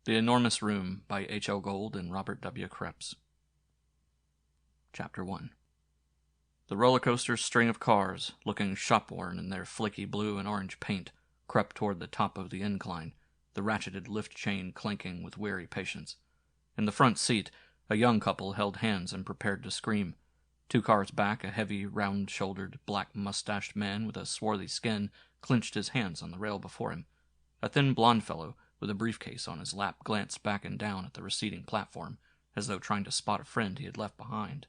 The Enormous Room by H. L. Gold and Robert W. Krepps. Chapter 1. The roller coaster's string of cars, looking shop-worn in their flaky blue and orange paint, crept toward the top of the incline, the ratcheted lift chain clanking with weary patience. In the front seat, a young couple held hands and prepared to scream. 2 cars back, a heavy, round-shouldered, black-mustached man with a swarthy skin clenched his hands on the rail before him. A thin blond fellow with a briefcase on his lap glanced back and down at the receding platform, as though trying to spot a friend he had left behind.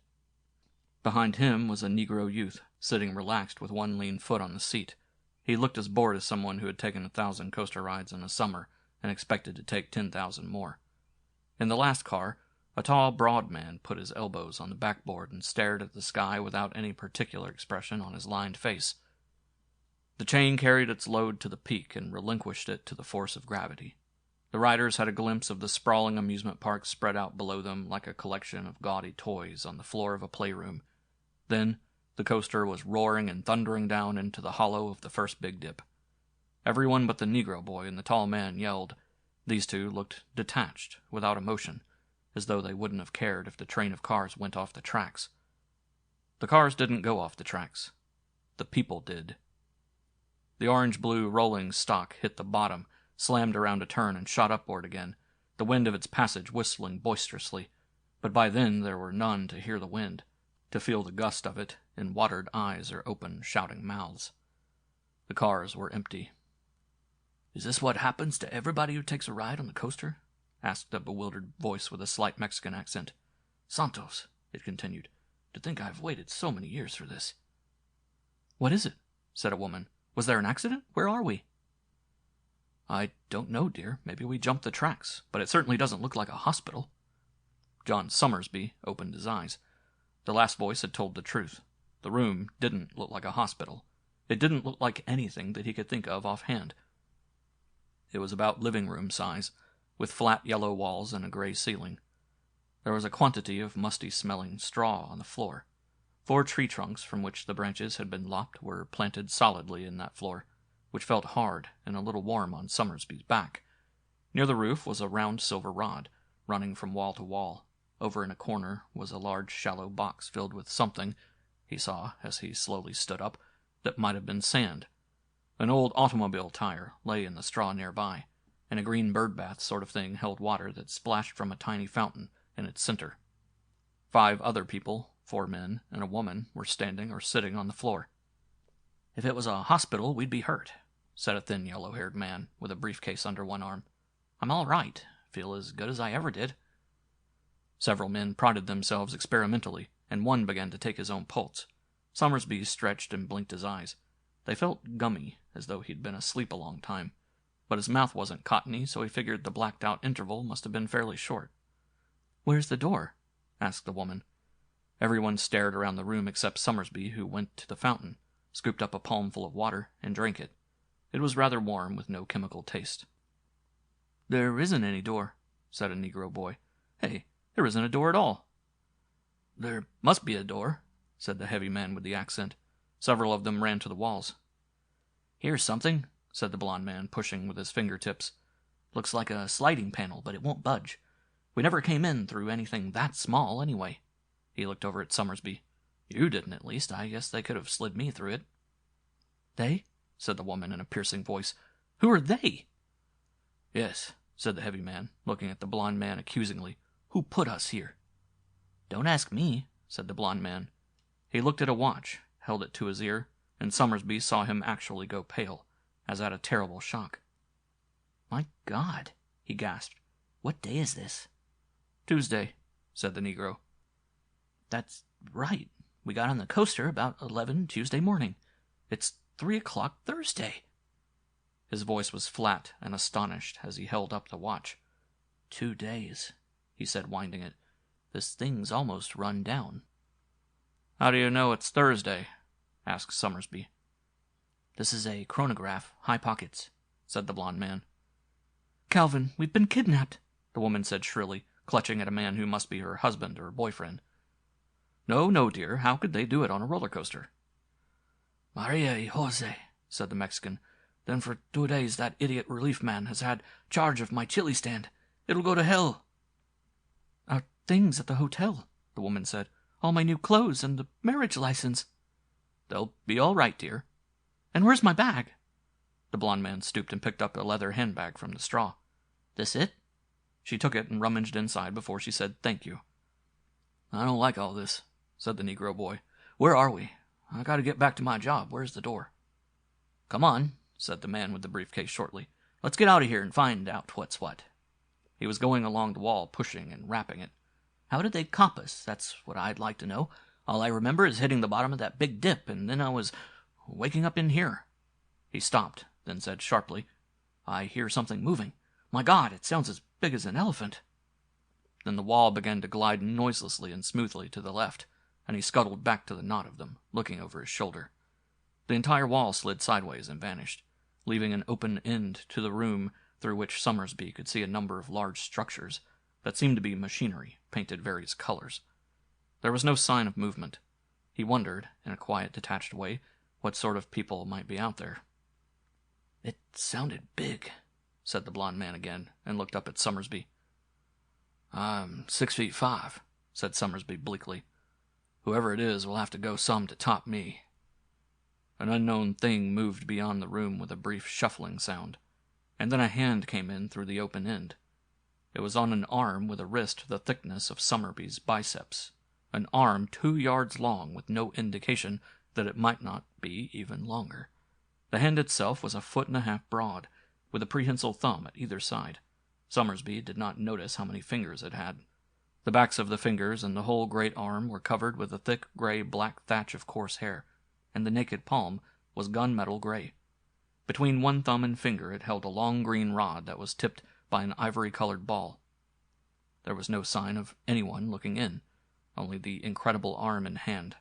Behind him was a Negro youth, sitting relaxed with one lean foot on the seat. He looked as bored as someone who had taken 1,000 coaster rides in a summer and expected to take 10,000 more. In the last car, a tall, broad man put his elbows on the backboard and stared at the sky without any particular expression on his lined face. The chain carried its load to the peak and relinquished it to the force of gravity. The riders had a glimpse of the sprawling amusement park spread out below them like a collection of gaudy toys on the floor of a playroom. Then, the coaster was roaring and thundering down into the hollow of the first big dip. Everyone but the Negro boy and the tall man yelled. These two looked detached, without emotion, as though they wouldn't have cared if the train of cars went off the tracks. The cars didn't go off the tracks. The people did. The orange-blue rolling stock hit the bottom, slammed around a turn, and shot upward again, the wind of its passage whistling boisterously. But by then there were none to hear the wind, to feel the gust of it in watered eyes or open, shouting mouths. The cars were empty. "Is this what happens to everybody who takes a ride on the coaster?" asked a bewildered voice with a slight Mexican accent. "Santos," it continued, "to think I've waited so many years for this." "What is it?" said a woman. "Was there an accident? Where are we?" "I don't know, dear. Maybe we jumped the tracks, but it certainly doesn't look like a hospital." John Summersby opened his eyes. The last voice had told the truth. The room didn't look like a hospital. It didn't look like anything that he could think of offhand. It was about living room size, with flat yellow walls and a gray ceiling. There was a quantity of musty-smelling straw on the floor. 4 tree trunks from which the branches had been lopped were planted solidly in that floor, which felt hard and a little warm on Summersby's back. Near the roof was a round silver rod, running from wall to wall. Over in a corner was a large shallow box filled with something, he saw as he slowly stood up, that might have been sand. An old automobile tire lay in the straw nearby, and a green bird bath sort of thing held water that splashed from a tiny fountain in its center. 5 other people, 4 men and a woman, were standing or sitting on the floor. "If it was a hospital, we'd be hurt," said a thin yellow-haired man with a briefcase under one arm. "I'm all right. Feel as good as I ever did." Several men prodded themselves experimentally, and one began to take his own pulse. Summersby stretched and blinked his eyes. They felt gummy, as though he'd been asleep a long time, but his mouth wasn't cottony, so he figured the blacked-out interval must have been fairly short. "Where's the door?" asked the woman. Everyone stared around the room except Summersby, who went to the fountain, scooped up a palmful of water, and drank it. It was rather warm, with no chemical taste. "There isn't any door," said a Negro boy. "Hey, there isn't a door at all." "There must be a door," said the heavy man with the accent. Several of them ran to the walls. "Here's something," said the blond man, pushing with his fingertips. "Looks like a sliding panel, but it won't budge. We never came in through anything that small, anyway." He looked over at Summersby. "You didn't, at least. I guess they could have slid me through it." "They?" said the woman in a piercing voice. "Who are they?" "Yes," said the heavy man, looking at the blond man accusingly. "Who put us here?" "Don't ask me," said the blond man. He looked at a watch, held it to his ear, and Summersby saw him actually go pale, as at a terrible shock. "My God," he gasped. "What day is this?" "Tuesday," said the Negro. "That's right. We got on the coaster about 11 Tuesday morning. It's 3 o'clock Thursday." His voice was flat and astonished as he held up the watch. 2 days, he said, winding it. "This thing's almost run down." "How do you know it's Thursday?" asked Summersby. "This is a chronograph, high pockets," said the blond man. "Calvin, we've been kidnapped," the woman said shrilly, clutching at a man who must be her husband or boyfriend. "No, no, dear. How could they do it on a roller coaster?" "Maria y Jose," said the Mexican. "Then for 2 days that idiot relief man has had charge of my chili stand. It'll go to hell." "Our things at the hotel," the woman said. "All my new clothes and the marriage license." "They'll be all right, dear." "And where's my bag?" The blond man stooped and picked up a leather handbag from the straw. "This it?" She took it and rummaged inside before she said thank you. "I don't like all this," said the Negro boy. "Where are we? I gotta get back to my job. Where's the door?" "Come on," said the man with the briefcase shortly. "Let's get out of here and find out what's what." He was going along the wall, pushing and rapping it. "How did they cop us? That's what I'd like to know. All I remember is hitting the bottom of that big dip, and then I was waking up in here." He stopped, then said sharply, "I hear something moving. My God, it sounds as big as an elephant." Then the wall began to glide noiselessly and smoothly to the left, and he scuttled back to the knot of them, looking over his shoulder. The entire wall slid sideways and vanished, leaving an open end to the room through which Summersby could see a number of large structures that seemed to be machinery, painted various colors. There was no sign of movement. He wondered, in a quiet, detached way, what sort of people might be out there. "It sounded big," said the blond man again, and looked up at Summersby. "I'm 6'5", said Summersby bleakly. "Whoever it is will have to go some to top me." An unknown thing moved beyond the room with a brief shuffling sound, and then a hand came in through the open end. It was on an arm with a wrist the thickness of Summerby's biceps, an arm 2 yards long with no indication that it might not be even longer. The hand itself was 1.5 feet broad, with a prehensile thumb at either side. Summersby did not notice how many fingers it had. The backs of the fingers and the whole great arm were covered with a thick gray-black thatch of coarse hair, and the naked palm was gunmetal gray. Between one thumb and finger it held a long green rod that was tipped by an ivory-colored ball. There was no sign of anyone looking in, only the incredible arm and hand.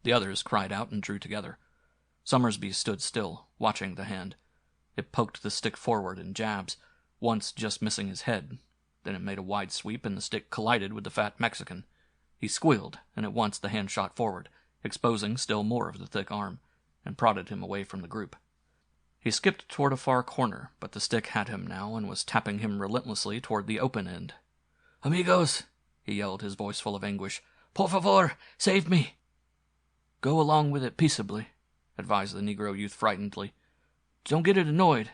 The others cried out and drew together. Summersby stood still, watching the hand. It poked the stick forward in jabs, once just missing his head. Then it made a wide sweep, and the stick collided with the fat Mexican. He squealed, and at once the hand shot forward, exposing still more of the thick arm, and prodded him away from the group. He skipped toward a far corner, but the stick had him now and was tapping him relentlessly toward the open end. "Amigos," he yelled, his voice full of anguish. "Por favor, save me." "Go along with it peaceably," advised the Negro youth frightenedly. "Don't get it annoyed."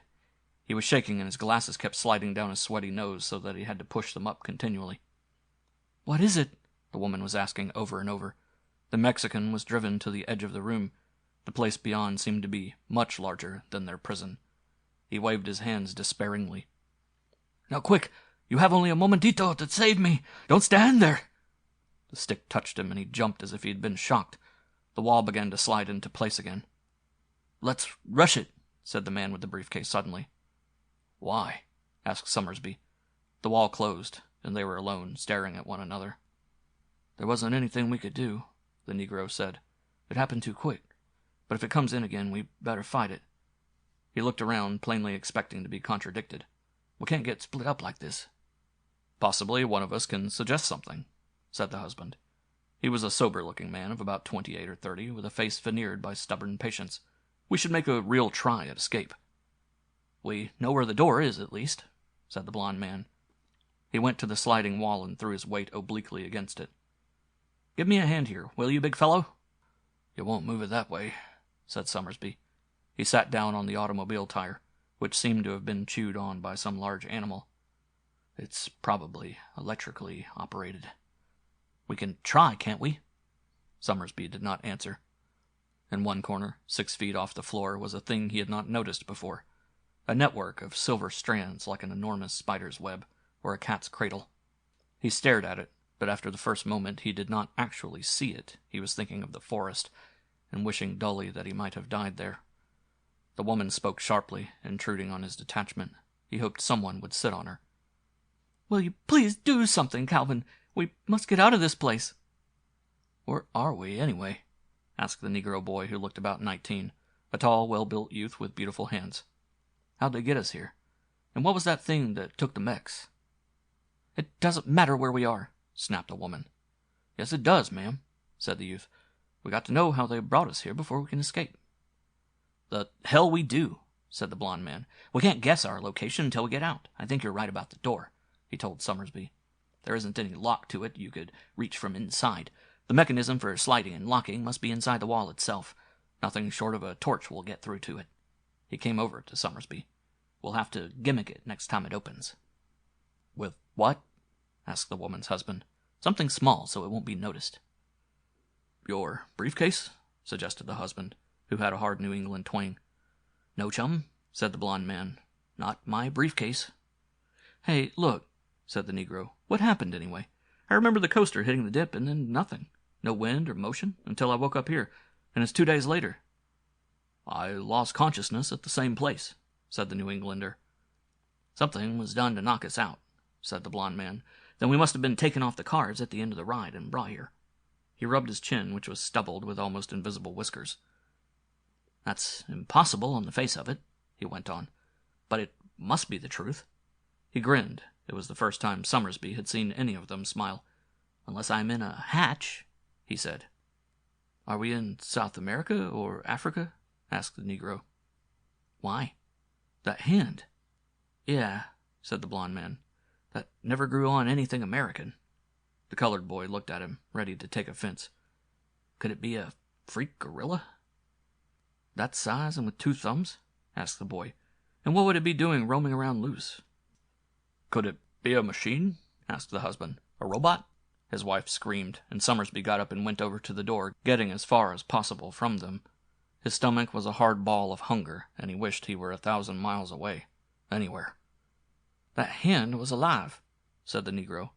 He was shaking, and his glasses kept sliding down his sweaty nose so that he had to push them up continually. "What is it?" the woman was asking over and over. The Mexican was driven to the edge of the room. The place beyond seemed to be much larger than their prison. He waved his hands despairingly. "Now quick! You have only a momentito to save me! Don't stand there!" The stick touched him, and he jumped as if he had been shocked. The wall began to slide into place again. "Let's rush it," said the man with the briefcase suddenly. "Why?" asked Summersby. The wall closed, and they were alone, staring at one another. "There wasn't anything we could do," the Negro said. "It happened too quick. But if it comes in again, we better fight it." He looked around, plainly expecting to be contradicted. "We can't get split up like this." "Possibly one of us can suggest something," said the husband. He was a sober-looking man of about 28 or 30, with a face veneered by stubborn patience. "We should make a real try at escape." "We know where the door is, at least," said the blond man. He went to the sliding wall and threw his weight obliquely against it. "Give me a hand here, will you, big fellow?" "You won't move it that way," said Summersby. He sat down on the automobile tire, which seemed to have been chewed on by some large animal. "It's probably electrically operated." "We can try, can't we?" Summersby did not answer. In one corner, 6 feet off the floor, was a thing he had not noticed before. A network of silver strands like an enormous spider's web, or a cat's cradle. He stared at it, but after the first moment he did not actually see it. He was thinking of the forest, and wishing dully that he might have died there. The woman spoke sharply, intruding on his detachment. He hoped someone would sit on her. "Will you please do something, Calvin? We must get out of this place." "Where are we, anyway?" asked the Negro boy, who looked about 19, a tall, well-built youth with beautiful hands. "How'd they get us here? And what was that thing that took the Mex?" "It doesn't matter where we are," snapped the woman. "Yes, it does, ma'am," said the youth. "We got to know how they brought us here before we can escape." "The hell we do," said the blond man. "We can't guess our location until we get out. I think you're right about the door. he told Summersby. "There isn't any lock to it you could reach from inside. The mechanism for sliding and locking must be inside the wall itself. Nothing short of a torch will get through to it." He came over to Summersby. "We'll have to gimmick it next time it opens." "With what?" asked the woman's husband. "Something small so it won't be noticed." "Your briefcase?" suggested the husband, who had a hard New England twang. "No, chum," said the blond man. "Not my briefcase." "Hey, look," said the Negro. "What happened, anyway? I remember the coaster hitting the dip and then nothing. No wind or motion until I woke up here, and it's 2 days later." "I lost consciousness at the same place," said the New Englander. "Something was done to knock us out," said the blond man. "Then we must have been taken off the cars at the end of the ride and brought here." He rubbed his chin, which was stubbled with almost invisible whiskers. "That's impossible on the face of it," he went on. "But it must be the truth." He grinned. It was the first time Summersby had seen any of them smile. "Unless I'm in a hatch," he said. "Are we in South America or Africa?" asked the Negro. "Why?" "That hand." "Yeah," said the blond man. "That never grew on anything American." The colored boy looked at him, ready to take offense. "Could it be a freak gorilla?" "That size and with 2 thumbs?" asked the boy. "And what would it be doing roaming around loose?" "Could it be a machine?" asked the husband. "A robot?" His wife screamed, and Summersby got up and went over to the door, getting as far as possible from them. His stomach was a hard ball of hunger, and he wished he were 1,000 miles away. Anywhere. "That hand was alive," said the Negro.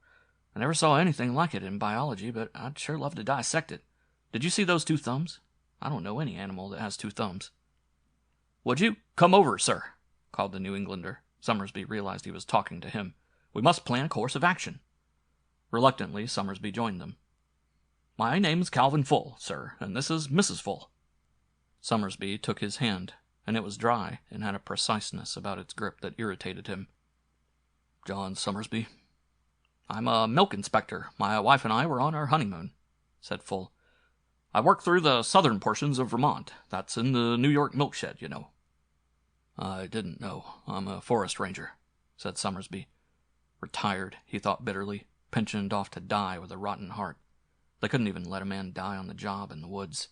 "I never saw anything like it in biology, but I'd sure love to dissect it. Did you see those 2 thumbs? I don't know any animal that has 2 thumbs." "Would you come over, sir?" called the New Englander. Summersby realized he was talking to him. "We must plan a course of action." Reluctantly, Summersby joined them. "My name's Calvin Full, sir, and this is Mrs. Full." Summersby took his hand, and it was dry and had a preciseness about its grip that irritated him. "John Summersby." "I'm a milk inspector. My wife and I were on our honeymoon," said Full. "I work through the southern portions of Vermont. That's in the New York milk shed, you know." "I didn't know. I'm a forest ranger," said Summersby. Retired, he thought bitterly, pensioned off to die with a rotten heart. They couldn't even let a man die on the job in the woods.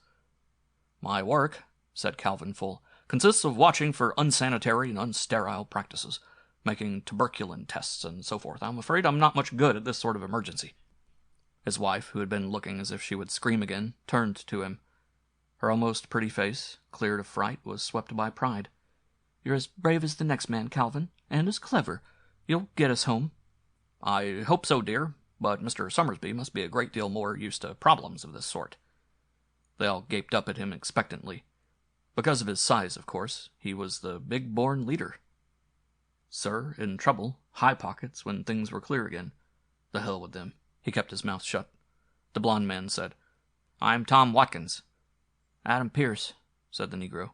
"My work," said Calvin Full, "consists of watching for unsanitary and unsterile practices, making tuberculin tests and so forth. I'm afraid I'm not much good at this sort of emergency." His wife, who had been looking as if she would scream again, turned to him. Her almost pretty face, cleared of fright, was swept by pride. "You're as brave as the next man, Calvin, and as clever. You'll get us home." "I hope so, dear, but Mr. Summersby must be a great deal more used to problems of this sort." They all gaped up at him expectantly. Because of his size, of course, he was the big-born leader. Sir, in trouble, high pockets when things were clear again. The hell with them. He kept his mouth shut. The blond man said, "I'm Tom Watkins." "Adam Pierce," said the Negro.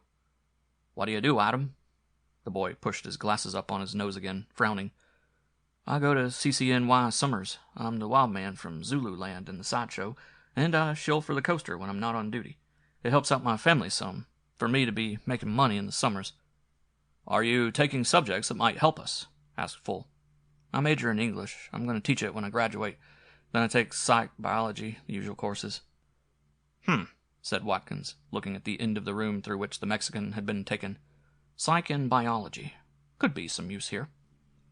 "What do you do, Adam?" The boy pushed his glasses up on his nose again, frowning. "I go to CCNY Summers. I'm the wild man from Zululand in the sideshow, and I shill for the coaster when I'm not on duty. It helps out my family some, for me to be making money in the summers." "Are you taking subjects that might help us?" asked Full. "I major in English. I'm going to teach it when I graduate. Then I take psych, biology, the usual courses." Said Watkins, looking at the end of the room through which the Mexican had been taken. "Psych and biology. Could be some use here."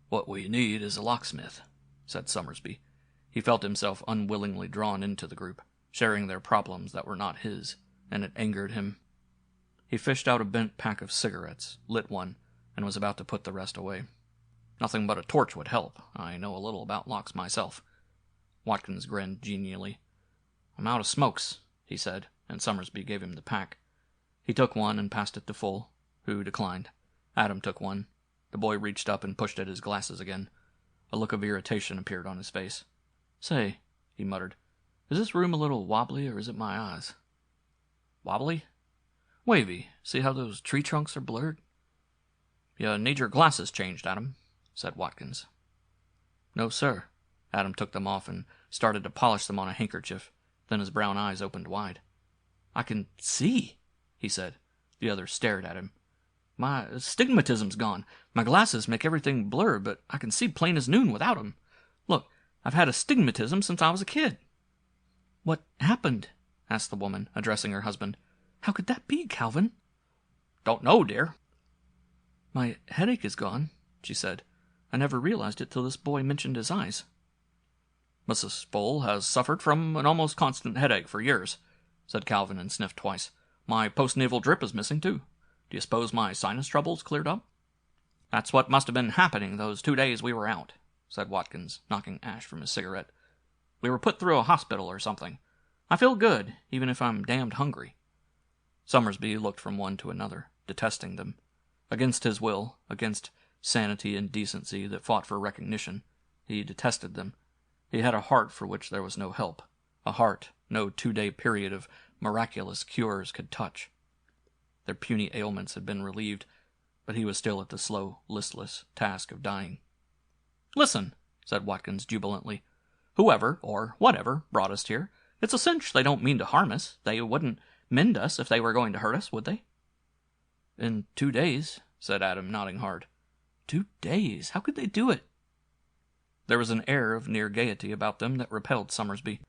"What we need is a locksmith," said Summersby. He felt himself unwillingly drawn into the group, sharing their problems that were not his, and it angered him. He fished out a bent pack of cigarettes, lit one, and was about to put the rest away. "Nothing but a torch would help. I know a little about locks myself." Watkins grinned genially. "I'm out of smokes," he said, and Summersby gave him the pack. He took one and passed it to Full, who declined. Adam took one. The boy reached up and pushed at his glasses again. A look of irritation appeared on his face. "Say," he muttered, "is this room a little wobbly, or is it my eyes?" "Wobbly?" "Wavy. See how those tree trunks are blurred?" "You need your glasses changed, Adam," said Watkins. "No, sir." Adam took them off and started to polish them on a handkerchief. Then his brown eyes opened wide. "I can see," he said. The others stared at him. "My astigmatism's gone. My glasses make everything blur, but I can see plain as noon without 'em. Look, I've had astigmatism since I was a kid." "What happened?" asked the woman, addressing her husband. "How could that be, Calvin?" "Don't know, dear." "My headache is gone," she said. "I never realized it till this boy mentioned his eyes." "Mrs. Sproul has suffered from an almost constant headache for years," said Calvin, and sniffed twice. "My postnasal drip is missing, too. Do you suppose my sinus trouble's cleared up?" "That's what must have been happening those 2 days we were out," said Watkins, knocking ash from his cigarette. "We were put through a hospital or something. I feel good, even if I'm damned hungry." Summersby looked from one to another, detesting them. Against his will, against sanity and decency that fought for recognition, he detested them. He had a heart for which there was no help, a heart no 2-day period of miraculous cures could touch. Their puny ailments had been relieved, but he was still at the slow, listless task of dying. "Listen," said Watkins jubilantly. "Whoever, or whatever, brought us here, it's a cinch they don't mean to harm us. They wouldn't mend us if they were going to hurt us, would they?" "In 2 days," said Adam, nodding hard. 2 days? How could they do it? There was an air of near gaiety about them that repelled Summersby.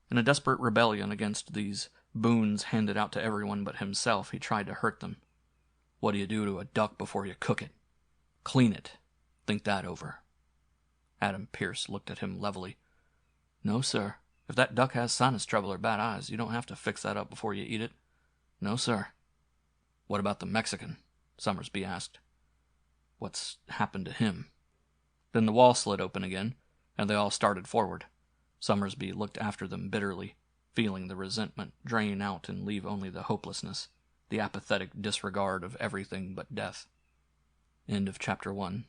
In a desperate rebellion against these boons handed out to everyone but himself, he tried to hurt them. "What do you do to a duck before you cook it? Clean it. Think that over." Adam Pierce looked at him levelly. "No, sir. If that duck has sinus trouble or bad eyes, you don't have to fix that up before you eat it. No, sir." "What about the Mexican?" Summersby asked. "What's happened to him?" Then the wall slid open again, and they all started forward. Summersby looked after them bitterly, feeling the resentment drain out and leave only the hopelessness, the apathetic disregard of everything but death. End of Chapter 1.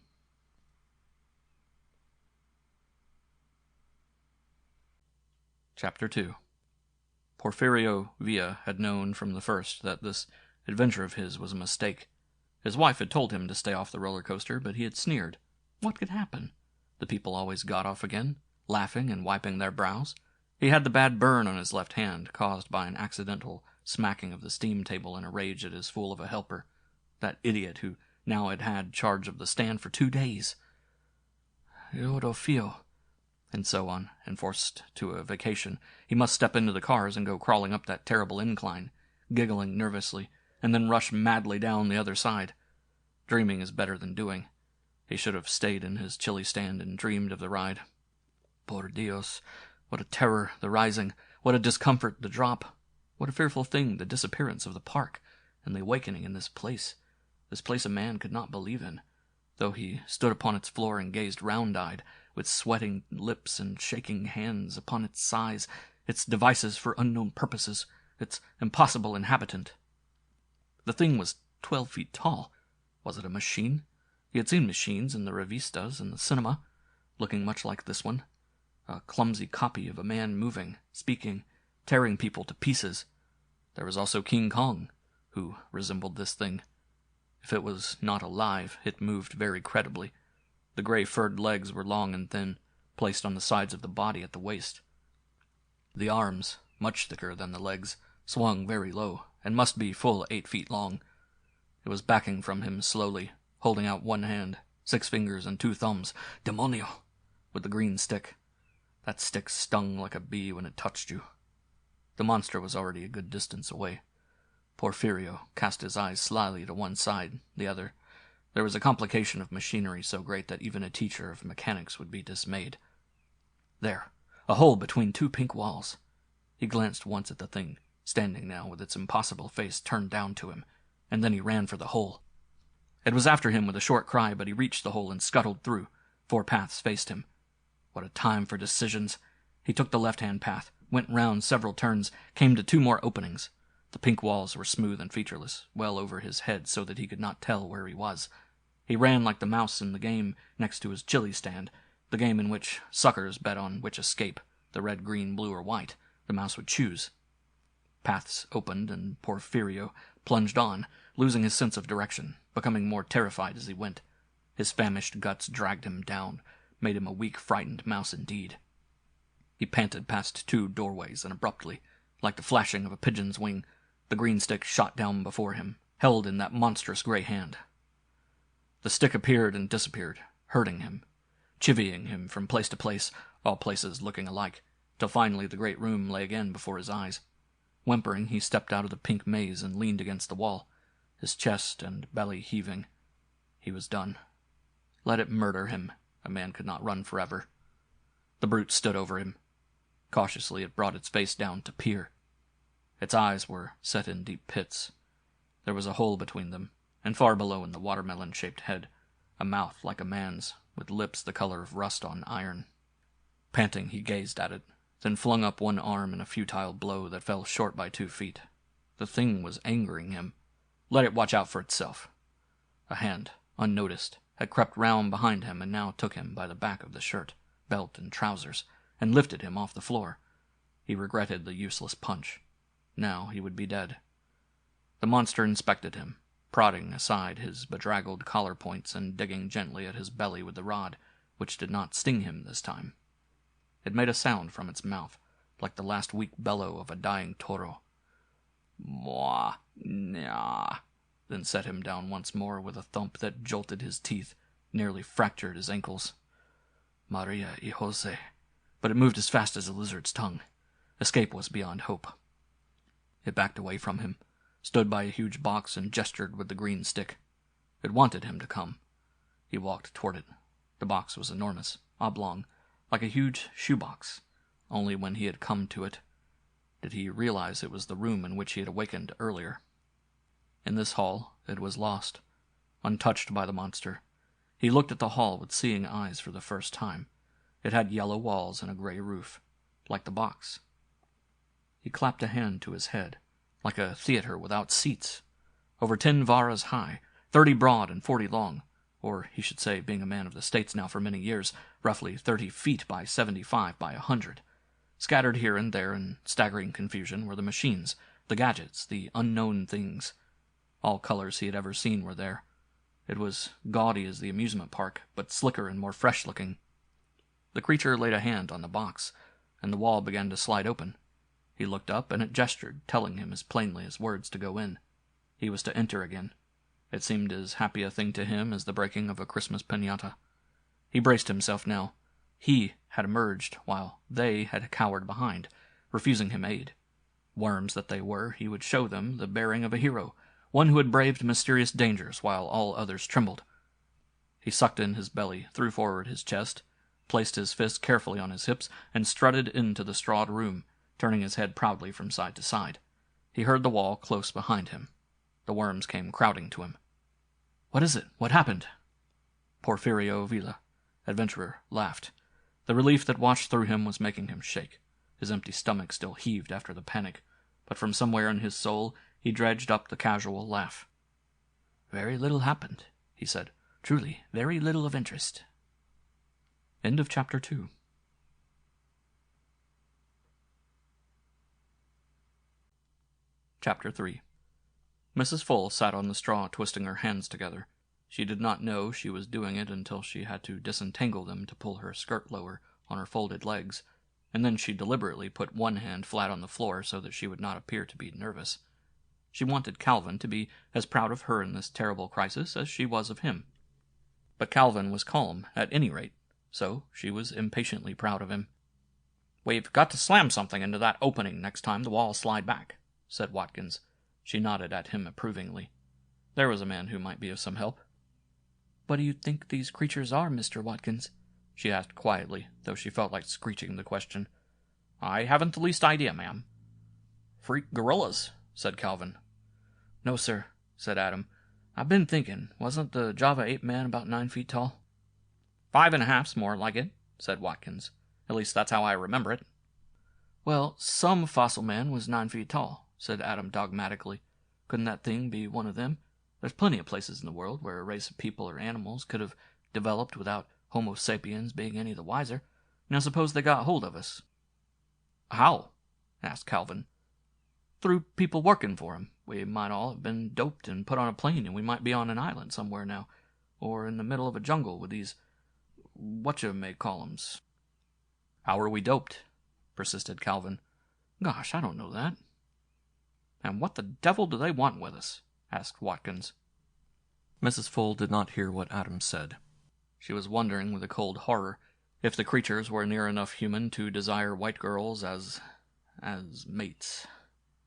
Chapter 2. Porfirio Villa had known from the first that this adventure of his was a mistake. His wife had told him to stay off the roller coaster, but he had sneered. What could happen? The people always got off again, laughing and wiping their brows. He had the bad burn on his left hand, caused by an accidental smacking of the steam table in a rage at his fool of a helper. That idiot who now had had charge of the stand for 2 days. "Yo do feel," and so on, and forced to a vacation, he must step into the cars and go crawling up that terrible incline, giggling nervously, and then rush madly down the other side. Dreaming is better than doing. He should have stayed in his chilly stand and dreamed of the ride. Por Dios, what a terror, the rising, what a discomfort, the drop. What a fearful thing, the disappearance of the park, and the awakening in this place a man could not believe in, though he stood upon its floor and gazed round-eyed, with sweating lips and shaking hands, upon its size, its devices for unknown purposes, its impossible inhabitant. The thing was 12 feet tall. Was it a machine? He had seen machines in the revistas and the cinema, looking much like this one. A clumsy copy of a man moving, speaking, tearing people to pieces. There was also King Kong, who resembled this thing. If it was not alive, it moved very credibly. The gray furred legs were long and thin, placed on the sides of the body at the waist. The arms, much thicker than the legs, swung very low, and must be full 8 feet long. It was backing from him slowly, holding out one hand, 6 fingers and 2 thumbs, demonio, with the green stick. That stick stung like a bee when it touched you. The monster was already a good distance away. Porfirio cast his eyes slyly to one side, the other. There was a complication of machinery so great that even a teacher of mechanics would be dismayed. There, a hole between 2 pink walls. He glanced once at the thing, standing now with its impossible face turned down to him, and then he ran for the hole. It was after him with a short cry, but he reached the hole and scuttled through. 4 paths faced him. What a time for decisions! He took the left-hand path, went round several turns, came to 2 more openings. The pink walls were smooth and featureless, well over his head so that he could not tell where he was. He ran like the mouse in the game next to his chili stand, the game in which suckers bet on which escape, the red, green, blue, or white, the mouse would choose. Paths opened, and Porfirio plunged on, losing his sense of direction, becoming more terrified as he went. His famished guts dragged him down, made him a weak, frightened mouse indeed. He panted past 2 doorways, and abruptly, like the flashing of a pigeon's wing, the green stick shot down before him, held in that monstrous gray hand. The stick appeared and disappeared, hurting him. chivying him from place to place, all places looking alike, till finally the great room lay again before his eyes. Whimpering, he stepped out of the pink maze and leaned against the wall, his chest and belly heaving. He was done. Let it murder him. A man could not run forever. The brute stood over him. Cautiously it brought its face down to peer. Its eyes were set in deep pits. There was a hole between them, and far below in the watermelon-shaped head, a mouth like a man's, with lips the color of rust on iron. Panting, he gazed at it, then flung up one arm in a futile blow that fell short by 2 feet. The thing was angering him. Let it watch out for itself. A hand, unnoticed, had crept round behind him and now took him by the back of the shirt, belt, and trousers, and lifted him off the floor. He regretted the useless punch. Now he would be dead. The monster inspected him, prodding aside his bedraggled collar points and digging gently at his belly with the rod, which did not sting him this time. It made a sound from its mouth, like the last weak bellow of a dying toro. Mwah, nyah, then set him down once more with a thump that jolted his teeth, nearly fractured his ankles. Maria y Jose. But it moved as fast as a lizard's tongue. Escape was beyond hope. It backed away from him, stood by a huge box and gestured with the green stick. It wanted him to come. He walked toward it. The box was enormous, oblong, like a huge shoebox. Only when he had come to it did he realize it was the room in which he had awakened earlier. In this hall it was lost, untouched by the monster. He looked at the hall with seeing eyes for the first time. It had yellow walls and a gray roof, like the box. He clapped a hand to his head, like a theater without seats, over 10 varas high, 30 broad and 40 long, or he should say, being a man of the States now for many years, roughly 30 feet by 75 by 100. Scattered here and there in staggering confusion were the machines, the gadgets, the unknown things. All colors he had ever seen were there. It was gaudy as the amusement park, but slicker and more fresh-looking. The creature laid a hand on the box, and the wall began to slide open. He looked up, and it gestured, telling him as plainly as words to go in. He was to enter again. It seemed as happy a thing to him as the breaking of a Christmas piñata. He braced himself now. He had emerged, while they had cowered behind, refusing him aid. Worms that they were, he would show them the bearing of a hero, one who had braved mysterious dangers while all others trembled. He sucked in his belly, threw forward his chest, placed his fists carefully on his hips, and strutted into the strawed room, turning his head proudly from side to side. He heard the wall close behind him. The worms came crowding to him. "What is it? What happened?" Porfirio Villa, adventurer, laughed. The relief that washed through him was making him shake. His empty stomach still heaved after the panic, but from somewhere in his soul he dredged up the casual laugh. "Very little happened," he said. "Truly, very little of interest." End of Chapter 2. Chapter 3. Mrs. Full sat on the straw twisting her hands together. She did not know she was doing it until she had to disentangle them to pull her skirt lower on her folded legs, and then she deliberately put one hand flat on the floor so that she would not appear to be nervous. She wanted Calvin to be as proud of her in this terrible crisis as she was of him. But Calvin was calm, at any rate, so she was impatiently proud of him. "We've got to slam something into that opening next time the walls slide back," said Watkins. She nodded at him approvingly. There was a man who might be of some help. "What do you think these creatures are, Mr. Watkins?" she asked quietly, though she felt like screeching the question. "I haven't the least idea, ma'am." "Freak gorillas," said Calvin. "No, sir," said Adam. "I've been thinking, wasn't the Java ape man about 9 feet tall?" 5.5's more like it, said Watkins. "At least that's how I remember it." "Well, some fossil man was 9 feet tall," said Adam dogmatically. "Couldn't that thing be one of them? There's plenty of places in the world where a race of people or animals could have developed without Homo sapiens being any the wiser. Now suppose they got hold of us." "How?" asked Calvin. "Through people working for 'em. We might all have been doped and put on a plane, and we might be on an island somewhere now, or in the middle of a jungle with these whatcha-may-call-ems." "How are we doped?" persisted Calvin. "Gosh, I don't know that." "And what the devil do they want with us?" asked Watkins. Mrs. Full did not hear what Adam said. She was wondering with a cold horror if the creatures were near enough human to desire white girls as mates.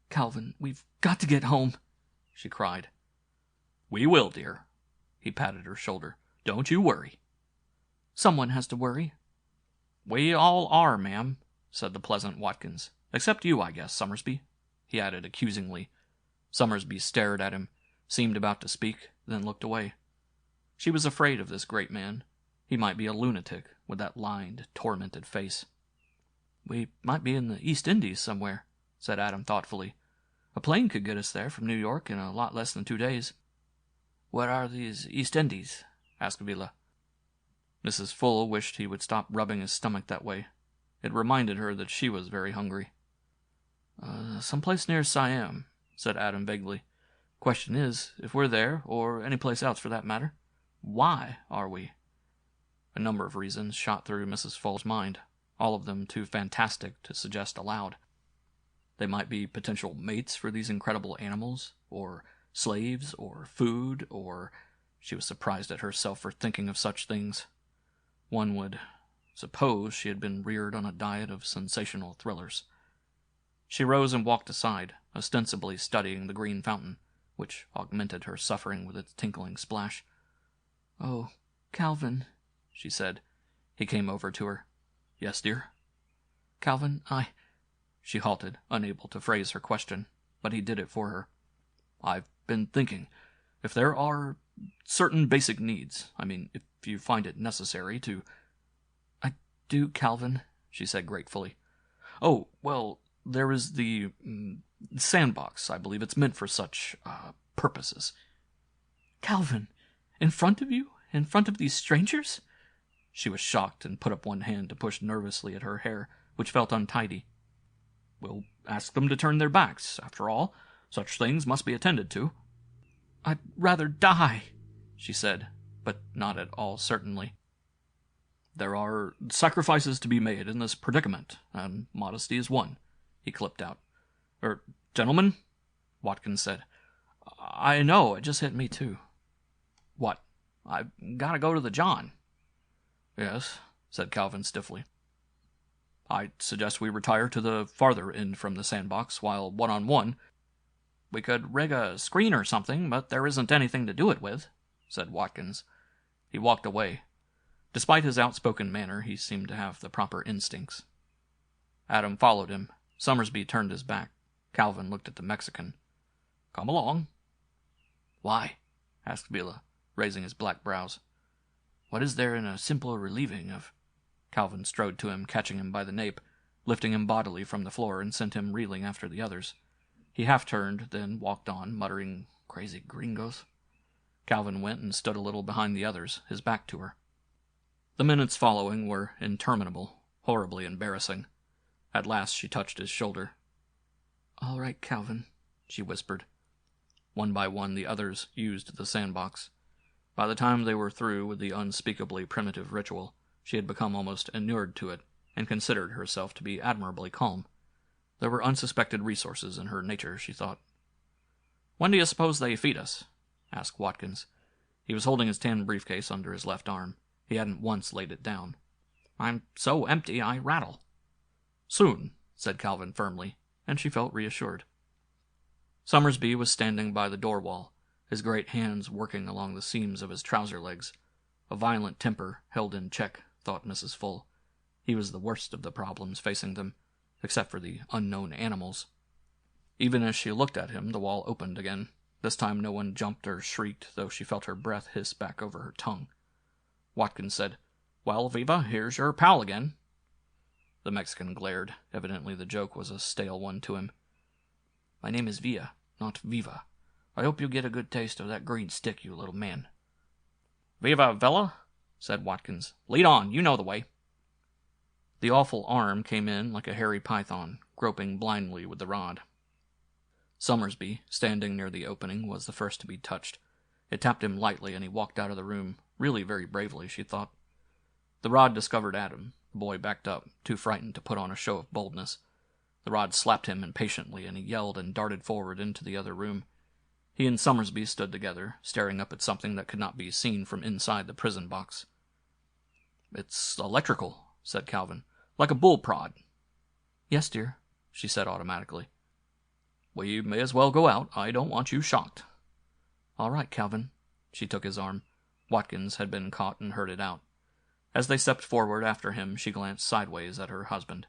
"Calvin, we've got to get home," she cried. "We will, dear." He patted her shoulder. "Don't you worry." "Someone has to worry." "We all are, ma'am," said the pleasant Watkins. "Except you, I guess, Summersby," he added accusingly. Summersby stared at him, seemed about to speak, then looked away. She was afraid of this great man. He might be a lunatic, with that lined, tormented face. "We might be in the East Indies somewhere," said Adam thoughtfully. "A plane could get us there from New York in a lot less than 2 days." "What are these East Indies?" asked Vila. Mrs. Full wished he would stop rubbing his stomach that way. It reminded her that she was very hungry. "Someplace near Siam," said Adam vaguely. "Question is, if we're there, or any place else for that matter, why are we?" A number of reasons shot through Mrs. Full's mind, all of them too fantastic to suggest aloud. They might be potential mates for these incredible animals, or slaves, or food, or... She was surprised at herself for thinking of such things. One would suppose she had been reared on a diet of sensational thrillers. She rose and walked aside, ostensibly studying the green fountain, which augmented her suffering with its tinkling splash. "Oh, Calvin," she said. He came over to her. "Yes, dear?" "Calvin, She halted, unable to phrase her question, but he did it for her. "I've been thinking, if there are certain basic needs, if you find it necessary to..." "I do, Calvin," she said gratefully. "Oh, well, there is the sandbox. I believe it's meant for such purposes." "Calvin, in front of you? In front of these strangers?" She was shocked and put up one hand to push nervously at her hair, which felt untidy. "We'll ask them to turn their backs. After all, such things must be attended to." "I'd rather die," she said, but not at all certainly. "There are sacrifices to be made in this predicament, and modesty is one," he clipped out. Gentlemen," Watkins said. "I know, it just hit me too." "What?" "I've got to go to the John." "Yes," said Calvin stiffly. "I suggest we retire to the farther end from the sandbox, while one-on-one..." "We could rig a screen or something, but there isn't anything to do it with," said Watkins. He walked away. Despite his outspoken manner, he seemed to have the proper instincts. Adam followed him. Summersby turned his back. Calvin looked at the Mexican. "Come along." "Why?" asked Vila, raising his black brows. "What is there in a simple relieving of..." Calvin strode to him, catching him by the nape, lifting him bodily from the floor, and sent him reeling after the others. He half-turned, then walked on, muttering, "Crazy gringos." Calvin went and stood a little behind the others, his back to her. The minutes following were interminable, horribly embarrassing. At last she touched his shoulder. "All right, Calvin," she whispered. One by one the others used the sandbox. By the time they were through with the unspeakably primitive ritual, she had become almost inured to it, and considered herself to be admirably calm. There were unsuspected resources in her nature, she thought. "When do you suppose they feed us?" asked Watkins. He was holding his tin briefcase under his left arm. He hadn't once laid it down. "I'm so empty I rattle." "Soon," said Calvin firmly, and she felt reassured. Summersby was standing by the door wall, his great hands working along the seams of his trouser legs. A violent temper held in check, thought Mrs. Full. He was the worst of the problems facing them, except for the unknown animals. Even as she looked at him, the wall opened again. This time no one jumped or shrieked, though she felt her breath hiss back over her tongue. Watkins said, "Well, Viva, here's your pal again." The Mexican glared. Evidently the joke was a stale one to him. "My name is Villa, not Viva. I hope you get a good taste of that green stick, you little man." "Viva Villa," said Watkins. "Lead on, you know the way." The awful arm came in like a hairy python, groping blindly with the rod. Summersby, standing near the opening, was the first to be touched. It tapped him lightly, and he walked out of the room, really very bravely, she thought. The rod discovered Adam. The boy backed up, too frightened to put on a show of boldness. The rod slapped him impatiently, and he yelled and darted forward into the other room. He and Summersby stood together, staring up at something that could not be seen from inside the prison box. It's electrical, said Calvin. Like a bull prod. Yes, dear, she said automatically. We may as well go out. I don't want you shocked. All right, Calvin. She took his arm. Watkins had been caught and herded out. As they stepped forward after him, she glanced sideways at her husband.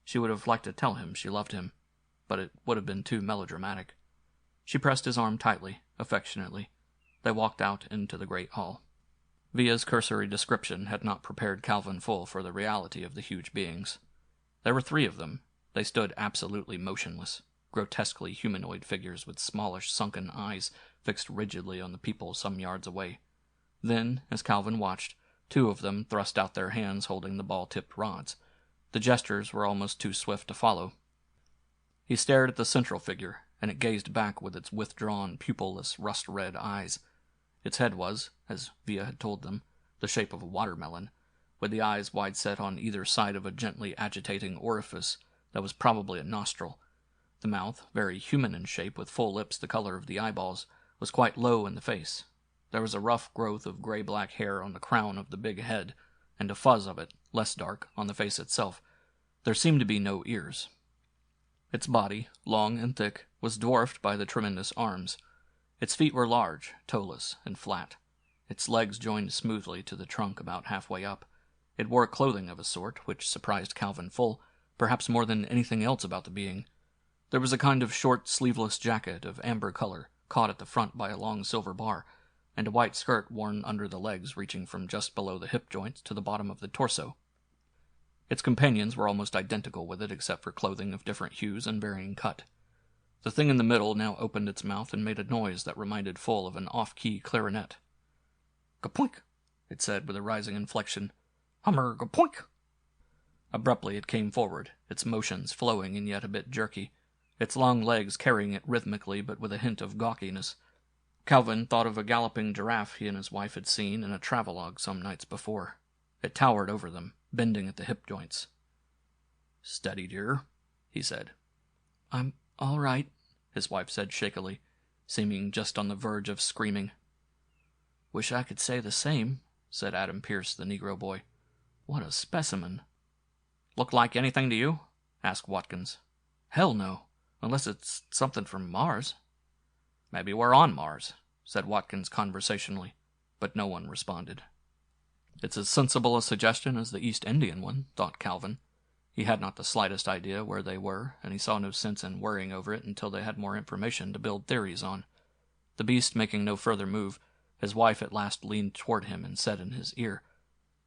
She would have liked to tell him she loved him, but it would have been too melodramatic. She pressed his arm tightly, affectionately. They walked out into the great hall. Via's cursory description had not prepared Calvin full for the reality of the huge beings. There were 3 of them. They stood absolutely motionless, grotesquely humanoid figures with smallish, sunken eyes fixed rigidly on the people some yards away. Then, as Calvin watched, 2 of them thrust out their hands holding the ball-tipped rods. The gestures were almost too swift to follow. He stared at the central figure, and it gazed back with its withdrawn, pupilless, rust-red eyes. Its head was, as Via had told them, the shape of a watermelon, with the eyes wide set on either side of a gently agitating orifice that was probably a nostril. The mouth, very human in shape with full lips the color of the eyeballs, was quite low in the face. There was a rough growth of gray-black hair on the crown of the big head, and a fuzz of it, less dark, on the face itself. There seemed to be no ears. Its body, long and thick, was dwarfed by the tremendous arms. Its feet were large, toeless, and flat. Its legs joined smoothly to the trunk about halfway up. It wore clothing of a sort which surprised Calvin full, perhaps more than anything else about the being. There was a kind of short, sleeveless jacket of amber color, caught at the front by a long silver bar, and a white skirt worn under the legs reaching from just below the hip joints to the bottom of the torso. Its companions were almost identical with it except for clothing of different hues and varying cut. The thing in the middle now opened its mouth and made a noise that reminded full of an off-key clarinet. "Kapoink!" it said with a rising inflection. "Hummer, kapoink!" Abruptly it came forward, its motions flowing and yet a bit jerky, its long legs carrying it rhythmically but with a hint of gawkiness. Calvin thought of a galloping giraffe he and his wife had seen in a travelogue some nights before. It towered over them, bending at the hip joints. "Steady, dear," he said. "I'm all right," his wife said shakily, seeming just on the verge of screaming. "Wish I could say the same," said Adam Pierce, the Negro boy. "What a specimen." "Look like anything to you?" asked Watkins. "Hell no, unless it's something from Mars." "Maybe we're on Mars," said Watkins conversationally, but no one responded. It's as sensible a suggestion as the East Indian one, thought Calvin. He had not the slightest idea where they were, and he saw no sense in worrying over it until they had more information to build theories on. The beast making no further move, his wife at last leaned toward him and said in his ear,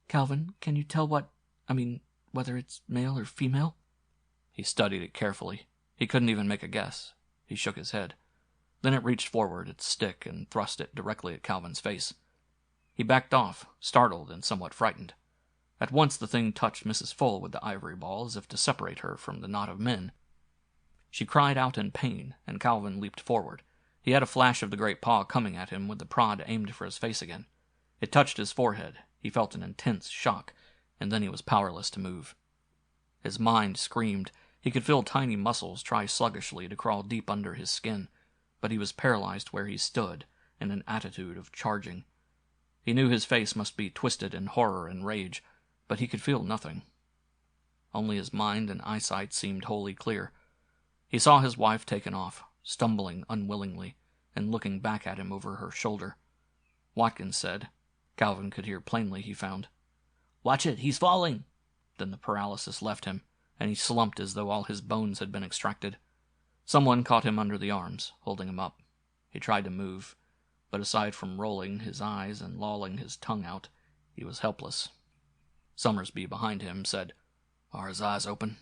"Calvin, can you tell whether it's male or female?" He studied it carefully. He couldn't even make a guess. He shook his head. Then it reached forward its stick and thrust it directly at Calvin's face. He backed off, startled and somewhat frightened. At once the thing touched Mrs. Full with the ivory ball as if to separate her from the knot of men. She cried out in pain, and Calvin leaped forward. He had a flash of the great paw coming at him with the prod aimed for his face again. It touched his forehead. He felt an intense shock, and then he was powerless to move. His mind screamed. He could feel tiny muscles try sluggishly to crawl deep under his skin, but he was paralyzed where he stood, in an attitude of charging. He knew his face must be twisted in horror and rage, but he could feel nothing. Only his mind and eyesight seemed wholly clear. He saw his wife taken off, stumbling unwillingly, and looking back at him over her shoulder. Watkins said, Calvin could hear plainly, he found, "Watch it, he's falling!" Then the paralysis left him, and he slumped as though all his bones had been extracted. Someone caught him under the arms, holding him up. He tried to move, but aside from rolling his eyes and lolling his tongue out, he was helpless. Summersby, behind him, said, "Are his eyes open?"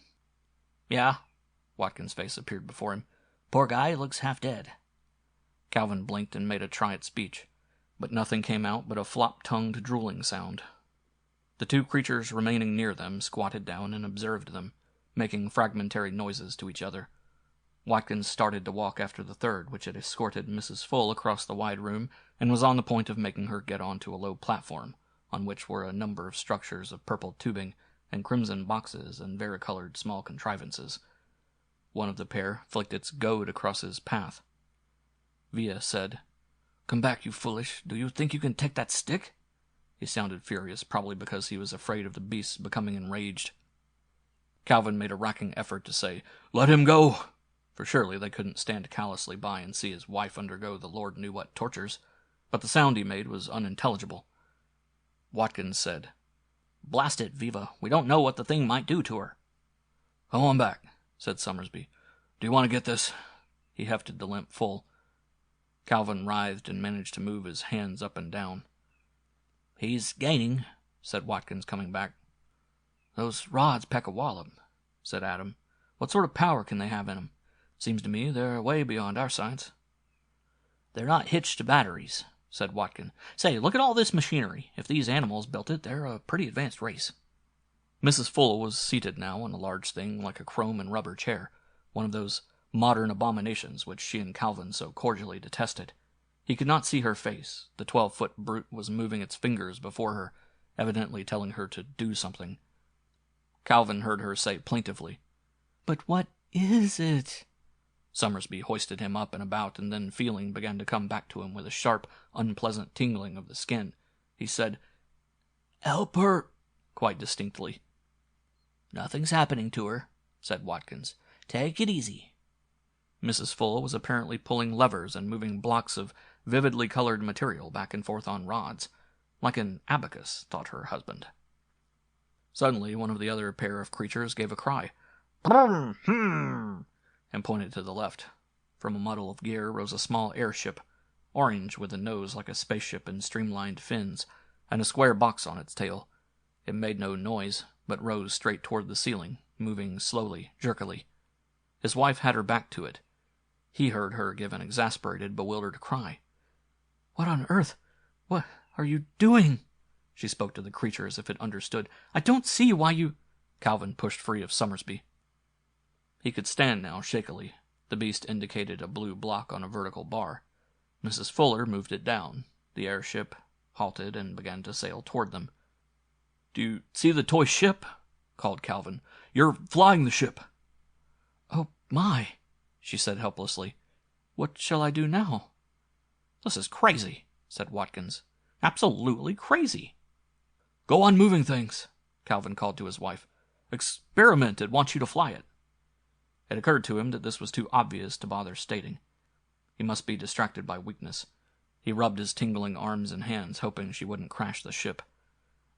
"Yeah." Watkins' face appeared before him. "Poor guy looks half dead." Calvin blinked and made a try at speech, but nothing came out but a flop-tongued drooling sound. The 2 creatures remaining near them squatted down and observed them, making fragmentary noises to each other. Watkins started to walk after the third, which had escorted Mrs. Full across the wide room and was on the point of making her get onto a low platform, on which were a number of structures of purple tubing and crimson boxes and varicolored small contrivances. One of the pair flicked its goad across his path. Via said, "Come back, you foolish. Do you think you can take that stick?" He sounded furious, probably because he was afraid of the beasts becoming enraged. Calvin made a racking effort to say, "Let him go," for surely they couldn't stand callously by and see his wife undergo the Lord knew what tortures, but the sound he made was unintelligible. Watkins said, "Blast it, Viva, we don't know what the thing might do to her." "Come on back," said Summersby. "Do you want to get this?" He hefted the limp full. Calvin writhed and managed to move his hands up and down. "He's gaining," said Watkins, coming back. "Those rods peck a wallop," said Adam. "What sort of power can they have in them? Seems to me they're way beyond our science." "They're not hitched to batteries," said Watkins. "Say, look at all this machinery. If these animals built it, they're a pretty advanced race." Mrs. Full was seated now on a large thing like a chrome and rubber chair, one of those modern abominations which she and Calvin so cordially detested. He could not see her face. The 12-foot brute was moving its fingers before her, evidently telling her to do something. Calvin heard her say plaintively, "But what is it?" Summersby hoisted him up and about, and then feeling began to come back to him with a sharp, unpleasant tingling of the skin. He said, "Help her," quite distinctly. "Nothing's happening to her," said Watkins. "Take it easy." Mrs. Full was apparently pulling levers and moving blocks of vividly colored material back and forth on rods, like an abacus, thought her husband. Suddenly, one of the other pair of creatures gave a cry, "Brum, and pointed to the left. From a muddle of gear rose a small airship, orange with a nose like a spaceship and streamlined fins, and a square box on its tail. It made no noise, but rose straight toward the ceiling, moving slowly, jerkily. His wife had her back to it. He heard her give an exasperated, bewildered cry. "What on earth? What are you doing?" She spoke to the creature as if it understood. "I don't see why you—" Calvin pushed free of Summersby. He could stand now, shakily. The beast indicated a blue block on a vertical bar. Mrs. Fuller moved it down. The airship halted and began to sail toward them. "Do you see the toy ship?" called Calvin. "You're flying the ship." "Oh, my," she said helplessly. "What shall I do now?" "This is crazy," said Watkins. "Absolutely crazy." "Go on moving things," Calvin called to his wife. "Experiment. It wants you to fly it." It occurred to him that this was too obvious to bother stating. He must be distracted by weakness. He rubbed his tingling arms and hands, hoping she wouldn't crash the ship.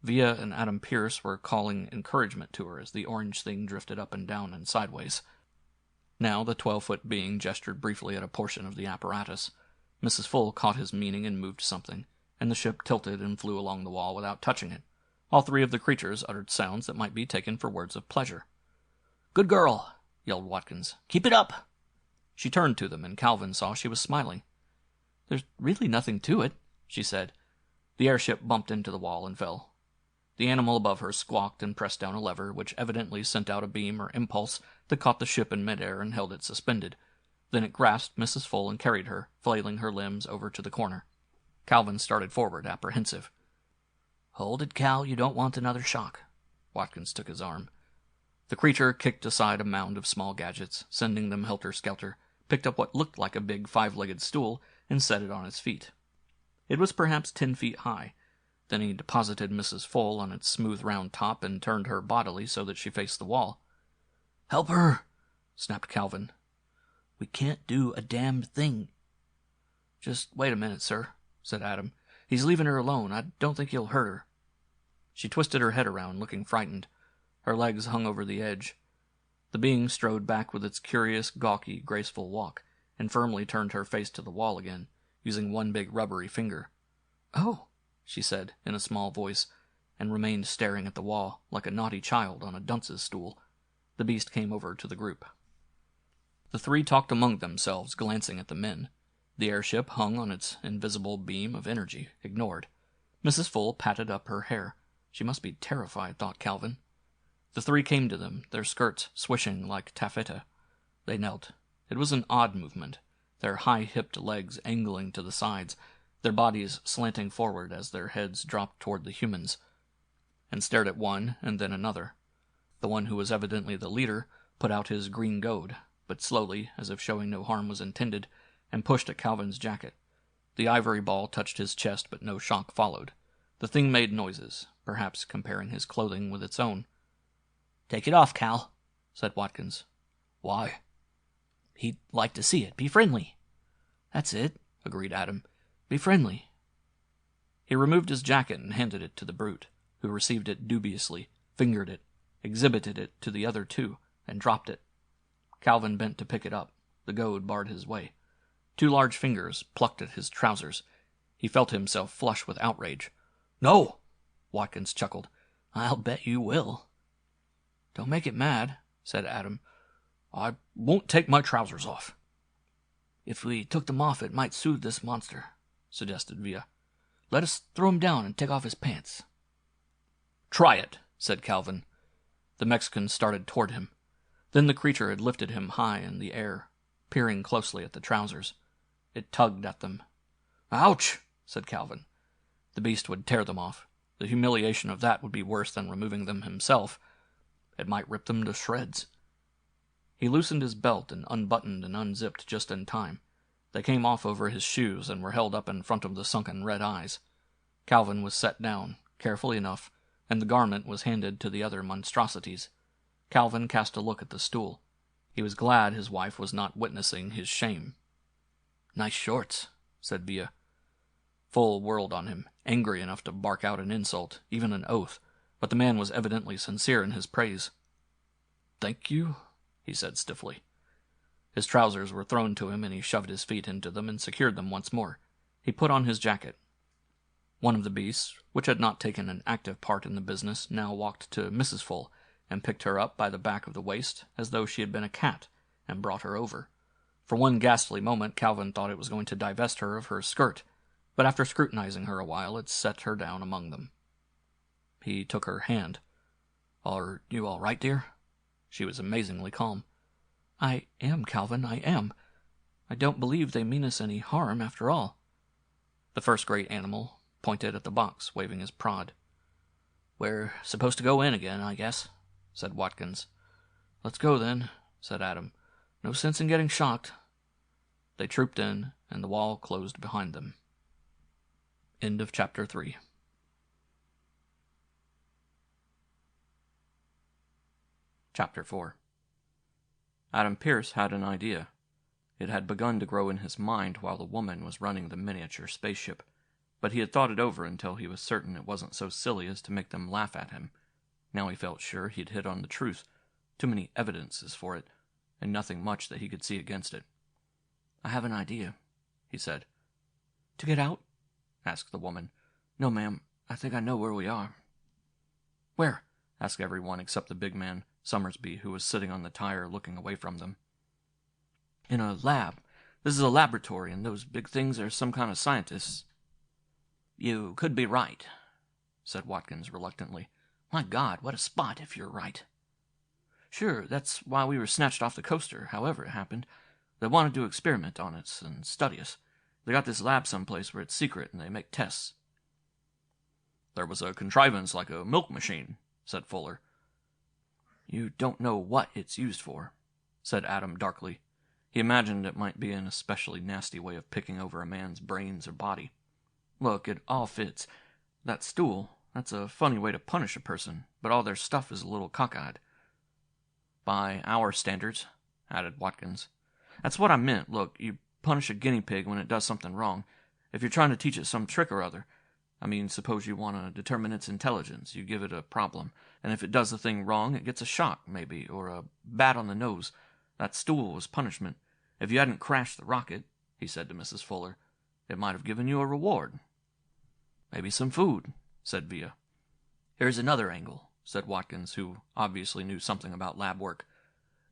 Via and Adam Pierce were calling encouragement to her as the orange thing drifted up and down and sideways. Now the 12-foot being gestured briefly at a portion of the apparatus. Mrs. Full caught his meaning and moved something, and the ship tilted and flew along the wall without touching it. All three of the creatures uttered sounds that might be taken for words of pleasure. "Good girl," yelled Watkins. "Keep it up." She turned to them, and Calvin saw she was smiling. "There's really nothing to it," she said. The airship bumped into the wall and fell. The animal above her squawked and pressed down a lever, which evidently sent out a beam or impulse that caught the ship in midair and held it suspended. Then it grasped Mrs. Full and carried her, flailing her limbs, over to the corner. Calvin started forward, apprehensive. "Hold it, Cal, you don't want another shock." Watkins took his arm. The creature kicked aside a mound of small gadgets, sending them helter-skelter, picked up what looked like a big 5-legged stool, and set it on its feet. It was perhaps 10 feet high. Then he deposited Mrs. Full on its smooth round top and turned her bodily so that she faced the wall. "Help her!" snapped Calvin. "We can't do a damned thing." "Just wait a minute, sir," said Adam. "He's leaving her alone. I don't think he'll hurt her." She twisted her head around, looking frightened. Her legs hung over the edge. The being strode back with its curious, gawky, graceful walk, and firmly turned her face to the wall again, using one big rubbery finger. "Oh," she said, in a small voice, and remained staring at the wall, like a naughty child on a dunce's stool. The beast came over to the group. The three talked among themselves, glancing at the men. The airship hung on its invisible beam of energy, ignored. Mrs. Full patted up her hair. She must be terrified, thought Calvin. The three came to them, their skirts swishing like taffeta. They knelt. It was an odd movement, their high-hipped legs angling to the sides, their bodies slanting forward as their heads dropped toward the humans, and stared at one and then another. The one who was evidently the leader put out his green goad, but slowly, as if showing no harm was intended, and pushed at Calvin's jacket. The ivory ball touched his chest, but no shock followed. The thing made noises, perhaps comparing his clothing with its own. "Take it off, Cal," said Watkins. "Why?" "He'd like to see it. Be friendly." "That's it," agreed Adam. "Be friendly." He removed his jacket and handed it to the brute, who received it dubiously, fingered it, exhibited it to the other two, and dropped it. Calvin bent to pick it up. The goad barred his way. 2 large fingers plucked at his trousers. He felt himself flush with outrage. "No!" Watkins chuckled. "I'll bet you will." "Don't make it mad," said Adam. "I won't take my trousers off." "If we took them off, it might soothe this monster," suggested Villa. "Let us throw him down and take off his pants." "Try it," said Calvin. The Mexican started toward him. Then the creature had lifted him high in the air, peering closely at the trousers. It tugged at them. "Ouch!" said Calvin. The beast would tear them off. The humiliation of that would be worse than removing them himself. It might rip them to shreds. He loosened his belt and unbuttoned and unzipped just in time. They came off over his shoes and were held up in front of the sunken red eyes. Calvin was set down, carefully enough, and the garment was handed to the other monstrosities. Calvin cast a look at the stool. He was glad his wife was not witnessing his shame. "Nice shorts," said Villa. Full whirled on him, angry enough to bark out an insult, even an oath, but the man was evidently sincere in his praise. "Thank you," he said stiffly. His trousers were thrown to him, and he shoved his feet into them and secured them once more. He put on his jacket. One of the beasts, which had not taken an active part in the business, now walked to Mrs. Full and picked her up by the back of the waist as though she had been a cat, and brought her over. For one ghastly moment Calvin thought it was going to divest her of her skirt, but after scrutinizing her a while it set her down among them. He took her hand. "Are you all right, dear?" She was amazingly calm. "I am, Calvin, I am. I don't believe they mean us any harm, after all." The first great animal pointed at the box, waving his prod. "We're supposed to go in again, I guess," said Watkins. "Let's go, then," said Adam. "No sense in getting shocked." They trooped in, and the wall closed behind them. End of Chapter 3. Chapter 4. Adam Pierce had an idea. It had begun to grow in his mind while the woman was running the miniature spaceship, but he had thought it over until he was certain it wasn't so silly as to make them laugh at him. Now he felt sure he'd hit on the truth. Too many evidences for it, and nothing much that he could see against it. "I have an idea," he said. "To get out?" asked the woman. "No, ma'am. I think I know where we are." "Where?" asked everyone except the big man, Summersby, who was sitting on the tire looking away from them. "In a lab. This is a laboratory, and those big things are some kind of scientists." "You could be right," said Watkins reluctantly. "My God, what a spot if you're right." "Sure, that's why we were snatched off the coaster, however it happened. They wanted to experiment on us and study us. They got this lab someplace where it's secret and they make tests." "There was a contrivance like a milk machine," said Fuller. "You don't know what it's used for," said Adam darkly. He imagined it might be an especially nasty way of picking over a man's brains or body. "Look, it all fits. That stool, that's a funny way to punish a person, but all their stuff is a little cockeyed." "By our standards," added Watkins. "That's what I meant. Look, you punish a guinea pig when it does something wrong. If you're trying to teach it some trick or other, suppose you want to determine its intelligence, you give it a problem, and if it does the thing wrong, it gets a shock, maybe, or a bat on the nose. That stool was punishment. If you hadn't crashed the rocket," he said to Mrs. Fuller, "it might have given you a reward." "Maybe some food," said Villa. "Here's another angle," said Watkins, who obviously knew something about lab work.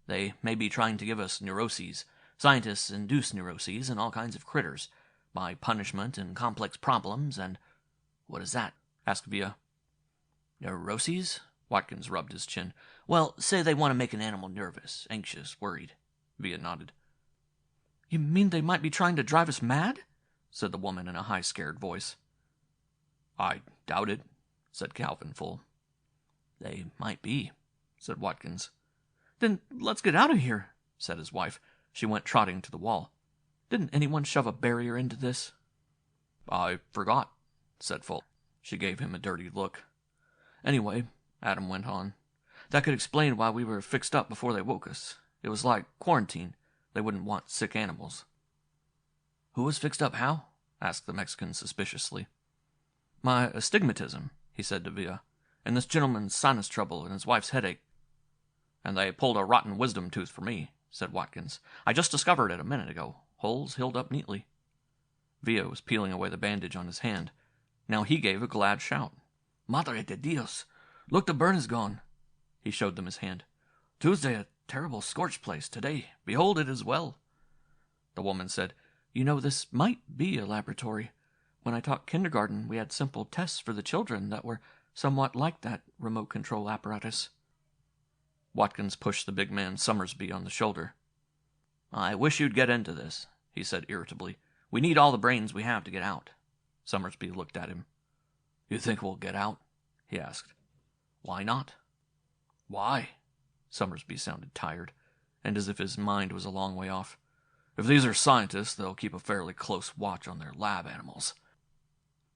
"They may be trying to give us neuroses. Scientists induce neuroses in all kinds of critters, by punishment and complex problems, and—" "What is that?" asked Villa. "Neuroses?" Watkins rubbed his chin. "Well, say they want to make an animal nervous, anxious, worried." Villa nodded. "You mean they might be trying to drive us mad?" said the woman in a high, scared voice. "I doubt it," said Calvin Full. "They might be," said Watkins. "Then let's get out of here," said his wife. She went trotting to the wall. "Didn't anyone shove a barrier into this?" "I forgot," said Full. She gave him a dirty look. Anyway, Adam went on, that could explain why we were fixed up before they woke us. It was like quarantine. They wouldn't want sick animals. Who was fixed up how? Asked the Mexican suspiciously. My astigmatism, he said to Villa, and this gentleman's sinus trouble and his wife's headache. And they pulled a rotten wisdom tooth for me, said Watkins. I just discovered it a minute ago. Holes healed up neatly. Villa was peeling away the bandage on his hand. Now he gave a glad shout. Madre de Dios! Look, the burn is gone. He showed them his hand. Tuesday, a terrible scorched place. Today, behold it as well. The woman said, You know, this might be a laboratory. When I taught kindergarten, we had simple tests for the children that were somewhat like that remote control apparatus. Watkins pushed the big man Summersby on the shoulder. I wish you'd get into this, he said irritably. We need all the brains we have to get out. Summersby looked at him. You think we'll get out? He asked. Why not? Why? Summersby sounded tired, and as if his mind was a long way off. If these are scientists, they'll keep a fairly close watch on their lab animals.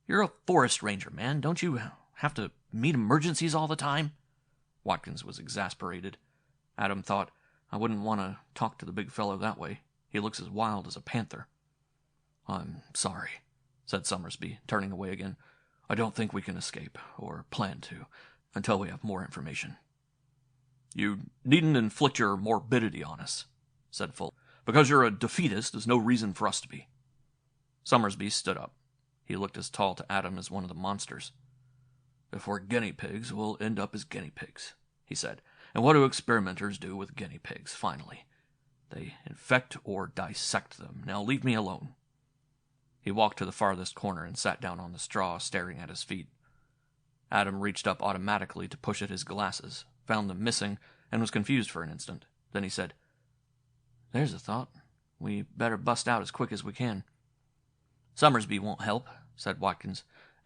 You're a forest ranger, man. Don't you have to meet emergencies all the time? Watkins was exasperated. Adam thought, I wouldn't want to talk to the big fellow that way. He looks as wild as a panther. I'm sorry, said Summersby, turning away again. I don't think we can escape, or plan to, until we have more information. You needn't inflict your morbidity on us, said Full. Because you're a defeatist is no reason for us to be. Summersby stood up. He looked as tall to Adam as one of the monsters. If we're guinea pigs, we'll end up as guinea pigs, he said. And what do experimenters do with guinea pigs, finally? They infect or dissect them. Now leave me alone. He walked to the farthest corner and sat down on the straw, staring at his feet. Adam reached up automatically to push at his glasses, found them missing, and was confused for an instant. Then he said, There's a thought. We better bust out as quick as we can. Summersby won't help, said Watkins.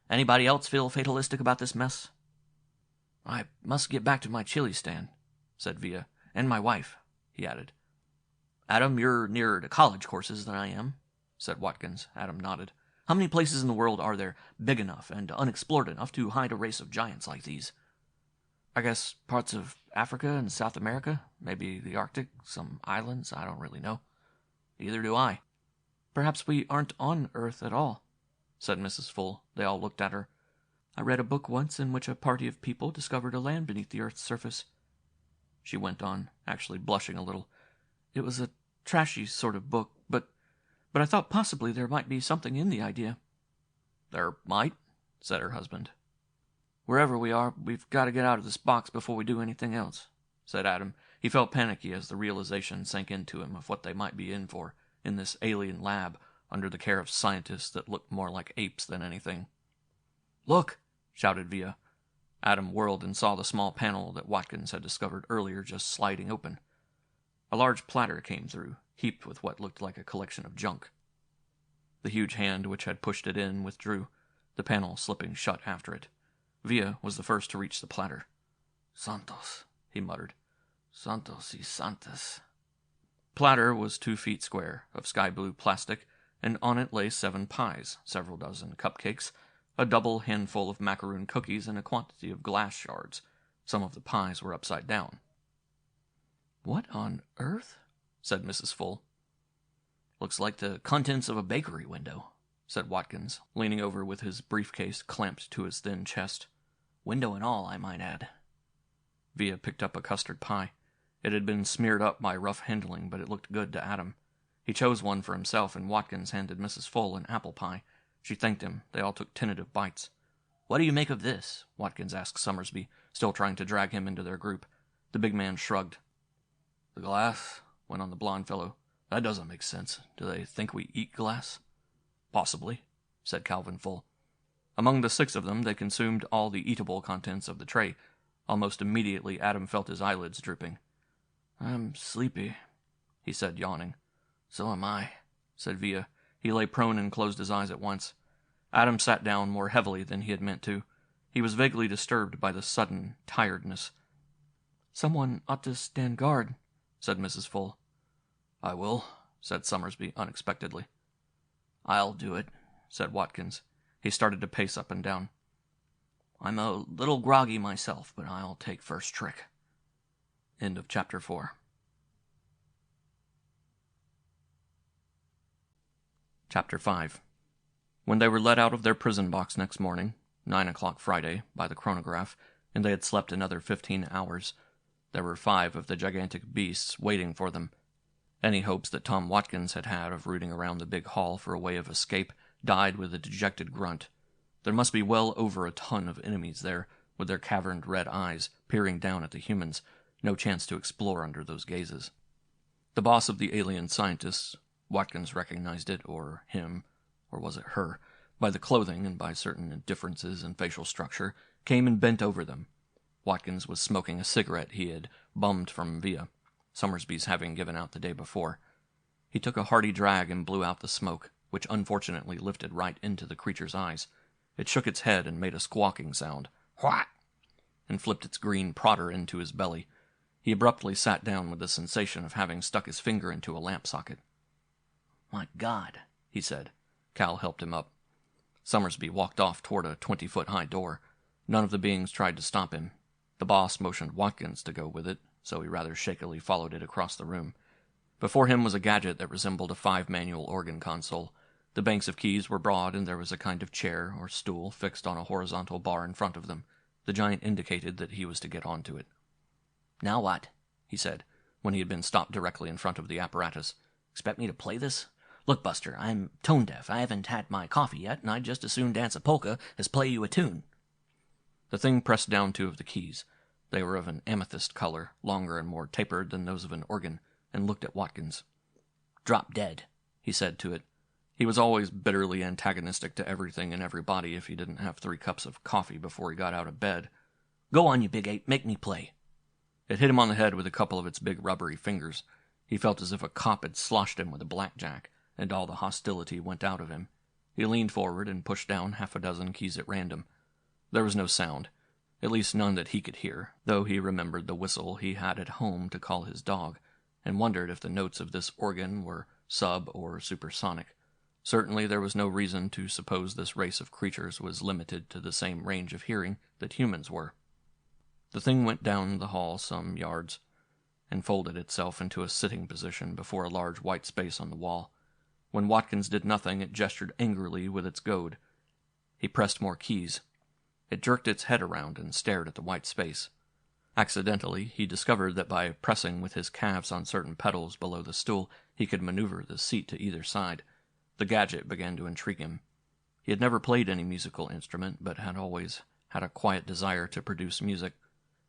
Anybody else feel fatalistic about this mess? I must get back to my chili stand, said Villa. And my wife, he added. Adam, you're nearer to college courses than I am, said Watkins. Adam nodded. How many places in the world are there big enough and unexplored enough to hide a race of giants like these? I guess parts of Africa and South America, maybe the Arctic, some islands, I don't really know. Neither do I. Perhaps we aren't on Earth at all, said Mrs. Full. They all looked at her. I read a book once in which a party of people discovered a land beneath the Earth's surface. She went on, actually blushing a little. It was a trashy sort of book, but I thought possibly there might be something in the idea. There might, said her husband. Wherever we are, we've got to get out of this box before we do anything else, said Adam. He felt panicky as the realization sank into him of what they might be in for, in this alien lab, under the care of scientists that looked more like apes than anything. Look, shouted Villa. Adam whirled and saw the small panel that Watkins had discovered earlier just sliding open. A large platter came through, heaped with what looked like a collection of junk. The huge hand which had pushed it in withdrew, the panel slipping shut after it. Villa was the first to reach the platter. Santos, he muttered. Santos y santas. Platter was 2 feet square, of sky-blue plastic, and on it lay 7 pies, several dozen cupcakes, a double handful of macaroon cookies, and a quantity of glass shards. Some of the pies were upside down. What on earth? Said Mrs. Full. Looks like the contents of a bakery window, said Watkins, leaning over with his briefcase clamped to his thin chest. Window and all, I might add. Villa picked up a custard pie. It had been smeared up by rough handling, but it looked good to Adam. He chose one for himself, and Watkins handed Mrs. Full an apple pie. She thanked him. They all took tentative bites. What do you make of this? Watkins asked Summersby, still trying to drag him into their group. The big man shrugged. The glass, went on the blond fellow. That doesn't make sense. Do they think we eat glass? Possibly, said Calvin Full. Among the 6 of them, they consumed all the eatable contents of the tray. Almost immediately, Adam felt his eyelids drooping. I'm sleepy, he said, yawning. So am I, said Villa. He lay prone and closed his eyes at once. Adam sat down more heavily than he had meant to. He was vaguely disturbed by the sudden tiredness. Someone ought to stand guard, said Mrs. Full. I will, said Summersby unexpectedly. I'll do it, said Watkins. He started to pace up and down. I'm a little groggy myself, but I'll take first trick. End of chapter 4. Chapter 5. When they were let out of their prison box next morning, 9 o'clock Friday, by the chronograph, and they had slept another 15 hours, there were 5 of the gigantic beasts waiting for them. Any hopes that Tom Watkins had had of rooting around the big hall for a way of escape died with a dejected grunt. There must be well over a ton of enemies there, with their caverned red eyes peering down at the humans, no chance to explore under those gazes. The boss of the alien scientists, Watkins recognized it, or him, or was it her, by the clothing and by certain differences in facial structure, came and bent over them. Watkins was smoking a cigarette he had bummed from Via, Summersby's having given out the day before. He took a hearty drag and blew out the smoke, which unfortunately lifted right into the creature's eyes. It shook its head and made a squawking sound, "What?" and flipped its green prodder into his belly. He abruptly sat down with the sensation of having stuck his finger into a lamp socket. "My God," he said. Cal helped him up. Summersby walked off toward a 20-foot-high door. None of the beings tried to stop him. The boss motioned Watkins to go with it, so he rather shakily followed it across the room. Before him was a gadget that resembled a 5-manual organ console. The banks of keys were broad, and there was a kind of chair or stool fixed on a horizontal bar in front of them. The giant indicated that he was to get onto it. "Now what?" he said, when he had been stopped directly in front of the apparatus. "Expect me to play this? Look, Buster, I'm tone-deaf. I haven't had my coffee yet, and I'd just as soon dance a polka as play you a tune." The thing pressed down 2 of the keys. They were of an amethyst color, longer and more tapered than those of an organ, and looked at Watkins. "Drop dead," he said to it. He was always bitterly antagonistic to everything and everybody if he didn't have 3 cups of coffee before he got out of bed. "Go on, you big ape, make me play." It hit him on the head with a couple of its big rubbery fingers. He felt as if a cop had sloshed him with a blackjack, and all the hostility went out of him. He leaned forward and pushed down 6 keys at random. There was no sound, at least none that he could hear, though he remembered the whistle he had at home to call his dog, and wondered if the notes of this organ were sub- or supersonic. Certainly there was no reason to suppose this race of creatures was limited to the same range of hearing that humans were. The thing went down the hall some yards, and folded itself into a sitting position before a large white space on the wall. When Watkins did nothing, it gestured angrily with its goad. He pressed more keys. It jerked its head around and stared at the white space. Accidentally, he discovered that by pressing with his calves on certain pedals below the stool, he could maneuver the seat to either side. The gadget began to intrigue him. He had never played any musical instrument, but had always had a quiet desire to produce music.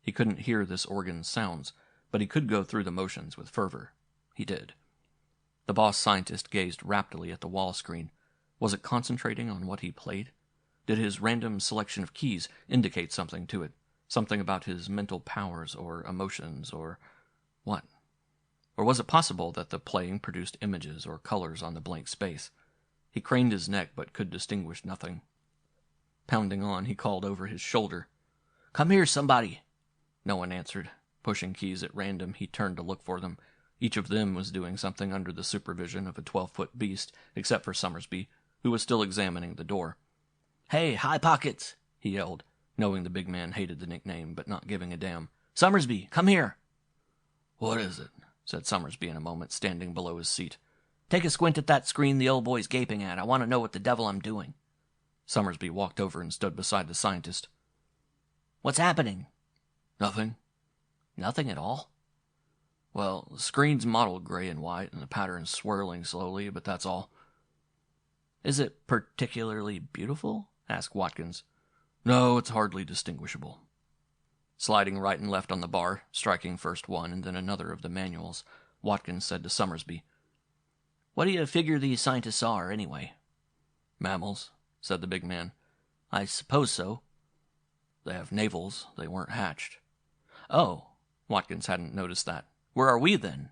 He couldn't hear this organ's sounds, but he could go through the motions with fervor. He did. The boss scientist gazed raptly at the wall screen. Was it concentrating on what he played? Did his random selection of keys indicate something to it? Something about his mental powers or emotions or what? Or was it possible that the playing produced images or colors on the blank space? He craned his neck but could distinguish nothing. Pounding on, he called over his shoulder, "Come here, somebody." No one answered. Pushing keys at random, he turned to look for them. Each of them was doing something under the supervision of a 12-foot beast, except for Summersby, who was still examining the door. "Hey, High Pockets," he yelled, knowing the big man hated the nickname, but not giving a damn. "Summersby, come here." "What is it?" said Summersby in a moment, standing below his seat. "Take a squint at that screen the old boy's gaping at. I want to know what the devil I'm doing." Summersby walked over and stood beside the scientist. "What's happening?" "Nothing." "Nothing at all?" "Well, the screen's mottled gray and white, and the pattern's swirling slowly, but that's all." "Is it particularly beautiful?" asked Watkins. "No, it's hardly distinguishable." Sliding right and left on the bar, striking first one and then another of the manuals, Watkins said to Summersby, "What do you figure these scientists are, anyway?" "Mammals," said the big man. "I suppose so." "They have navels. They weren't hatched." "Oh." Watkins hadn't noticed that. "Where are we, then?"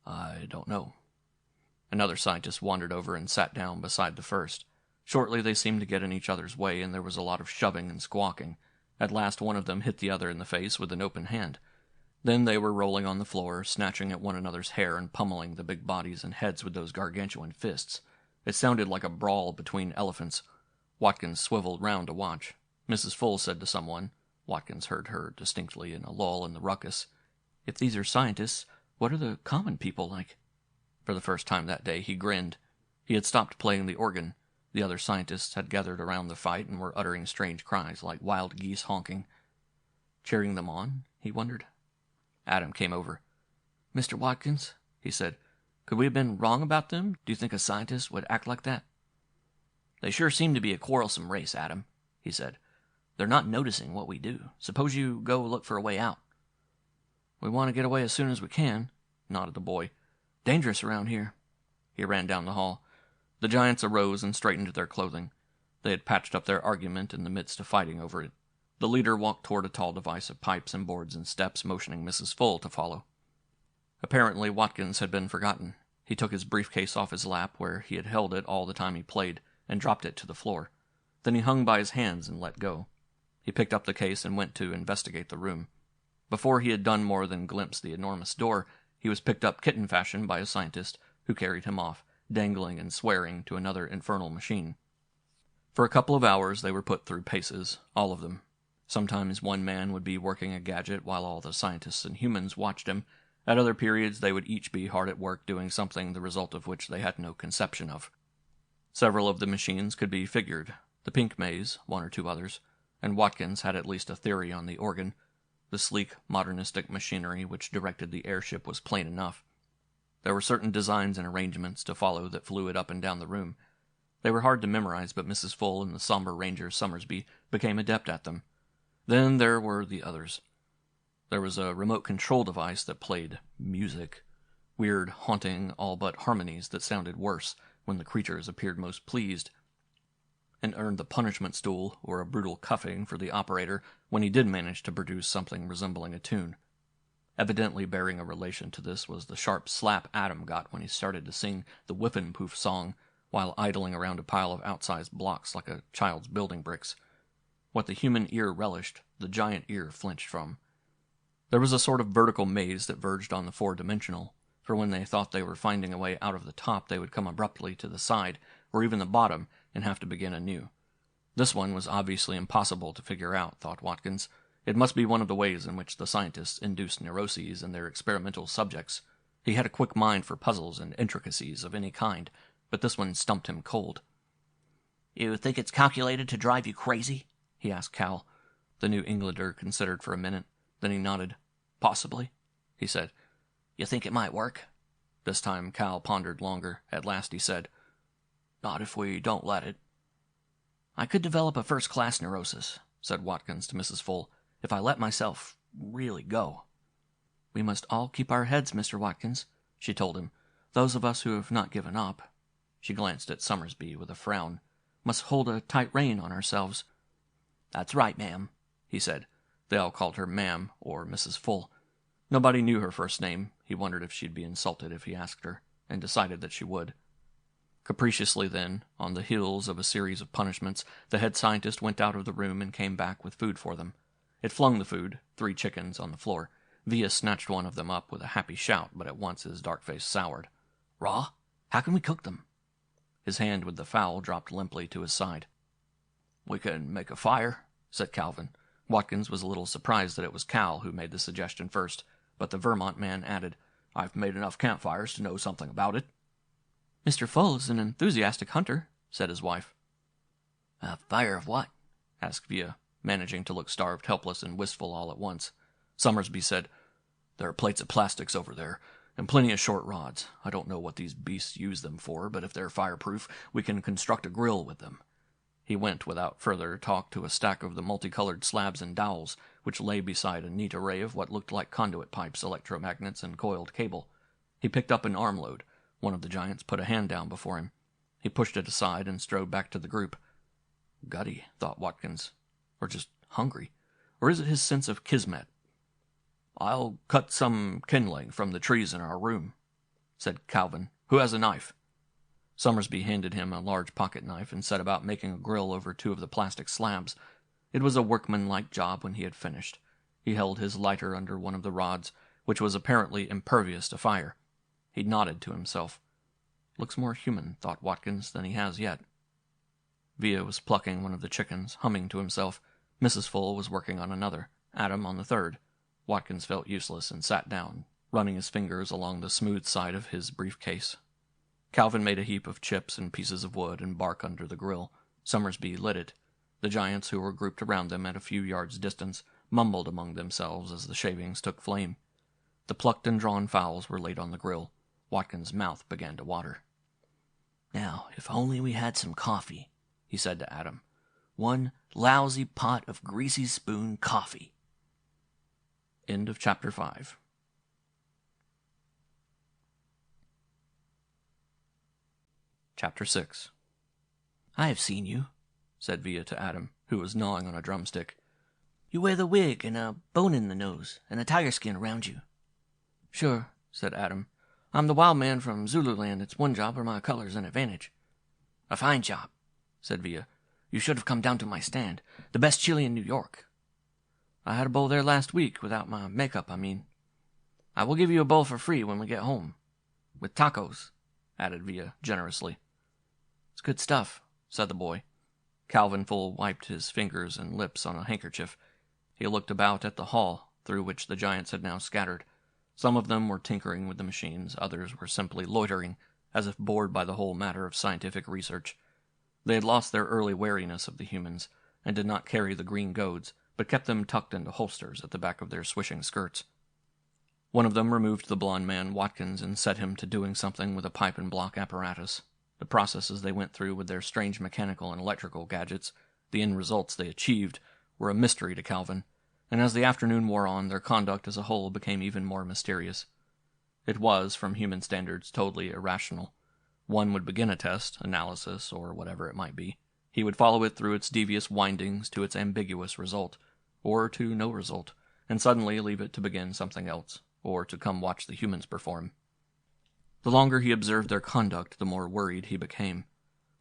"I don't know." Another scientist wandered over and sat down beside the first. Shortly they seemed to get in each other's way, and there was a lot of shoving and squawking. At last one of them hit the other in the face with an open hand. Then they were rolling on the floor, snatching at one another's hair and pummeling the big bodies and heads with those gargantuan fists. It sounded like a brawl between elephants. Watkins swiveled round to watch. Mrs. Full said to someone. Watkins heard her distinctly in a lull in the ruckus. If these are scientists, what are the common people like? For the first time that day, he grinned. He had stopped playing the organ. The other scientists had gathered around the fight and were uttering strange cries like wild geese honking. Cheering them on, he wondered. Adam came over. Mr. Watkins, he said, could we have been wrong about them? Do you think a scientist would act like that? They sure seem to be a quarrelsome race, Adam, he said. They're not noticing what we do. Suppose you go look for a way out. We want to get away as soon as we can, nodded the boy. Dangerous around here. He ran down the hall. The giants arose and straightened their clothing. They had patched up their argument in the midst of fighting over it. The leader walked toward a tall device of pipes and boards and steps, motioning Mrs. Full to follow. Apparently, Watkins had been forgotten. He took his briefcase off his lap, where he had held it all the time he played, and dropped it to the floor. Then he hung by his hands and let go. He picked up the case and went to investigate the room. Before he had done more than glimpse the enormous door, he was picked up kitten fashion by a scientist, who carried him off, dangling and swearing, to another infernal machine. For a couple of hours they were put through paces, all of them. Sometimes one man would be working a gadget while all the scientists and humans watched him. At other periods they would each be hard at work doing something the result of which they had no conception of. Several of the machines could be figured, the pink maze, one or two others, and Watkins had at least a theory on the organ. The sleek, modernistic machinery which directed the airship was plain enough. There were certain designs and arrangements to follow that flew it up and down the room. They were hard to memorize, but Mrs. Full and the somber Ranger Summersby became adept at them. Then there were the others. There was a remote control device that played music, weird, haunting, all but harmonies that sounded worse when the creatures appeared most pleased, and earned the punishment stool or a brutal cuffing for the operator when he did manage to produce something resembling a tune. Evidently bearing a relation to this was the sharp slap Adam got when he started to sing the Whiffin' song while idling around a pile of outsized blocks like a child's building bricks. What the human ear relished, the giant ear flinched from. There was a sort of vertical maze that verged on the four-dimensional, for when they thought they were finding a way out of the top they would come abruptly to the side, or even the bottom, and have to begin anew. This one was obviously impossible to figure out, thought Watkins. It must be one of the ways in which the scientists induced neuroses in their experimental subjects. He had a quick mind for puzzles and intricacies of any kind, but this one stumped him cold. You think it's calculated to drive you crazy? He asked Cal. The New Englander considered for a minute. Then he nodded. Possibly, he said. You think it might work? This time Cal pondered longer. At last he said, Not if we don't let it. I could develop a first-class neurosis, said Watkins to Mrs. Full, if I let myself really go. We must all keep our heads, Mr. Watkins, she told him. Those of us who have not given up. She glanced at Summersby with a frown. Must hold a tight rein on ourselves. That's right, ma'am, he said. They all called her ma'am or Mrs. Full. Nobody knew her first name. He wondered if she'd be insulted if he asked her, and decided that she would. Capriciously then, on the heels of a series of punishments, the head scientist went out of the room and came back with food for them. It flung the food, 3 chickens, on the floor. Via snatched one of them up with a happy shout, but at once his dark face soured. Raw? How can we cook them? His hand with the fowl dropped limply to his side. We can make a fire, said Calvin. Watkins was a little surprised that it was Cal who made the suggestion first, but the Vermont man added, I've made enough campfires to know something about it. Mr. Full is an enthusiastic hunter, said his wife. A fire of what? asked Via, managing to look starved, helpless, and wistful all at once. Summersby said, There are plates of plastics over there, and plenty of short rods. I don't know what these beasts use them for, but if they're fireproof, we can construct a grill with them. He went, without further talk, to a stack of the multicolored slabs and dowels, which lay beside a neat array of what looked like conduit pipes, electromagnets, and coiled cable. He picked up an armload. One of the giants put a hand down before him. He pushed it aside and strode back to the group. Gutty, thought Watkins. Or just hungry. Or is it his sense of kismet? I'll cut some kindling from the trees in our room, said Calvin. Who has a knife? Summersby handed him a large pocket knife and set about making a grill over 2 of the plastic slabs. It was a workmanlike job when he had finished. He held his lighter under one of the rods, which was apparently impervious to fire. He nodded to himself. Looks more human, thought Watkins, than he has yet. Via was plucking one of the chickens, humming to himself. Mrs. Full was working on another, Adam on the third. Watkins felt useless and sat down, running his fingers along the smooth side of his briefcase. Calvin made a heap of chips and pieces of wood and bark under the grill. Summersby lit it. The giants who were grouped around them at a few yards' distance mumbled among themselves as the shavings took flame. The plucked and drawn fowls were laid on the grill. Watkins' mouth began to water. "Now, if only we had some coffee," he said to Adam. "One lousy pot of greasy spoon coffee." End of chapter 5. Chapter 6. "I have seen you," said Via to Adam, who was gnawing on a drumstick. "You wear the wig and a bone in the nose and a tiger skin around you." "Sure," said Adam. "I'm the wild man from Zululand. It's one job where my color's an advantage." "A fine job," said Via. "You should have come down to my stand. The best chili in New York." "I had a bowl there last week, without my makeup, I mean." "I will give you a bowl for free when we get home. "With tacos," added Via generously. "It's good stuff," said the boy. Calvin Full wiped his fingers and lips on a handkerchief. He looked about at the hall, through which the giants had now scattered. Some of them were tinkering with the machines, others were simply loitering, as if bored by the whole matter of scientific research. They had lost their early wariness of the humans, and did not carry the green goads, but kept them tucked into holsters at the back of their swishing skirts. One of them removed the blond man, Watkins, and set him to doing something with a pipe and block apparatus. The processes they went through with their strange mechanical and electrical gadgets, the end results they achieved, were a mystery to Calvin, and as the afternoon wore on, their conduct as a whole became even more mysterious. It was, from human standards, totally irrational. One would begin a test, analysis, or whatever it might be. He would follow it through its devious windings to its ambiguous result, or to no result, and suddenly leave it to begin something else, or to come watch the humans perform. The longer he observed their conduct, the more worried he became.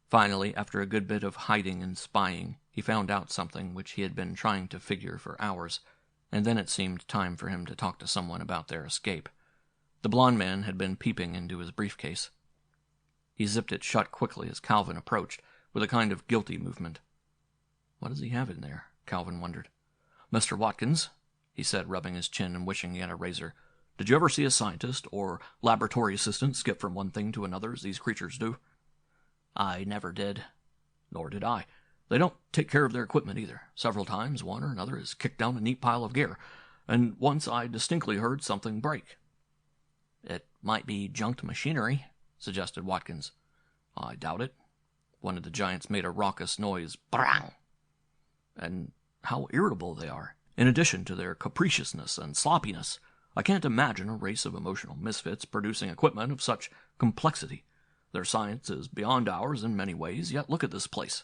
Finally, after a good bit of hiding and spying, he found out something which he had been trying to figure for hours, and then it seemed time for him to talk to someone about their escape. The blond man had been peeping into his briefcase. He zipped it shut quickly as Calvin approached, with a kind of guilty movement. What does he have in there? Calvin wondered. "Mr. Watkins," he said, rubbing his chin and wishing he had a razor, "did you ever see a scientist or laboratory assistant skip from one thing to another as these creatures do?" "I never did." "Nor did I. They don't take care of their equipment either. Several times one or another has kicked down a neat pile of gear, and once I distinctly heard something break." "It might be junked machinery," suggested Watkins. "I doubt it." One of the giants made a raucous noise. Brang! And how irritable they are, in addition to their capriciousness and sloppiness. I can't imagine a race of emotional misfits producing equipment of such complexity. Their science is beyond ours in many ways, yet look at this place.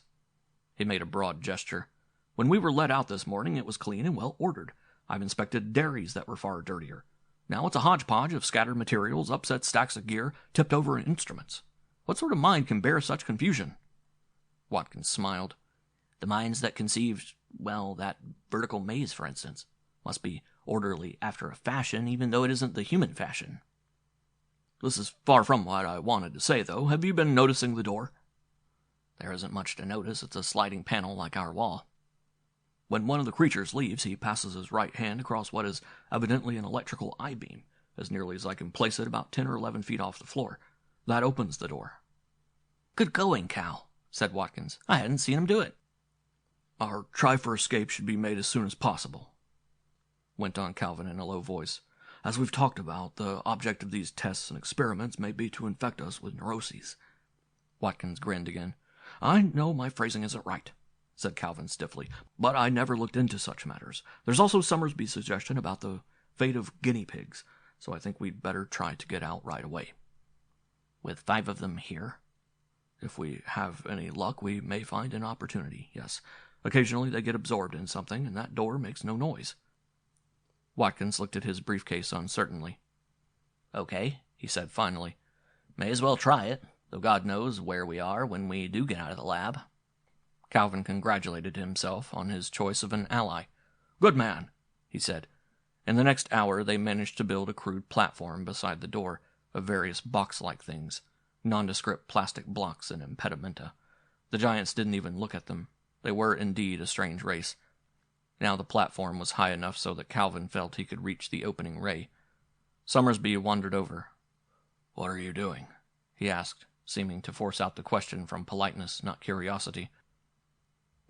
He made a broad gesture. When we were let out this morning, it was clean and well ordered. I've inspected dairies that were far dirtier. Now it's a hodgepodge of scattered materials, upset stacks of gear, tipped over instruments. What sort of mind can bear such confusion?" Watkins smiled. "The minds that conceived, well, that vertical maze, for instance, must be orderly after a fashion, even though it isn't the human fashion." "This is far from what I wanted to say, though. Have you been noticing the door?" "There isn't much to notice. It's a sliding panel like our wall." "When one of the creatures leaves, he passes his right hand across what is evidently an electrical I-beam, as nearly as I can place it, about 10 or 11 feet off the floor. That opens the door." "Good going, Cal," said Watkins. "I hadn't seen him do it." "Our try for escape should be made as soon as possible," went on Calvin in a low voice. "As we've talked about, the object of these tests and experiments may be to infect us with neuroses." Watkins grinned again. "I know my phrasing isn't right," said Calvin stiffly, "but I never looked into such matters. There's also Summersby's suggestion about the fate of guinea pigs, so I think we'd better try to get out right away." "With 5 of them here?" "If we have any luck, we may find an opportunity, yes. Occasionally they get absorbed in something, and that door makes no noise." Watkins looked at his briefcase uncertainly. "Okay," he said finally. "May as well try it, though God knows where we are when we do get out of the lab." Calvin congratulated himself on his choice of an ally. "Good man," he said. In the next hour they managed to build a crude platform beside the door, of various box-like things, nondescript plastic blocks and impedimenta. The giants didn't even look at them. They were indeed a strange race. Now the platform was high enough so that Calvin felt he could reach the opening ray. Summersby wandered over. "What are you doing?" he asked, seeming to force out the question from politeness, not curiosity.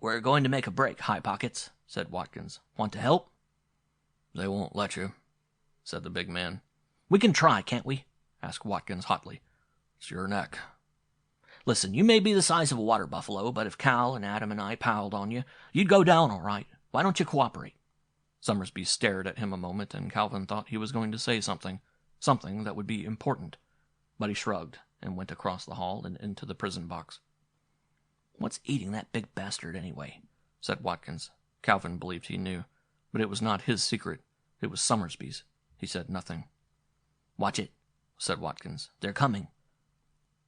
"We're going to make a break, High Pockets," said Watkins. "Want to help?" "They won't let you," said the big man. "We can try, can't we?" asked Watkins hotly. "It's your neck." "Listen, you may be the size of a water buffalo, but if Cal and Adam and I piled on you, you'd go down all right. Why don't you cooperate?" Summersby stared at him a moment, and Calvin thought he was going to say something that would be important. But he shrugged and went across the hall and into the prison box. "What's eating that big bastard anyway?" said Watkins. Calvin believed he knew, but it was not his secret. It was Summersby's. He said nothing. "Watch it," said Watkins. "They're coming."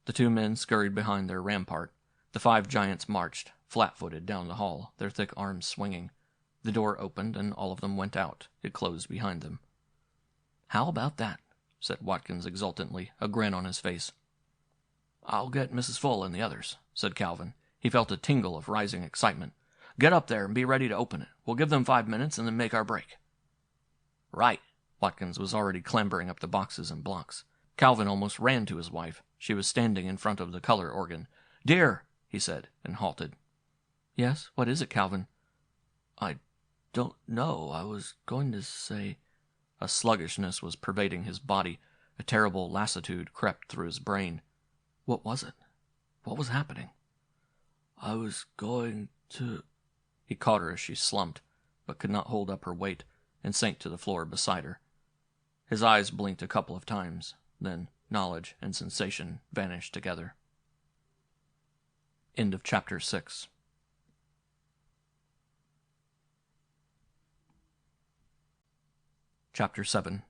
The two men scurried behind their rampart. The 5 giants marched, flat-footed, down the hall, their thick arms swinging. The door opened, and all of them went out. It closed behind them. "How about that?" said Watkins exultantly, a grin on his face. "I'll get Mrs. Full and the others," said Calvin. He felt a tingle of rising excitement. "Get up there and be ready to open it. We'll give them 5 minutes and then make our break." "Right." Watkins was already clambering up the boxes and blocks. Calvin almost ran to his wife. She was standing in front of the color organ. "Dear," he said, and halted. "Yes, what is it, Calvin?" "I don't know. I was going to say—" A sluggishness was pervading his body. A terrible lassitude crept through his brain. What was it? What was happening? "I was going to—" He caught her as she slumped, but could not hold up her weight, and sank to the floor beside her. His eyes blinked a couple of times, then knowledge and sensation vanished together. End of Chapter 6. Chapter 7.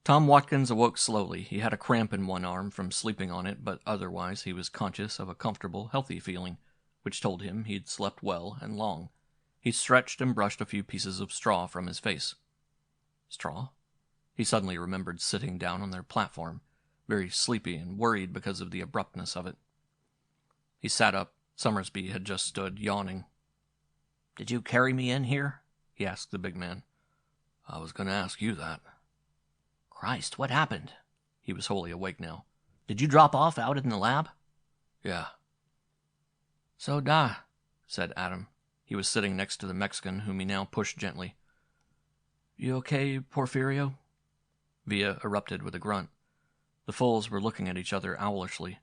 Tom Watkins awoke slowly. He had a cramp in one arm from sleeping on it, but otherwise he was conscious of a comfortable, healthy feeling, which told him he'd slept well and long. He stretched and brushed a few pieces of straw from his face. Straw? He suddenly remembered sitting down on their platform, very sleepy and worried because of the abruptness of it. He sat up. Summersby had just stood, yawning. "Did you carry me in here?" he asked the big man. "I was going to ask you that." "Christ, what happened?" He was wholly awake now. "Did you drop off out in the lab?" "Yeah." "So da," said Adam. He was sitting next to the Mexican, whom he now pushed gently. "You okay, Porfirio?" Villa erupted with a grunt. The Fulls were looking at each other owlishly,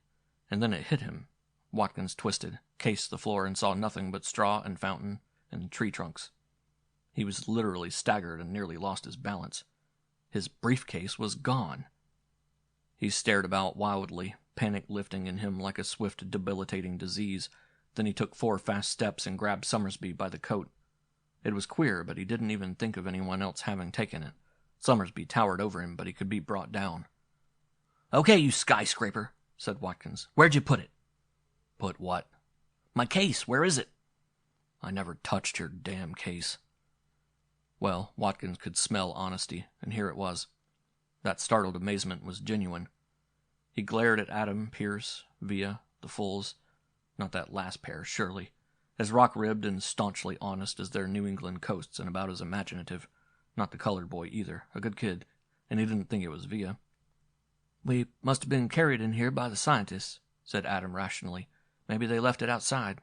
and then it hit him. Watkins twisted, cased the floor, and saw nothing but straw and fountain and tree trunks. He was literally staggered and nearly lost his balance. His briefcase was gone. He stared about wildly, panic lifting in him like a swift, debilitating disease. Then he took 4 fast steps and grabbed Summersby by the coat. It was queer, but he didn't even think of anyone else having taken it. Summersby towered over him, but he could be brought down. "Okay, you skyscraper," said Watkins. "Where'd you put it?" "Put what?" "My case. Where is it?" "I never touched your damn case." Well, Watkins could smell honesty, and here it was. That startled amazement was genuine. He glared at Adam, Pierce, Villa, the Fulls. Not that last pair, surely. As rock-ribbed and staunchly honest as their New England coasts, and about as imaginative. Not the colored boy, either. A good kid. And he didn't think it was Villa. "We must have been carried in here by the scientists," said Adam rationally. "Maybe they left it outside."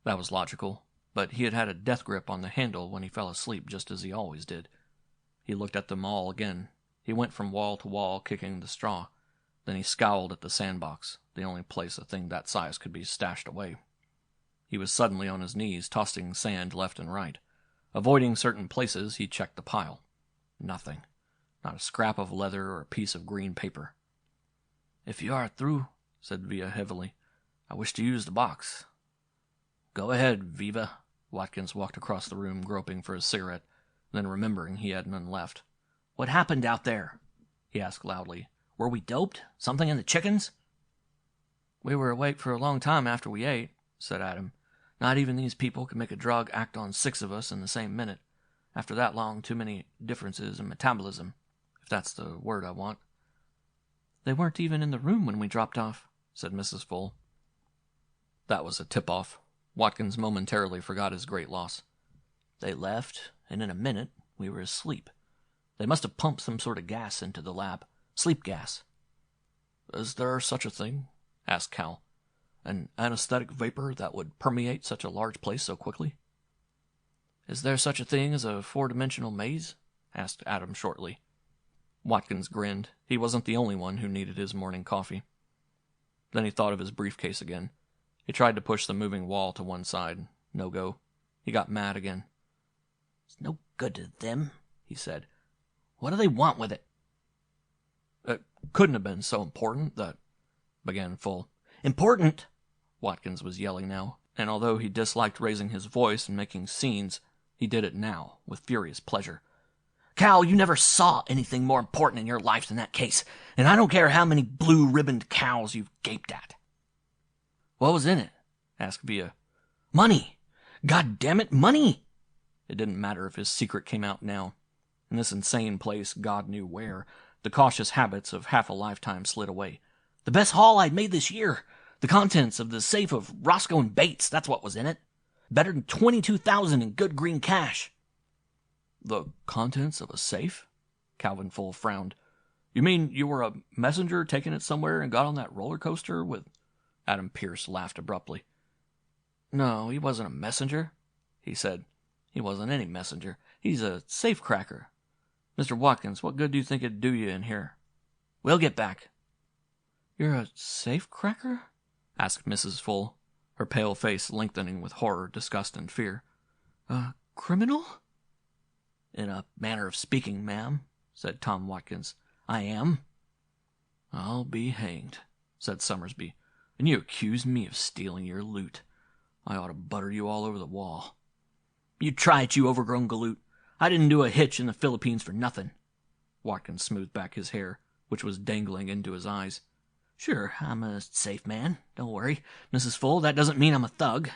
That was logical, but he had had a death grip on the handle when he fell asleep, just as he always did. He looked at them all again. He went from wall to wall, kicking the straw. Then he scowled at the sandbox, the only place a thing that size could be stashed away. He was suddenly on his knees, tossing sand left and right. Avoiding certain places, he checked the pile. Nothing. Not a scrap of leather or a piece of green paper. "If you are through," said Villa heavily, "I wish to use the box." "Go ahead, Viva." Watkins walked across the room, groping for his cigarette, then remembering he had none left. "What happened out there?" he asked loudly. "Were we doped? Something in the chickens?" "We were awake for a long time after we ate," said Adam. "Not even these people could make a drug act on 6 of us in the same minute. After that long, too many differences in metabolism, if that's the word I want." "They weren't even in the room when we dropped off," said Mrs. Full. That was a tip-off. Watkins momentarily forgot his great loss. They left, and in a minute we were asleep. They must have pumped some sort of gas into the lab. Sleep gas. Is there such a thing? Asked Cal. An anesthetic vapor that would permeate such a large place so quickly? Is there such a thing as a four-dimensional maze? Asked Adam shortly. Watkins grinned. He wasn't the only one who needed his morning coffee. Then he thought of his briefcase again. He tried to push the moving wall to one side. No go. He got mad again. It's no good to them, he said. What do they want with it? It couldn't have been so important that... began Full. Important? Watkins was yelling now, and although he disliked raising his voice and making scenes, he did it now with furious pleasure. Cal, you never saw anything more important in your life than that case, and I don't care how many blue-ribboned cows you've gaped at. What was in it? Asked Via. Money! God damn it, money! It didn't matter if his secret came out now. In this insane place, God knew where, the cautious habits of half a lifetime slid away. The best haul I'd made this year. The contents of the safe of Roscoe and Bates, that's what was in it. Better than $22,000 in good green cash. The contents of a safe? Calvin Full frowned. You mean you were a messenger taking it somewhere and got on that roller coaster with... Adam Pierce laughed abruptly. No, he wasn't a messenger, he said. He wasn't any messenger. He's a safe cracker. Mr. Watkins, what good do you think it'd do you in here? We'll get back. You're a safe cracker? Asked Mrs. Full, her pale face lengthening with horror, disgust, and fear. A criminal? In a manner of speaking, ma'am, said Tom Watkins. I am. I'll be hanged, said Summersby. And you accuse me of stealing your loot. I ought to butter you all over the wall. You try it, you overgrown galoot. I didn't do a hitch in the Philippines for nothing. Watkins smoothed back his hair, which was dangling into his eyes. Sure, I'm a safe man. Don't worry, Mrs. Full, that doesn't mean I'm a thug.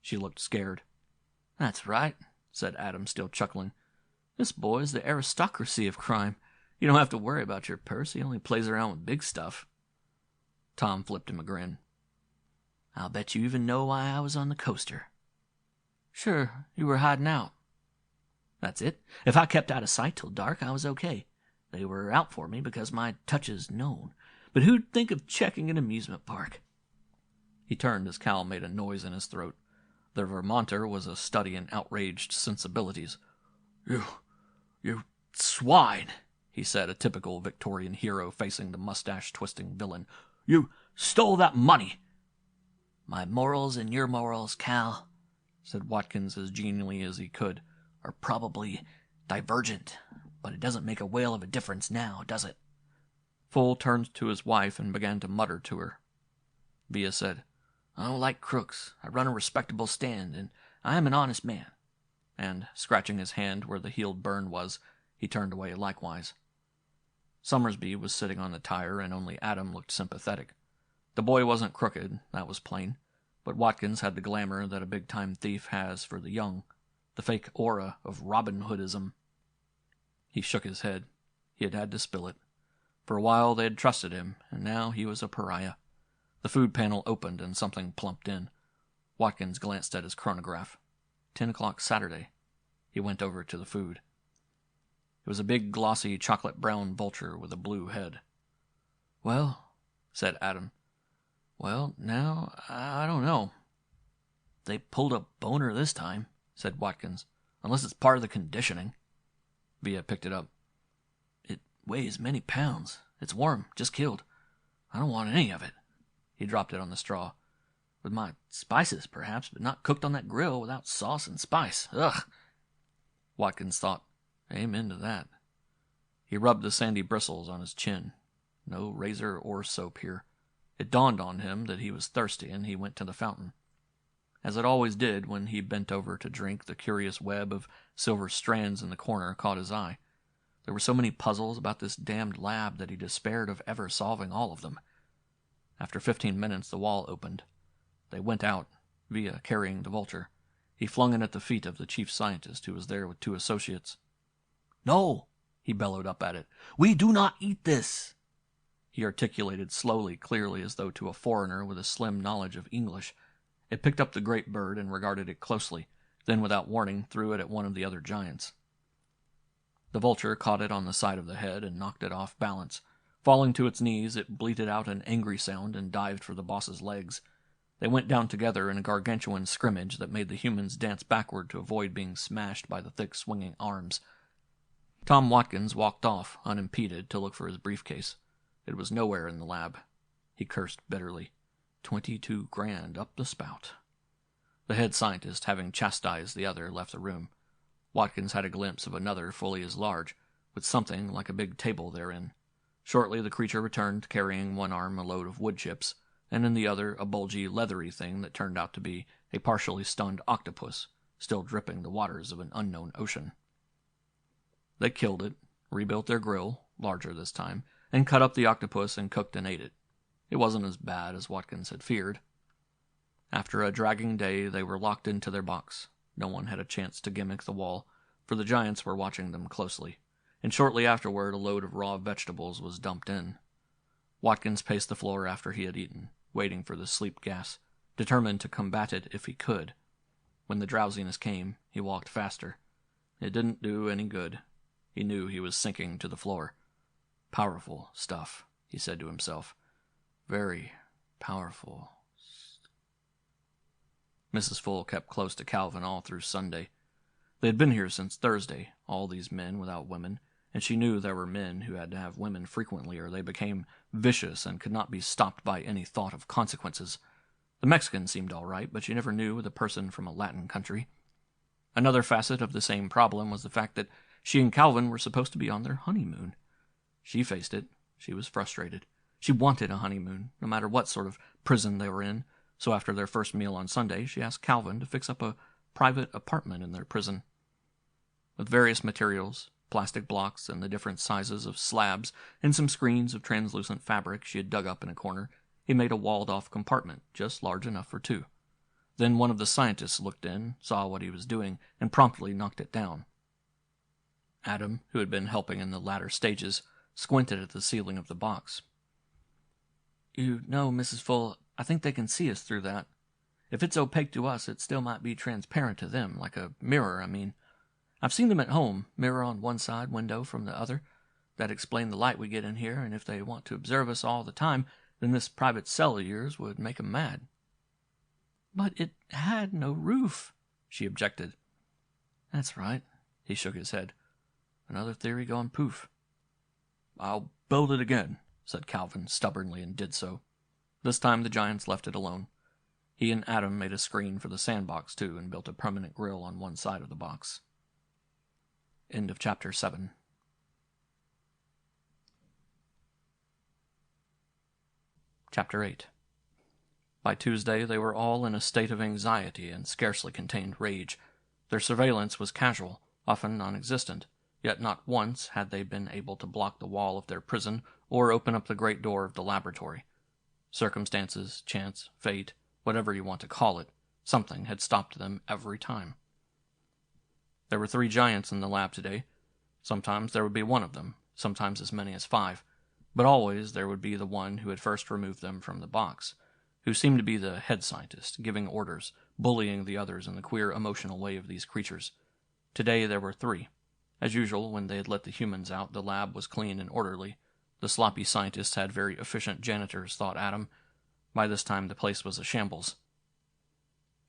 She looked scared. That's right, said Adam, still chuckling. This boy's the aristocracy of crime. You don't have to worry about your purse. He only plays around with big stuff. Tom flipped him a grin. I'll bet you even know why I was on the coaster. Sure, you were hiding out. That's it. If I kept out of sight till dark, I was okay. They were out for me because my touch is known. But who'd think of checking an amusement park? He turned as Cal made a noise in his throat. The Vermonter was a study in outraged sensibilities. You swine, he said, a typical Victorian hero facing the mustache-twisting villain. You stole that money. My morals and your morals, Cal, said Watkins as genially as he could, are probably divergent, but it doesn't make a whale of a difference now, does it? Full turned to his wife and began to mutter to her. Via said, I don't like crooks. I run a respectable stand, and I am an honest man. And, scratching his hand where the healed burn was, he turned away likewise. Summersby was sitting on the tire, and only Adam looked sympathetic. The boy wasn't crooked, that was plain, but Watkins had the glamour that a big-time thief has for the young, the fake aura of Robin Hoodism. He shook his head. He had had to spill it. For a while they had trusted him, and now he was a pariah. The food panel opened and something plumped in. Watkins glanced at his chronograph. 10 o'clock Saturday. He went over to the food. It was a big, glossy, chocolate-brown vulture with a blue head. Well, said Adam. Well, now, I don't know. They pulled a boner this time, said Watkins, unless it's part of the conditioning. Via picked it up. It weighs many pounds. It's warm, just killed. I don't want any of it. He dropped it on the straw. With my spices, perhaps, but not cooked on that grill without sauce and spice. Ugh! Watkins thought, amen to that. He rubbed the sandy bristles on his chin. No razor or soap here. It dawned on him that he was thirsty, and he went to the fountain. As it always did when he bent over to drink, the curious web of silver strands in the corner caught his eye. There were so many puzzles about this damned lab that he despaired of ever solving all of them. After 15 minutes, the wall opened. They went out, Via carrying the vulture. He flung it at the feet of the chief scientist, who was there with 2 associates. No, he bellowed up at it. We do not eat this. He articulated slowly, clearly, as though to a foreigner with a slim knowledge of English. It picked up the great bird and regarded it closely, then without warning threw it at one of the other giants. The vulture caught it on the side of the head and knocked it off balance. Falling to its knees, it bleated out an angry sound and dived for the boss's legs. They went down together in a gargantuan scrimmage that made the humans dance backward to avoid being smashed by the thick swinging arms. Tom Watkins walked off, unimpeded, to look for his briefcase. It was nowhere in the lab. He cursed bitterly. 22 grand up the spout. The head scientist, having chastised the other, left the room. Watkins had a glimpse of another fully as large, with something like a big table therein. Shortly the creature returned, carrying one arm a load of wood chips, and in the other a bulgy, leathery thing that turned out to be a partially stunned octopus, still dripping the waters of an unknown ocean. They killed it, rebuilt their grill, larger this time, and cut up the octopus and cooked and ate it. It wasn't as bad as Watkins had feared. After a dragging day, they were locked into their box. No one had a chance to gimmick the wall, for the giants were watching them closely, and shortly afterward a load of raw vegetables was dumped in. Watkins paced the floor after he had eaten, waiting for the sleep gas, determined to combat it if he could. When the drowsiness came, he walked faster. It didn't do any good. He knew he was sinking to the floor. Powerful stuff, he said to himself. Very powerful. Mrs. Full kept close to Calvin all through Sunday. They had been here since Thursday, all these men without women, and she knew there were men who had to have women frequently or they became vicious and could not be stopped by any thought of consequences. The Mexican seemed all right, but she never knew with a person from a Latin country. Another facet of the same problem was the fact that she and Calvin were supposed to be on their honeymoon. She faced it. She was frustrated. She wanted a honeymoon, no matter what sort of prison they were in, so after their first meal on Sunday, she asked Calvin to fix up a private apartment in their prison. With various materials, plastic blocks and the different sizes of slabs, and some screens of translucent fabric she had dug up in a corner, he made a walled-off compartment, just large enough for two. Then one of the scientists looked in, saw what he was doing, and promptly knocked it down. Adam, who had been helping in the latter stages, squinted at the ceiling of the box. "You know, Mrs. Full, I think they can see us through that. If it's opaque to us, it still might be transparent to them, like a mirror, I mean. I've seen them at home, mirror on one side, window from the other. That explain the light we get in here, and if they want to observe us all the time, then this private cell of yours would make 'em mad." "But it had no roof," she objected. "That's right," he shook his head. "Another theory gone poof." "I'll build it again," said Calvin stubbornly, and did so. This time the giants left it alone. He and Adam made a screen for the sandbox, too, and built a permanent grill on one side of the box. End of Chapter 7. Chapter 8. By Tuesday they were all in a state of anxiety and scarcely contained rage. Their surveillance was casual, often non-existent, yet not once had they been able to block the wall of their prison or open up the great door of the laboratory. Circumstances, chance, fate, whatever you want to call it, something had stopped them every time. There were 3 giants in the lab today. Sometimes there would be one of them, sometimes as many as 5, but always there would be the one who had first removed them from the box, who seemed to be the head scientist, giving orders, bullying the others in the queer emotional way of these creatures. Today there were 3. As usual, when they had let the humans out, the lab was clean and orderly. The sloppy scientists had very efficient janitors, thought Adam. By this time the place was a shambles.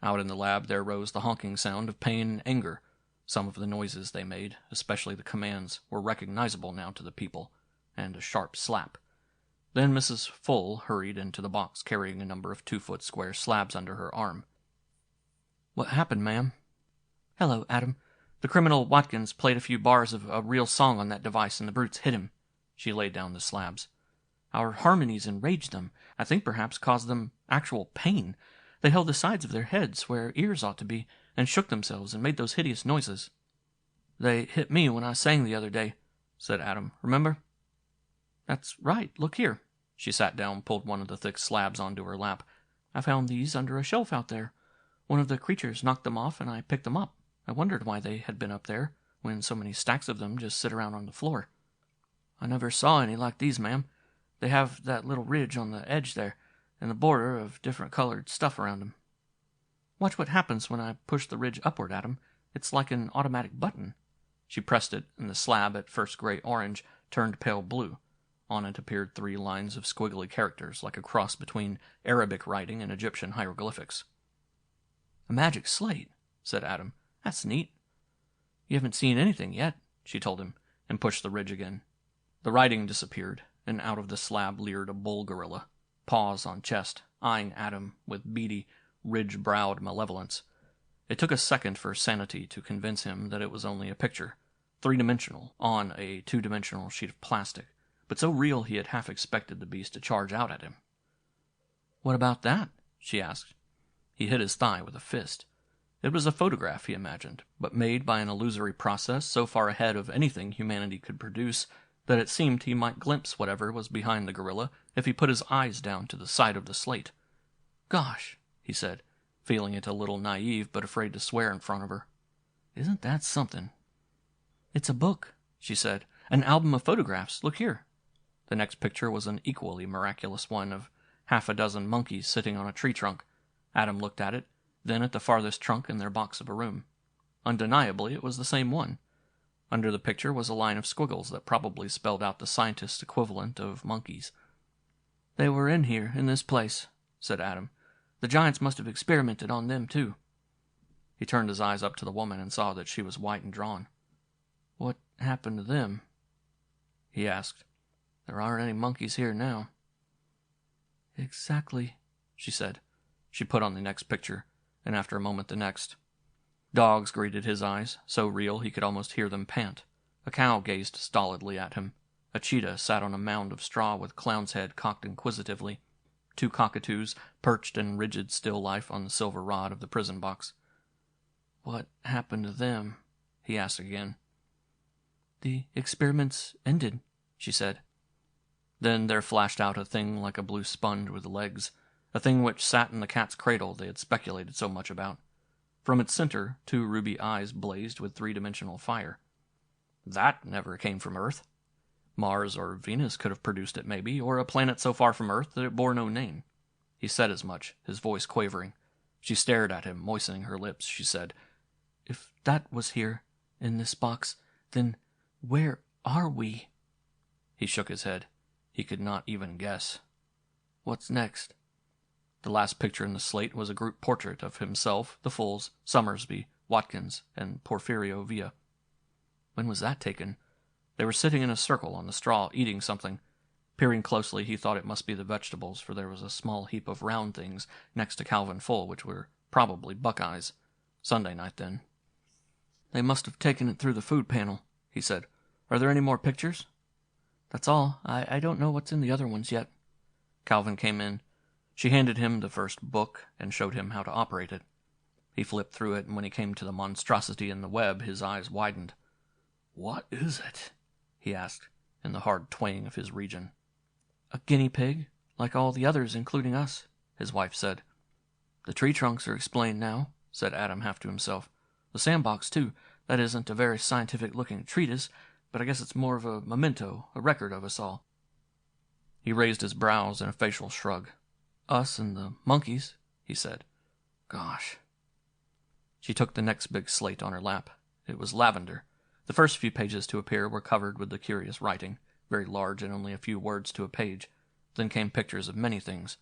Out in the lab there rose the honking sound of pain and anger. Some of the noises they made, especially the commands, were recognizable now to the people, and a sharp slap. Then Mrs. Full hurried into the box, carrying a number of 2-foot square slabs under her arm. "What happened, ma'am?" "Hello, Adam. The criminal Watkins played a few bars of a real song on that device, and the brutes hit him." She laid down the slabs. "Our harmonies enraged them. I think perhaps caused them actual pain. They held the sides of their heads where ears ought to be, and shook themselves and made those hideous noises." "They hit me when I sang the other day," said Adam. "Remember?" "That's right. Look here." She sat down, pulled one of the thick slabs onto her lap. "I found these under a shelf out there. One of the creatures knocked them off, and I picked them up. I wondered why they had been up there, when so many stacks of them just sit around on the floor. I never saw any like these, ma'am. They have that little ridge on the edge there, and the border of different colored stuff around them." Watch what happens when I push the ridge upward, Adam. It's like an automatic button. She pressed it, and the slab, at first gray-orange, turned pale blue. On it appeared 3 lines of squiggly characters, like a cross between Arabic writing and Egyptian hieroglyphics. "A magic slate," said Adam. "That's neat." "You haven't seen anything yet," she told him, and pushed the ridge again. The writing disappeared, and out of the slab leered a bull gorilla, paws on chest, eyeing Adam with beady, ridge-browed malevolence. It took a second for sanity to convince him that it was only a picture, 3-dimensional, on a 2-dimensional sheet of plastic, but so real he had half expected the beast to charge out at him. "What about that?" she asked. He hit his thigh with a fist. It was a photograph, he imagined, but made by an illusory process so far ahead of anything humanity could produce that it seemed he might glimpse whatever was behind the gorilla if he put his eyes down to the side of the slate. "Gosh," he said, feeling it a little naive but afraid to swear in front of her. "Isn't that something?" "It's a book," she said. "An album of photographs. Look here." The next picture was an equally miraculous one of 6 monkeys sitting on a tree trunk. Adam looked at it, then at the farthest trunk in their box of a room. Undeniably, it was the same one. Under the picture was a line of squiggles that probably spelled out the scientist's equivalent of monkeys. "They were in here, in this place," said Adam. "The giants must have experimented on them, too." He turned his eyes up to the woman and saw that she was white and drawn. "What happened to them?" he asked. "There aren't any monkeys here now." "Exactly," she said. She put on the next picture, and after a moment the next. Dogs greeted his eyes, so real he could almost hear them pant. A cow gazed stolidly at him. A cheetah sat on a mound of straw with clown's head cocked inquisitively. 2 cockatoos perched in rigid still life on the silver rod of the prison box. "What happened to them?" he asked again. "The experiments ended," she said. Then there flashed out a thing like a blue sponge with legs, a thing which sat in the cat's cradle they had speculated so much about. From its center, 2 ruby eyes blazed with 3-dimensional fire. That never came from Earth. Mars or Venus could have produced it, maybe, or a planet so far from Earth that it bore no name. He said as much, his voice quavering. She stared at him, moistening her lips. She said, "If that was here, in this box, then where are we?" He shook his head. He could not even guess. "What's next?" The last picture in the slate was a group portrait of himself, the Fulls, Summersby, Watkins, and Porfirio Villa. When was that taken? They were sitting in a circle on the straw, eating something. Peering closely, he thought it must be the vegetables, for there was a small heap of round things next to Calvin Full, which were probably Buckeyes. Sunday night, then. "They must have taken it through the food panel," he said. "Are there any more pictures?" "That's all. I don't know what's in the other ones yet." Calvin came in. She handed him the first book and showed him how to operate it. He flipped through it, and when he came to the monstrosity in the web, his eyes widened. "What is it?" he asked, in the hard twang of his region. "A guinea pig, like all the others, including us," his wife said. "The tree trunks are explained now," said Adam half to himself. "The sandbox, too. That isn't a very scientific-looking treatise, but I guess it's more of a memento, a record of us all." He raised his brows in a facial shrug. "Us and the monkeys," he said. "Gosh." She took the next big slate on her lap. It was lavender. The first few pages to appear were covered with the curious writing, very large and only a few words to a page. Then came pictures of many things.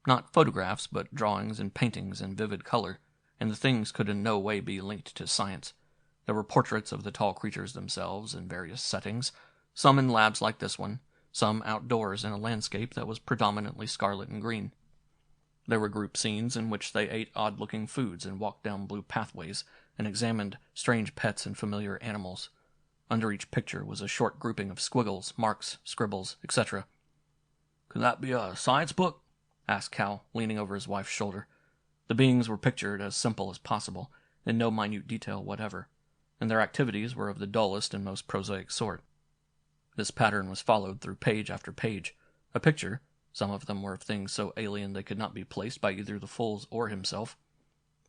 Not photographs, but drawings and paintings in vivid color, and the things could in no way be linked to science. There were portraits of the tall creatures themselves in various settings, some in labs like this one, some outdoors in a landscape that was predominantly scarlet and green. There were group scenes in which they ate odd-looking foods and walked down blue pathways and examined strange pets and familiar animals. Under each picture was a short grouping of squiggles, marks, scribbles, etc. "Could that be a science book?" asked Cal, leaning over his wife's shoulder. The beings were pictured as simple as possible, in no minute detail whatever, and their activities were of the dullest and most prosaic sort. This pattern was followed through page after page. A picture. Some of them were of things so alien they could not be placed by either the Fulls or himself.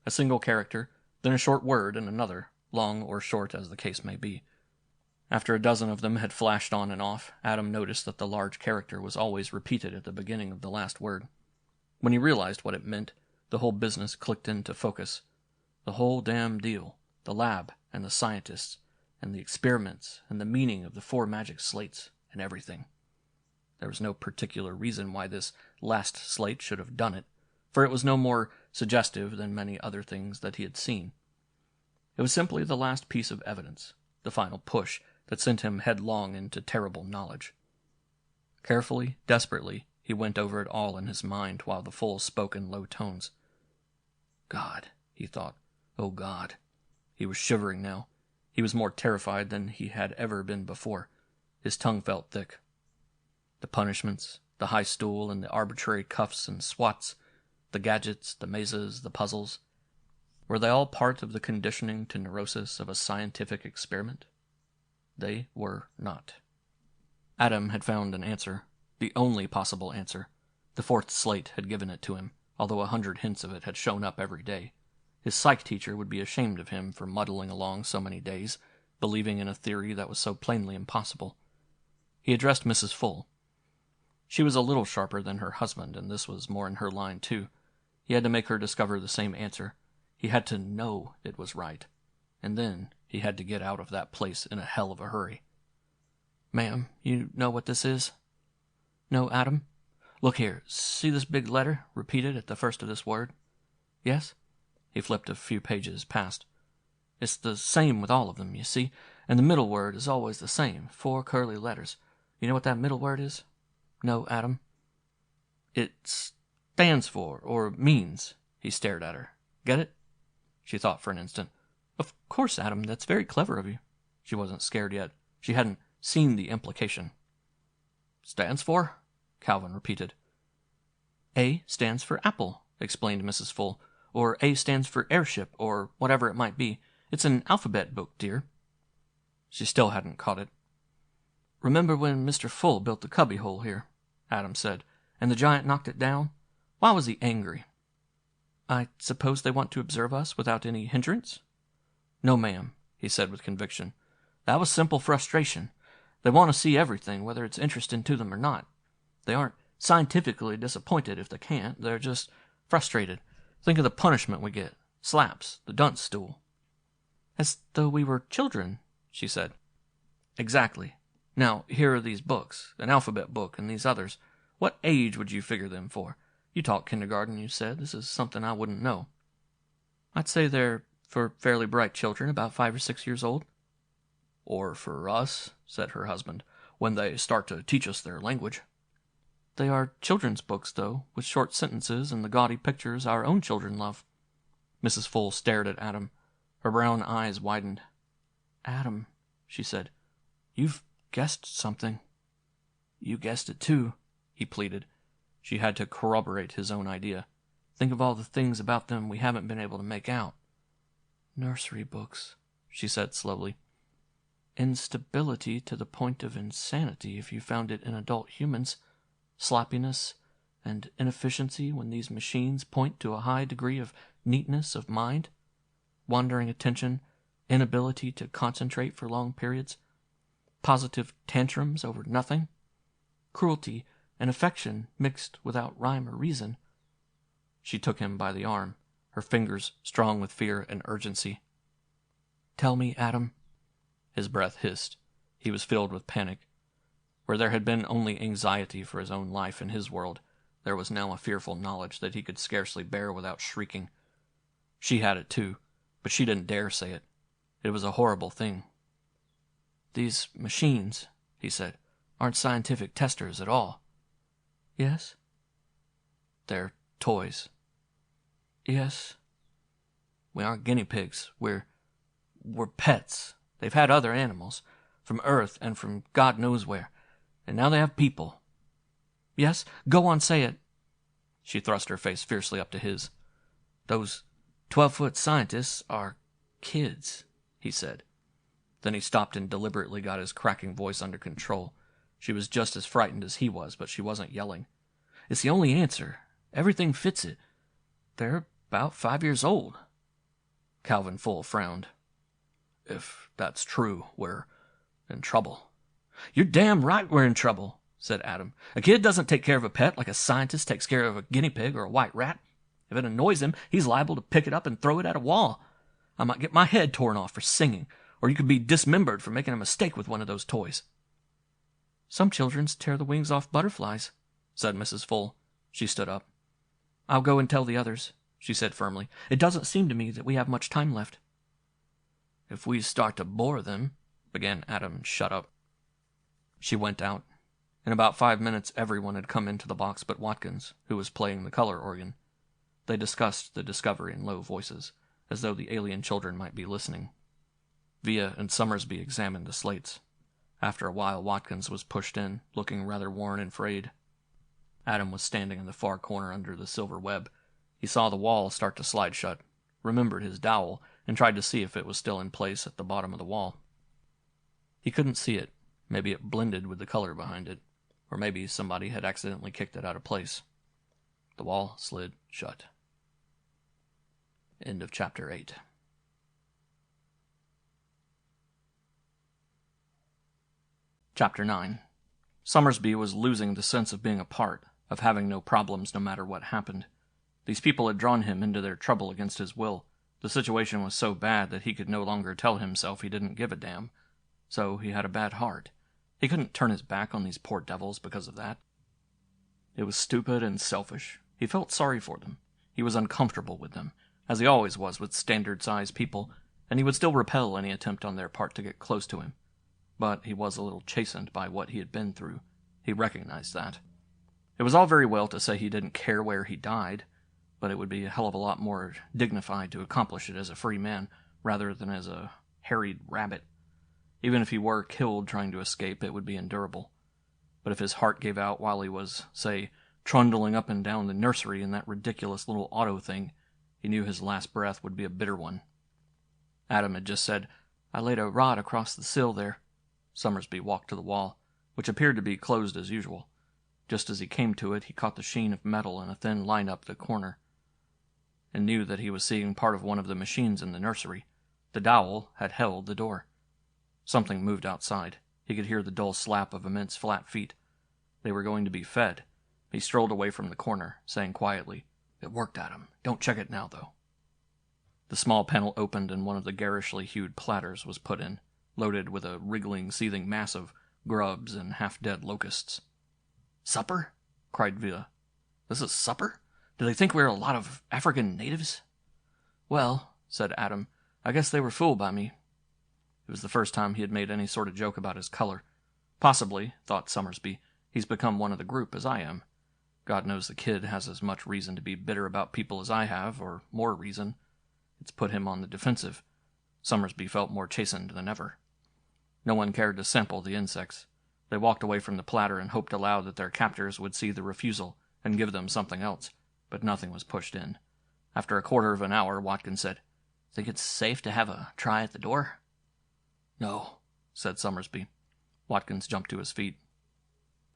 A single character, then a short word and another, long or short as the case may be. After a dozen of them had flashed on and off, Adam noticed that the large character was always repeated at the beginning of the last word. When he realized what it meant, The whole business clicked into focus. The whole damn deal. The lab, and the scientists, and the experiments, and the meaning of the 4 magic slates, and everything. There was no particular reason why this last slate should have done it, for it was no more suggestive than many other things that he had seen. It was simply the last piece of evidence, the final push that sent him headlong into terrible knowledge. Carefully, desperately, he went over it all in his mind while the fool spoke in low tones. God, he thought. Oh, God. He was shivering now. He was more terrified than he had ever been before. His tongue felt thick. The punishments, the high stool and the arbitrary cuffs and swats, the gadgets, the mazes, the puzzles, were they all part of the conditioning to neurosis of a scientific experiment? They were not. Adam had found an answer, the only possible answer. The 4th slate had given it to him, although 100 hints of it had shown up every day. His psych teacher would be ashamed of him for muddling along so many days, believing in a theory that was so plainly impossible. He addressed Mrs. Full. She was a little sharper than her husband, and this was more in her line, too. He had to make her discover the same answer. He had to know it was right. And then he had to get out of that place in a hell of a hurry. Ma'am, you know what this is? No, Adam? Look here, see this big letter repeated at the first of this word? Yes? He flipped a few pages past. It's the same with all of them, you see, and the middle word is always the same, 4 curly letters. You know what that middle word is? No, Adam? It stands for, or means. He stared at her. Get it? She thought for an instant. Of course, Adam, that's very clever of you. She wasn't scared yet. She hadn't seen the implication. Stands for? Calvin repeated. A stands for apple, explained Mrs. Full, or A stands for airship, or whatever it might be. It's an alphabet book, dear. She still hadn't caught it. Remember when Mr. Full built the cubbyhole here, Adam said, and the giant knocked it down? Why was he angry? I suppose they want to observe us without any hindrance? No, ma'am, he said with conviction. That was simple frustration. They want to see everything, whether it's interesting to them or not. They aren't scientifically disappointed if they can't. They're just frustrated. Think of the punishment we get. Slaps, the dunce stool. As though we were children, she said. Exactly. Now, here are these books, an alphabet book and these others. What age would you figure them for? You taught kindergarten, you said. This is something I wouldn't know. I'd say they're for fairly bright children, about 5 or 6 years old. Or for us, said her husband, when they start to teach us their language. They are children's books, though, with short sentences and the gaudy pictures our own children love. Mrs. Full stared at Adam. Her brown eyes widened. Adam, she said, you've guessed something. You guessed it, too, he pleaded. She had to corroborate his own idea. Think of all the things about them we haven't been able to make out. Nursery books, she said slowly. Instability to the point of insanity if you found it in adult humans. Sloppiness and inefficiency when these machines point to a high degree of neatness of mind. Wandering attention, inability to concentrate for long periods. Positive tantrums over nothing. Cruelty and affection mixed without rhyme or reason. She took him by the arm, her fingers strong with fear and urgency. Tell me, Adam. His breath hissed. He was filled with panic. Where there had been only anxiety for his own life in his world, there was now a fearful knowledge that he could scarcely bear without shrieking. She had it too, but she didn't dare say it. It was a horrible thing. These machines, he said, aren't scientific testers at all. Yes? They're toys. Yes. We aren't guinea pigs. We're pets. They've had other animals, from Earth and from God knows where, and now they have people. Yes, go on, say it. She thrust her face fiercely up to his. Those 12-foot scientists are kids, he said. Then he stopped and deliberately got his cracking voice under control. She was just as frightened as he was, but she wasn't yelling. It's the only answer. Everything fits it. They're about 5 years old. Calvin Full frowned. If that's true, we're in trouble. You're damn right we're in trouble, said Adam. A kid doesn't take care of a pet like a scientist takes care of a guinea pig or a white rat. If it annoys him, he's liable to pick it up and throw it at a wall. I might get my head torn off for singing, or you could be dismembered for making a mistake with one of those toys." "Some children tear the wings off butterflies," said Mrs. Full. She stood up. "I'll go and tell the others," she said firmly. "It doesn't seem to me that we have much time left." "If we start to bore them," began Adam, and shut up. She went out. In about 5 minutes everyone had come into the box but Watkins, who was playing the color organ. They discussed the discovery in low voices, as though the alien children might be listening. Via and Summersby examined the slates. After a while Watkins was pushed in, looking rather worn and frayed. Adam was standing in the far corner under the silver web. He saw the wall start to slide shut, remembered his dowel, and tried to see if it was still in place at the bottom of the wall. He couldn't see it. Maybe it blended with the color behind it, or maybe somebody had accidentally kicked it out of place. The wall slid shut. End of chapter 8. Chapter 9. Summersby was losing the sense of being a part, of having no problems no matter what happened. These people had drawn him into their trouble against his will. The situation was so bad that he could no longer tell himself he didn't give a damn. So he had a bad heart. He couldn't turn his back on these poor devils because of that. It was stupid and selfish. He felt sorry for them. He was uncomfortable with them, as he always was with standard-sized people, and he would still repel any attempt on their part to get close to him. But he was a little chastened by what he had been through. He recognized that. It was all very well to say he didn't care where he died, but it would be a hell of a lot more dignified to accomplish it as a free man rather than as a harried rabbit. Even if he were killed trying to escape, it would be endurable. But if his heart gave out while he was, say, trundling up and down the nursery in that ridiculous little auto thing, he knew his last breath would be a bitter one. Adam had just said, "I laid a rod across the sill there." Summersby walked to the wall, which appeared to be closed as usual. Just as he came to it, he caught the sheen of metal in a thin line up the corner, and knew that he was seeing part of one of the machines in the nursery. The dowel had held the door. Something moved outside. He could hear the dull slap of immense flat feet. They were going to be fed. He strolled away from the corner, saying quietly, "It worked, Adam. Don't check it now, though." The small panel opened and one of the garishly hued platters was put in, loaded with a wriggling, seething mass of grubs and half-dead locusts. "Supper?" cried Villa. "This is supper? Do they think we're a lot of African natives?" "Well," said Adam, "I guess they were fooled by me." It was the first time he had made any sort of joke about his color. Possibly, thought Summersby, he's become one of the group as I am. God knows the kid has as much reason to be bitter about people as I have, or more reason. It's put him on the defensive. Summersby felt more chastened than ever. No one cared to sample the insects. They walked away from the platter and hoped aloud that their captors would see the refusal and give them something else, but nothing was pushed in. After a quarter of an hour, Watkins said, "Think it's safe to have a try at the door?" "No," said Summersby. Watkins jumped to his feet.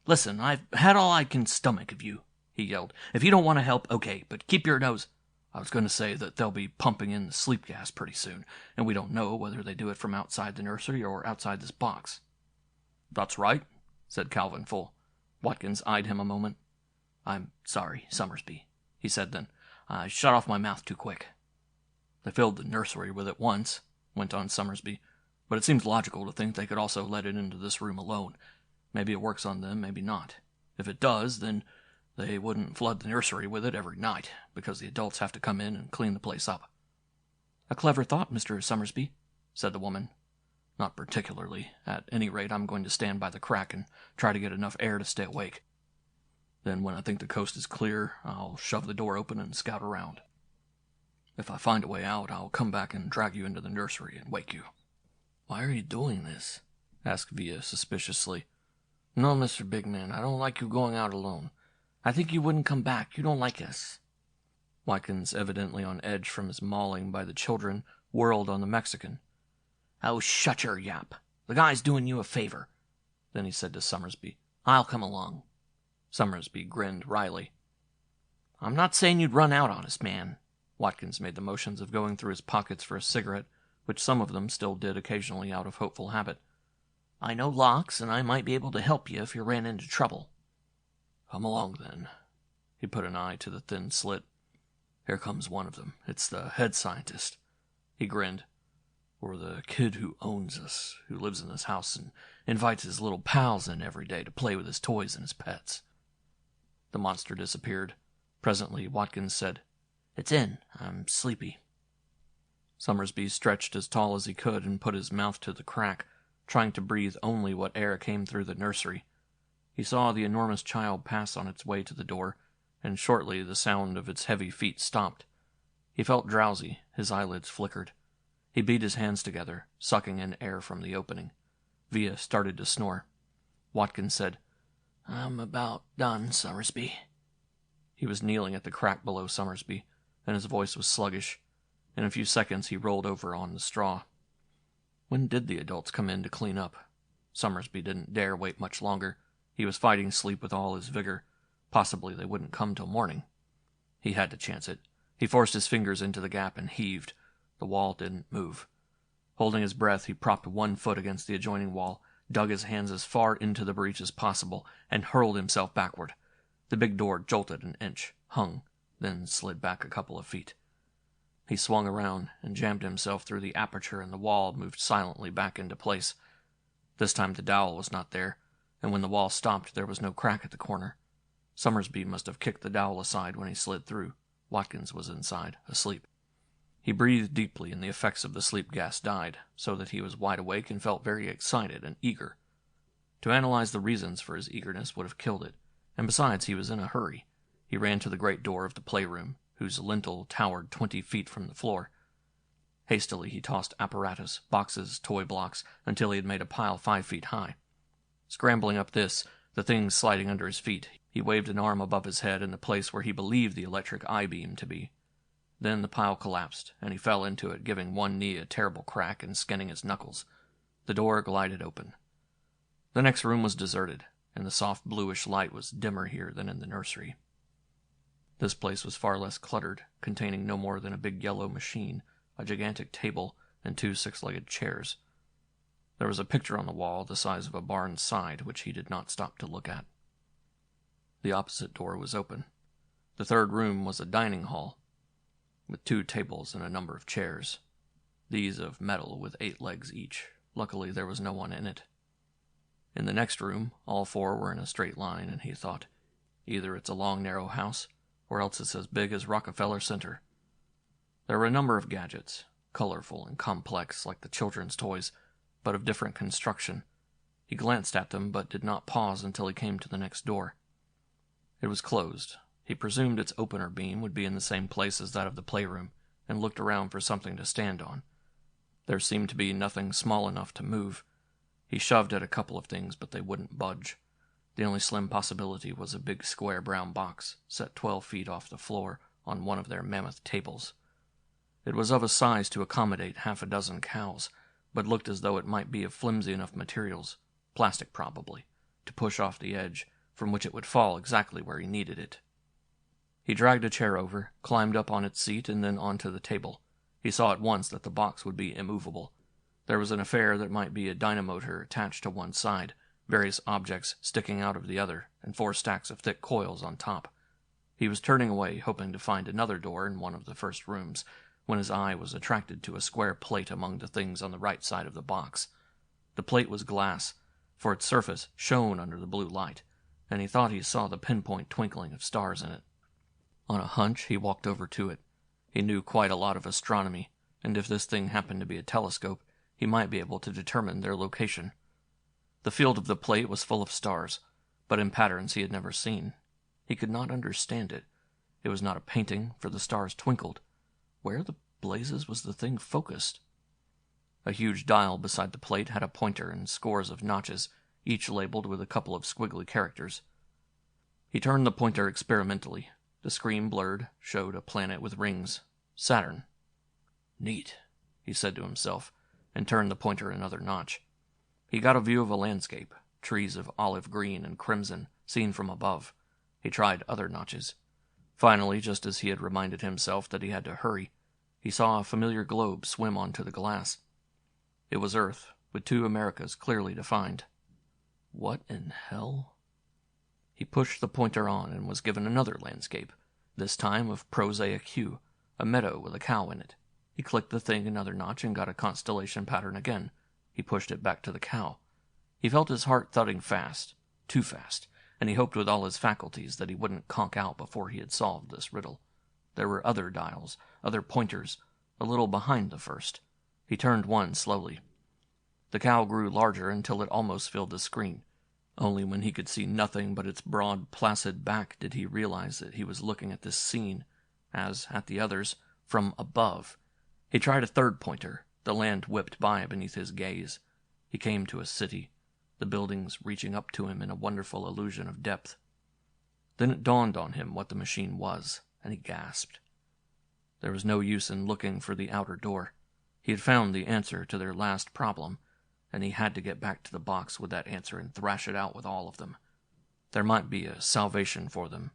"Listen, I've had all I can stomach of you," he yelled. "If you don't want to help, okay, but keep your nose—" "I was going to say that they'll be pumping in the sleep gas pretty soon, and we don't know whether they do it from outside the nursery or outside this box." "That's right," said Calvin Full. Watkins eyed him a moment. "I'm sorry, Summersby," he said then. "I shut off my mouth too quick." "They filled the nursery with it once," went on Summersby, "but it seems logical to think they could also let it into this room alone. Maybe it works on them, maybe not. If it does, then they wouldn't flood the nursery with it every night, because the adults have to come in and clean the place up." "A clever thought, Mr. Summersby," said the woman. "Not particularly. At any rate, I'm going to stand by the crack and try to get enough air to stay awake. Then when I think the coast is clear, I'll shove the door open and scout around. If I find a way out, I'll come back and drag you into the nursery and wake you." "Why are you doing this?" asked Villa suspiciously. "No, Mr. Bigman, I don't like you going out alone. I think you wouldn't come back. You don't like us." Watkins, evidently on edge from his mauling by the children, whirled on the Mexican. "Oh, shut your yap. The guy's doing you a favor." Then he said to Summersby, "I'll come along." Summersby grinned wryly. "I'm not saying you'd run out on us, man." Watkins made the motions of going through his pockets for a cigarette, which some of them still did occasionally out of hopeful habit. "I know locks, and I might be able to help you if you ran into trouble." "Come along, then." He put an eye to the thin slit. Here comes one of them. It's the head scientist. He grinned. Or the kid who owns us, who lives in this house and invites his little pals in every day to play with his toys and his pets. The monster disappeared. Presently, Watkins said, It's in. I'm sleepy. Summersby stretched as tall as he could and put his mouth to the crack, trying to breathe only what air came through the nursery. He saw the enormous child pass on its way to the door, and shortly the sound of its heavy feet stopped. He felt drowsy. His eyelids flickered. He beat his hands together, sucking in air from the opening. Via started to snore. Watkins said, I'm about done, Summersby. He was kneeling at the crack below Summersby, and his voice was sluggish. In a few seconds he rolled over on the straw. When did the adults come in to clean up? Summersby didn't dare wait much longer. He was fighting sleep with all his vigor. Possibly they wouldn't come till morning. He had to chance it. He forced his fingers into the gap and heaved. The wall didn't move. Holding his breath, he propped one foot against the adjoining wall, dug his hands as far into the breach as possible, and hurled himself backward. The big door jolted an inch, hung, then slid back a couple of feet. He swung around and jammed himself through the aperture, and the wall moved silently back into place. This time the dowel was not there, and when the wall stopped, there was no crack at the corner. Summersby must have kicked the dowel aside when he slid through. Watkins was inside, asleep. He breathed deeply, and the effects of the sleep gas died, so that he was wide awake and felt very excited and eager. To analyze the reasons for his eagerness would have killed it, and besides, he was in a hurry. He ran to the great door of the playroom, whose lintel towered 20 feet from the floor. Hastily he tossed apparatus, boxes, toy blocks, until he had made a pile 5 feet high. Scrambling up this, the things sliding under his feet, he waved an arm above his head in the place where he believed the electric eye-beam to be. Then the pile collapsed, and he fell into it, giving one knee a terrible crack and skinning his knuckles. The door glided open. The next room was deserted, and the soft bluish light was dimmer here than in the nursery. This place was far less cluttered, containing no more than a big yellow machine, a gigantic table, and 2 six-legged chairs. There was a picture on the wall the size of a barn's side, which he did not stop to look at. The opposite door was open. The third room was a dining hall, with 2 tables and a number of chairs, these of metal with 8 legs each. Luckily there was no one in it. In the next room, all 4 were in a straight line, and he thought, either it's a long, narrow house, or else it's as big as Rockefeller Center. There were a number of gadgets, colorful and complex like the children's toys, but of different construction. He glanced at them, but did not pause until he came to the next door. It was closed. He presumed its opener beam would be in the same place as that of the playroom, and looked around for something to stand on. There seemed to be nothing small enough to move. He shoved at a couple of things, but they wouldn't budge. The only slim possibility was a big square brown box, set 12 feet off the floor on one of their mammoth tables. It was of a size to accommodate 6 cows, but looked as though it might be of flimsy enough materials, plastic probably, to push off the edge, from which it would fall exactly where he needed it. He dragged a chair over, climbed up on its seat, and then onto the table. He saw at once that the box would be immovable. There was an affair that might be a dynamotor attached to one side, various objects sticking out of the other, and 4 stacks of thick coils on top. He was turning away, hoping to find another door in one of the first rooms, when his eye was attracted to a square plate among the things on the right side of the box. The plate was glass, for its surface shone under the blue light, and he thought he saw the pinpoint twinkling of stars in it. On a hunch, he walked over to it. He knew quite a lot of astronomy, and if this thing happened to be a telescope, he might be able to determine their location. The field of the plate was full of stars, but in patterns he had never seen. He could not understand it. It was not a painting, for the stars twinkled. Where the blazes was the thing focused? A huge dial beside the plate had a pointer and scores of notches, each labeled with a couple of squiggly characters. He turned the pointer experimentally. The screen blurred, showed a planet with rings. Saturn. Neat, he said to himself, and turned the pointer another notch. He got a view of a landscape, trees of olive green and crimson, seen from above. He tried other notches. Finally, just as he had reminded himself that he had to hurry, he saw a familiar globe swim onto the glass. It was Earth, with 2 Americas clearly defined. What in hell? He pushed the pointer on and was given another landscape, this time of prosaic hue, a meadow with a cow in it. He clicked the thing another notch and got a constellation pattern again. He pushed it back to the cow. He felt his heart thudding fast, too fast, and he hoped with all his faculties that he wouldn't conk out before he had solved this riddle. There were other dials, other pointers, a little behind the first. He turned one slowly. The cow grew larger until it almost filled the screen. Only when he could see nothing but its broad, placid back did he realize that he was looking at this scene, as at the others, from above. He tried a third pointer. The land whipped by beneath his gaze. He came to a city, the buildings reaching up to him in a wonderful illusion of depth. Then it dawned on him what the machine was, and he gasped. There was no use in looking for the outer door. He had found the answer to their last problem, and he had to get back to the box with that answer and thrash it out with all of them. There might be a salvation for them,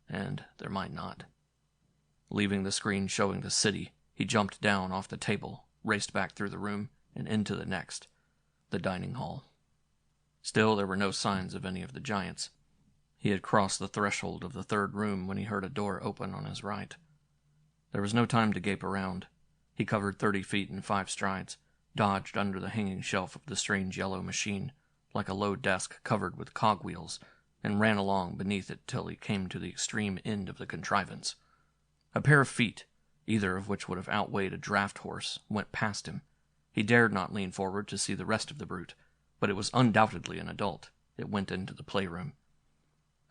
and there might not. Leaving the screen showing the city, he jumped down off the table, raced back through the room, and into the next, the dining hall. Still, there were no signs of any of the giants. He had crossed the threshold of the third room when he heard a door open on his right. There was no time to gape around. He covered 30 feet in 5 strides, dodged under the hanging shelf of the strange yellow machine, like a low desk covered with cogwheels, and ran along beneath it till he came to the extreme end of the contrivance. A pair of feet, either of which would have outweighed a draft horse, went past him. He dared not lean forward to see the rest of the brute, but it was undoubtedly an adult. It went into the playroom.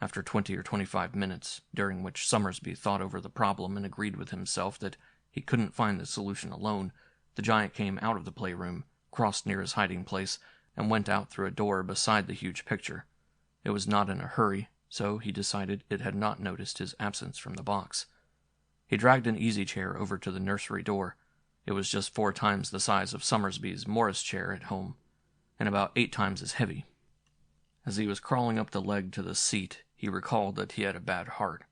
After 20 or 25 minutes, during which Summersby thought over the problem and agreed with himself that he couldn't find the solution alone, the giant came out of the playroom, crossed near his hiding place, and went out through a door beside the huge picture. It was not in a hurry, so he decided it had not noticed his absence from the box. He dragged an easy chair over to the nursery door. It was just 4 times the size of Summersby's Morris chair at home, and about 8 times as heavy. As he was crawling up the leg to the seat, he recalled that he had a bad heart.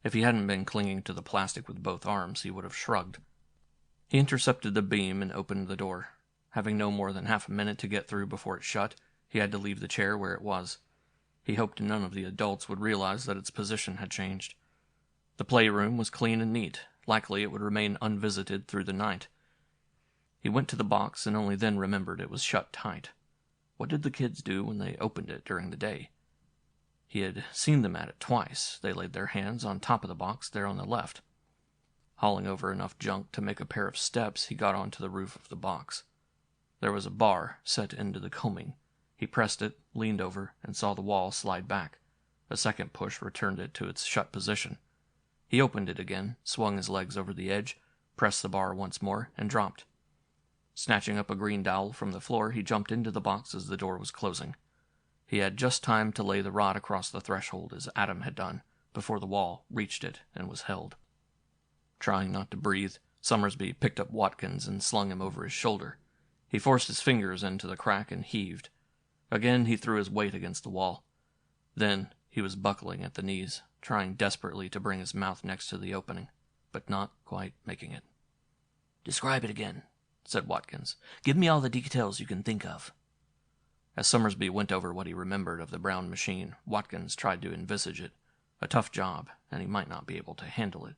If he hadn't been clinging to the plastic with both arms, he would have shrugged. He intercepted the beam and opened the door. Having no more than half a minute to get through before it shut, he had to leave the chair where it was. He hoped none of the adults would realize that its position had changed. The playroom was clean and neat. Likely it would remain unvisited through the night. He went to the box and only then remembered it was shut tight. What did the kids do when they opened it during the day? He had seen them at it twice. They laid their hands on top of the box there on the left. Hauling over enough junk to make a pair of steps, he got onto the roof of the box. There was a bar set into the combing. He pressed it, leaned over, and saw the wall slide back. A second push returned it to its shut position. He opened it again, swung his legs over the edge, pressed the bar once more, and dropped. Snatching up a green dowel from the floor, he jumped into the box as the door was closing. He had just time to lay the rod across the threshold as Adam had done, before the wall reached it and was held. Trying not to breathe, Summersby picked up Watkins and slung him over his shoulder. He forced his fingers into the crack and heaved. Again he threw his weight against the wall. Then he was buckling at the knees, trying desperately to bring his mouth next to the opening, but not quite making it. "Describe it again," said Watkins. "Give me all the details you can think of." As Summersby went over what he remembered of the brown machine, Watkins tried to envisage it. A tough job, and he might not be able to handle it.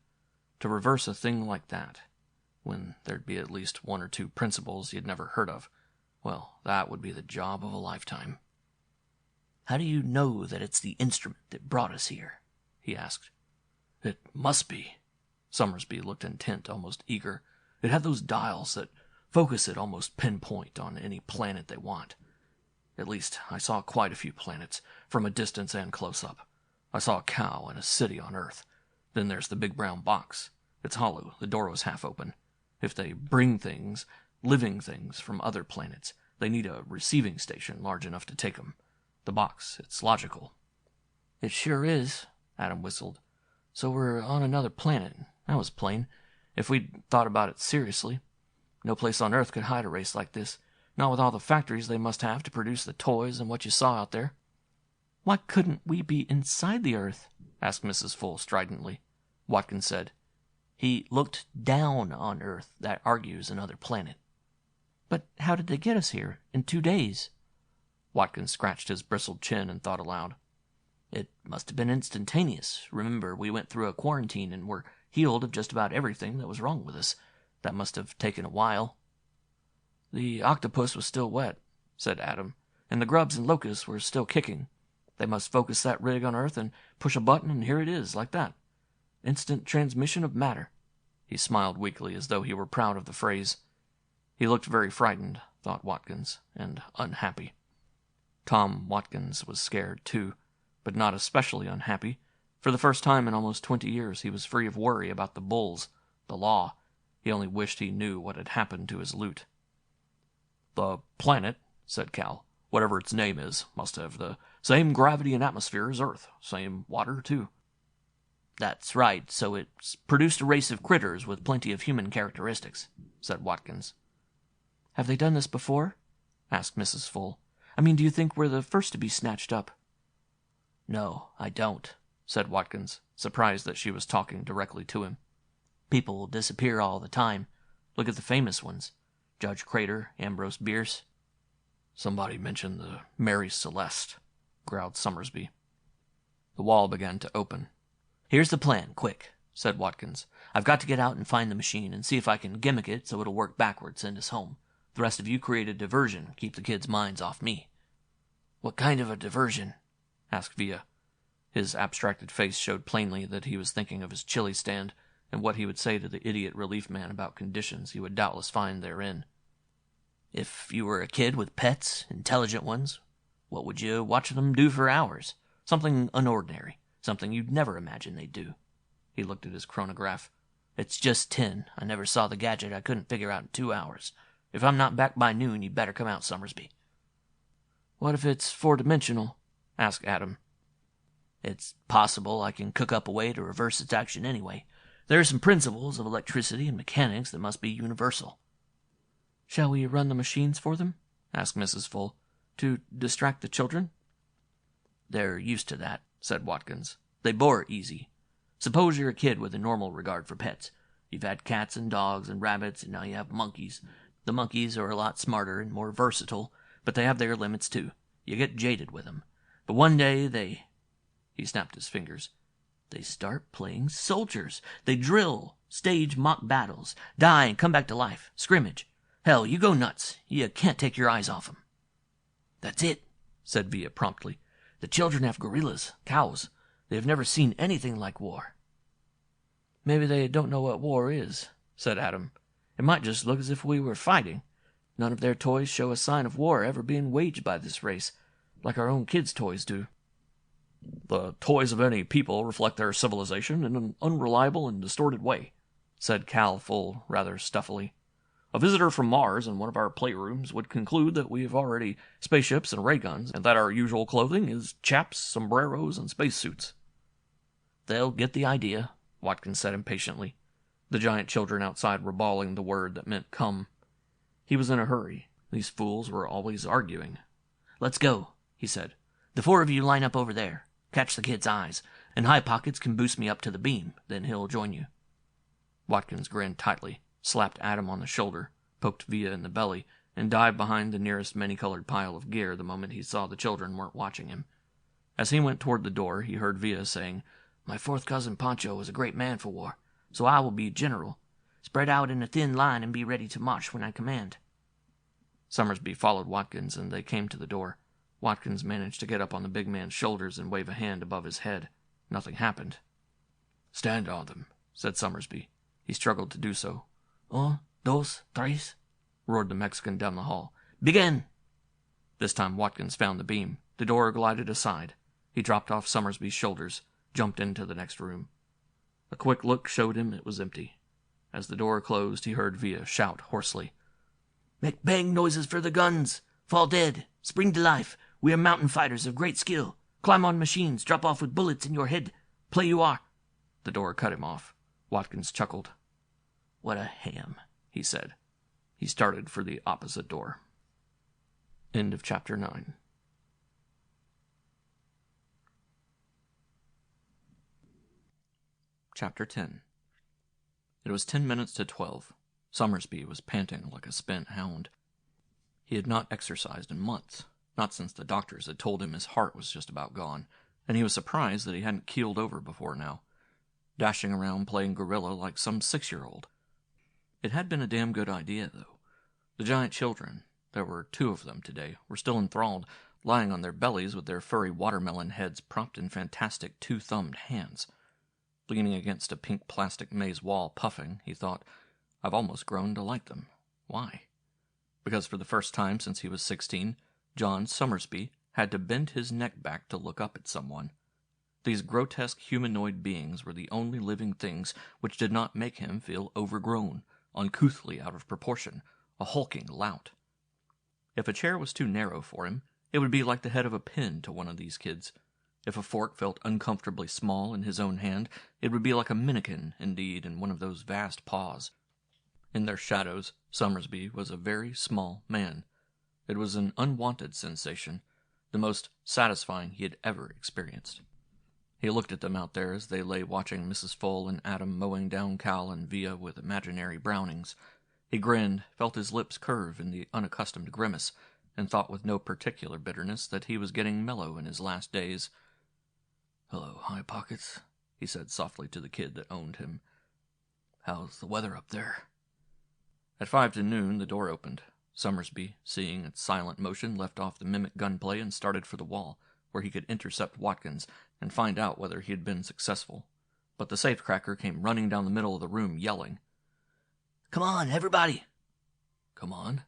To reverse a thing like that, when there'd be at least 1 or 2 principles he had never heard of, well, that would be the job of a lifetime. "How do you know that it's the instrument that brought us here?" he asked. "It must be." Summersby looked intent, almost eager. "It had those dials that focus it almost pinpoint on any planet they want. At least, I saw quite a few planets, from a distance and close up. I saw a cow and a city on Earth. Then there's the big brown box. It's hollow, the door was half open. If they bring things, living things, from other planets, they need a receiving station large enough to take them. The box, it's logical." "It sure is," Adam whistled. "So we're on another planet. That was plain, if we'd thought about it seriously. No place on Earth could hide a race like this, not with all the factories they must have to produce the toys and what you saw out there." "Why couldn't we be inside the Earth?" asked Mrs. Full stridently. Watkins said, "He looked down on Earth. That argues another planet." "But how did they get us here in 2 days?" Watkins scratched his bristled chin and thought aloud. It must have been instantaneous. Remember, we went through a quarantine and were healed of just about everything that was wrong with us. That must have taken a while. The octopus was still wet, said Adam, and the grubs and locusts were still kicking. They must focus that rig on Earth and push a button, and here it is, like that. Instant transmission of matter. He smiled weakly, as though he were proud of the phrase. He looked very frightened, thought Watkins, and unhappy. Tom Watkins was scared, too, but not especially unhappy. For the first time in almost 20 years, he was free of worry about the bulls, the law. He only wished he knew what had happened to his loot. "The planet," said Cal, "whatever its name is, must have the same gravity and atmosphere as Earth. Same water, too." "That's right, so it's produced a race of critters with plenty of human characteristics," said Watkins. "Have they done this before?" asked Mrs. Full. "I mean, do you think we're the first to be snatched up?" "No, I don't," said Watkins, surprised that she was talking directly to him. "People disappear all the time. Look at the famous ones. Judge Crater, Ambrose Bierce." "Somebody mentioned the Mary Celeste," growled Summersby. The wall began to open. "Here's the plan, quick," said Watkins. "I've got to get out and find the machine and see if I can gimmick it so it'll work backwards, send us home. The rest of you create a diversion, keep the kids' minds off me." "What kind of a diversion?" asked Villa. His abstracted face showed plainly that he was thinking of his chili stand and what he would say to the idiot relief man about conditions he would doubtless find therein. "If you were a kid with pets, intelligent ones, what would you watch them do for hours? Something unordinary, something you'd never imagine they'd do." He looked at his chronograph. "It's just 10. I never saw the gadget I couldn't figure out in 2 hours. If I'm not back by noon, you'd better come out, Summersby." "What if it's four-dimensional?" asked Adam. "It's possible I can cook up a way to reverse its action anyway. There are some principles of electricity and mechanics that must be universal." "Shall we run the machines for them?" asked Mrs. Full. "To distract the children?" "They're used to that," said Watkins. "They bore easy. Suppose you're a kid with a normal regard for pets. You've had cats and dogs and rabbits, and now you have monkeys. The monkeys are a lot smarter and more versatile, but they have their limits too. You get jaded with them. But one day they—" He snapped his fingers. "They start playing soldiers. They drill, stage mock battles, die and come back to life, scrimmage. Hell, you go nuts. You can't take your eyes off them." "That's it," said Villa promptly. "The children have gorillas, cows. They have never seen anything like war." "Maybe they don't know what war is," said Adam. "It might just look as if we were fighting. None of their toys show a sign of war ever being waged by this race, like our own kids' toys do." "The toys of any people reflect their civilization in an unreliable and distorted way," said Cal Full rather stuffily. "A visitor from Mars in one of our playrooms would conclude that we have already spaceships and ray guns, and that our usual clothing is chaps, sombreros, and spacesuits." "They'll get the idea," Watkins said impatiently. The giant children outside were bawling the word that meant come. He was in a hurry. These fools were always arguing. "Let's go," he said. "The 4 of you line up over there. Catch the kid's eyes, and High Pockets can boost me up to the beam. Then he'll join you." Watkins grinned tightly, slapped Adam on the shoulder, poked Villa in the belly, and dived behind the nearest many-colored pile of gear the moment he saw the children weren't watching him. As he went toward the door, he heard Villa saying, "My 4th cousin Pancho was a great man for war, so I will be general. Spread out in a thin line and be ready to march when I command." Summersby followed Watkins, and they came to the door. Watkins managed to get up on the big man's shoulders and wave a hand above his head. Nothing happened. "Stand on them," said Summersby. He struggled to do so. "Un, dos, tres," roared the Mexican down the hall. "Begin!" This time Watkins found the beam. The door glided aside. He dropped off Summersby's shoulders, jumped into the next room. A quick look showed him it was empty. As the door closed, he heard Villa shout hoarsely, "Make bang noises for the guns! Fall dead! Spring to life! We are mountain fighters of great skill! Climb on machines! Drop off with bullets in your head! Play you are—" The door cut him off. Watkins chuckled. "What a ham," he said. He started for the opposite door. End of chapter 9. Chapter 10. It was 10 minutes to 12. Summersby was panting like a spent hound. He had not exercised in months, not since the doctors had told him his heart was just about gone, and he was surprised that he hadn't keeled over before now, dashing around playing gorilla like some 6-year-old. It had been a damn good idea, though. The giant children, there were 2 of them today, were still enthralled, lying on their bellies with their furry watermelon heads propped in fantastic 2-thumbed hands. Leaning against a pink plastic maze wall, puffing, he thought, I've almost grown to like them. Why? Because for the first time since he was 16, John Summersby had to bend his neck back to look up at someone. These grotesque humanoid beings were the only living things which did not make him feel overgrown, uncouthly out of proportion, a hulking lout. If a chair was too narrow for him, it would be like the head of a pin to one of these kids. If a fork felt uncomfortably small in his own hand, it would be like a minikin, indeed, in one of those vast paws. In their shadows, Summersby was a very small man. It was an unwanted sensation, the most satisfying he had ever experienced. He looked at them out there as they lay watching Mrs. Full and Adam mowing down Cal and Via with imaginary brownings. He grinned, felt his lips curve in the unaccustomed grimace, and thought with no particular bitterness that he was getting mellow in his last days. "Hello, High Pockets," he said softly to the kid that owned him. "How's the weather up there?" At 5 to noon, the door opened. Summersby, seeing its silent motion, left off the mimic gunplay and started for the wall, where he could intercept Watkins and find out whether he had been successful. But the safecracker came running down the middle of the room, yelling, "Come on, everybody!" "Come on?"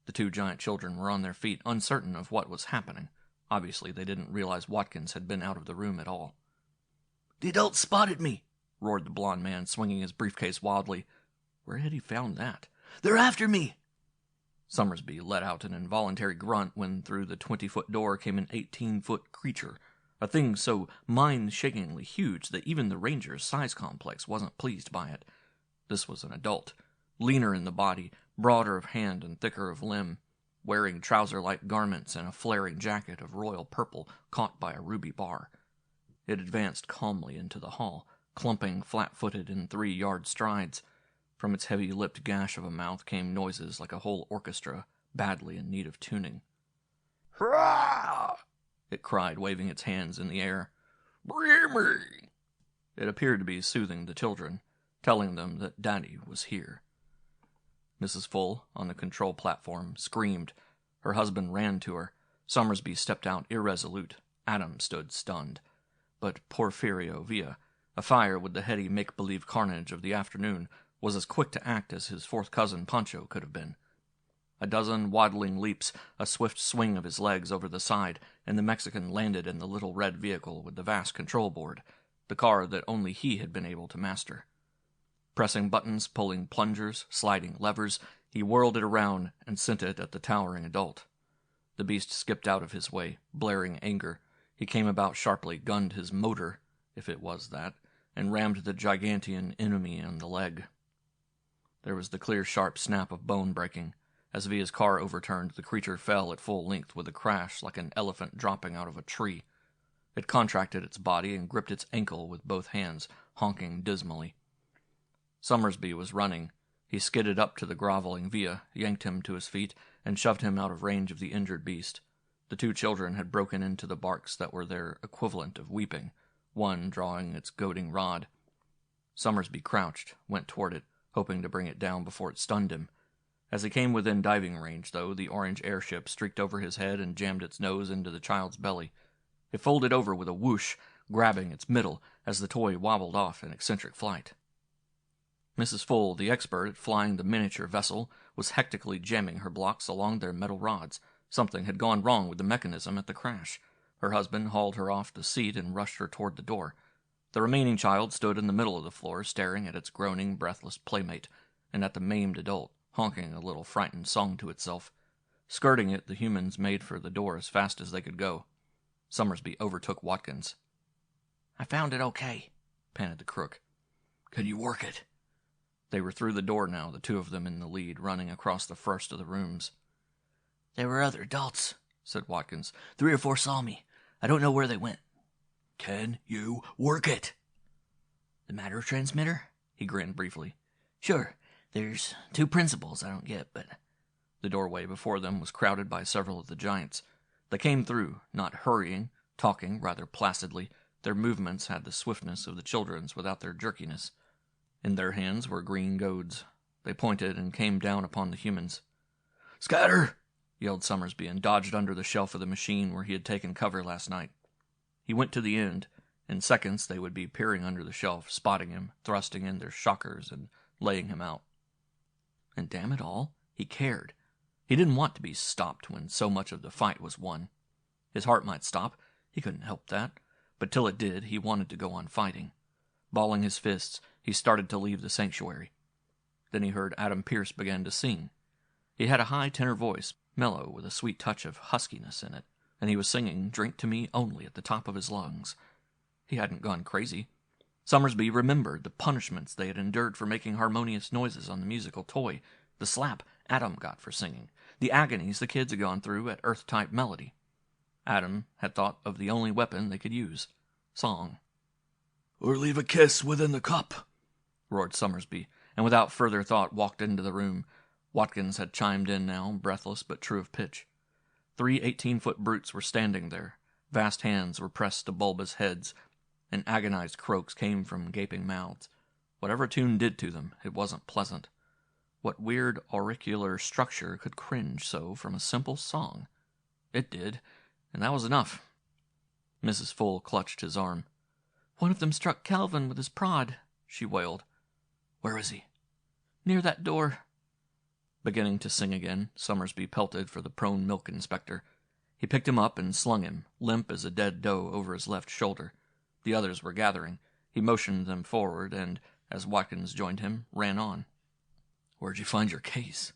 The 2 giant children were on their feet, uncertain of what was happening. Obviously, they didn't realize Watkins had been out of the room at all. "The adults spotted me!" roared the blond man, swinging his briefcase wildly. Where had he found that? "They're after me!" Summersby let out an involuntary grunt when through the 20-foot door came an 18-foot creature, a thing so mind-shakingly huge that even the ranger's size complex wasn't pleased by it. This was an adult, leaner in the body, broader of hand and thicker of limb, wearing trouser-like garments and a flaring jacket of royal purple caught by a ruby bar. It advanced calmly into the hall, clumping flat-footed in 3-yard strides. From its heavy-lipped gash of a mouth came noises like a whole orchestra, badly in need of tuning. "Hurrah!" it cried, waving its hands in the air. "Bring me!" It appeared to be soothing the children, telling them that Daddy was here. Mrs. Full, on the control platform, screamed. Her husband ran to her. Summersby stepped out irresolute. Adam stood stunned. But Porfirio Villa, afire with the heady make-believe carnage of the afternoon, was as quick to act as his 4th cousin Pancho could have been. A dozen waddling leaps, a swift swing of his legs over the side, and the Mexican landed in the little red vehicle with the vast control board, the car that only he had been able to master. Pressing buttons, pulling plungers, sliding levers, he whirled it around and sent it at the towering adult. The beast skipped out of his way, blaring anger. He came about sharply, gunned his motor, if it was that, and rammed the gigantean enemy in the leg. There was the clear, sharp snap of bone breaking. As Via's car overturned, the creature fell at full length with a crash like an elephant dropping out of a tree. It contracted its body and gripped its ankle with both hands, honking dismally. Summersby was running. He skidded up to the groveling Via, yanked him to his feet, and shoved him out of range of the injured beast. The 2 children had broken into the barks that were their equivalent of weeping, one drawing its goading rod. Summersby crouched, went toward it, hoping to bring it down before it stunned him. As he came within diving range, though, the orange airship streaked over his head and jammed its nose into the child's belly. It folded over with a whoosh, grabbing its middle as the toy wobbled off in eccentric flight. Mrs. Full, the expert at flying the miniature vessel, was hectically jamming her blocks along their metal rods. Something had gone wrong with the mechanism at the crash. Her husband hauled her off the seat and rushed her toward the door. The remaining child stood in the middle of the floor, staring at its groaning, breathless playmate, and at the maimed adult, honking a little frightened song to itself. Skirting it, the humans made for the door as fast as they could go. Summersby overtook Watkins. "I found it okay," panted the crook. "Can you work it?" They were through the door now, the 2 of them in the lead, running across the first of the rooms. "There were other adults," said Watkins. 3 or 4 saw me. I don't know where they went." "Can you work it?" "The matter transmitter?" He grinned briefly. "Sure. There's 2 principles I don't get, but—" The doorway before them was crowded by several of the giants. They came through, not hurrying, talking rather placidly. Their movements had the swiftness of the children's without their jerkiness. In their hands were green goads. They pointed and came down upon the humans. "Scatter!" yelled Summersby, and dodged under the shelf of the machine where he had taken cover last night. He went to the end. In seconds they would be peering under the shelf, spotting him, thrusting in their shockers, and laying him out. And damn it all, he cared. He didn't want to be stopped when so much of the fight was won. His heart might stop, he couldn't help that, but till it did, he wanted to go on fighting. Balling his fists, he started to leave the sanctuary. Then he heard Adam Pierce begin to sing. He had a high tenor voice, mellow with a sweet touch of huskiness in it, and he was singing "Drink to Me Only" at the top of his lungs. He hadn't gone crazy. Summersby remembered the punishments they had endured for making harmonious noises on the musical toy, the slap Adam got for singing, the agonies the kids had gone through at Earth-type melody. Adam had thought of the only weapon they could use, song. "Or leave a kiss within the cup," roared Summersby, and without further thought walked into the room. Watkins had chimed in now, breathless but true of pitch. 3 18-foot brutes were standing there. Vast hands were pressed to bulbous heads, and agonized croaks came from gaping mouths. Whatever tune did to them, it wasn't pleasant. What weird auricular structure could cringe so from a simple song? It did, and that was enough. Mrs. Full clutched his arm. "One of them struck Calvin with his prod," she wailed. "Where is he?" "Near that door." Beginning to sing again, Summersby pelted for the prone milk inspector. He picked him up and slung him, limp as a dead doe, over his left shoulder. The others were gathering. He motioned them forward and, as Watkins joined him, ran on. "Where'd you find your case?"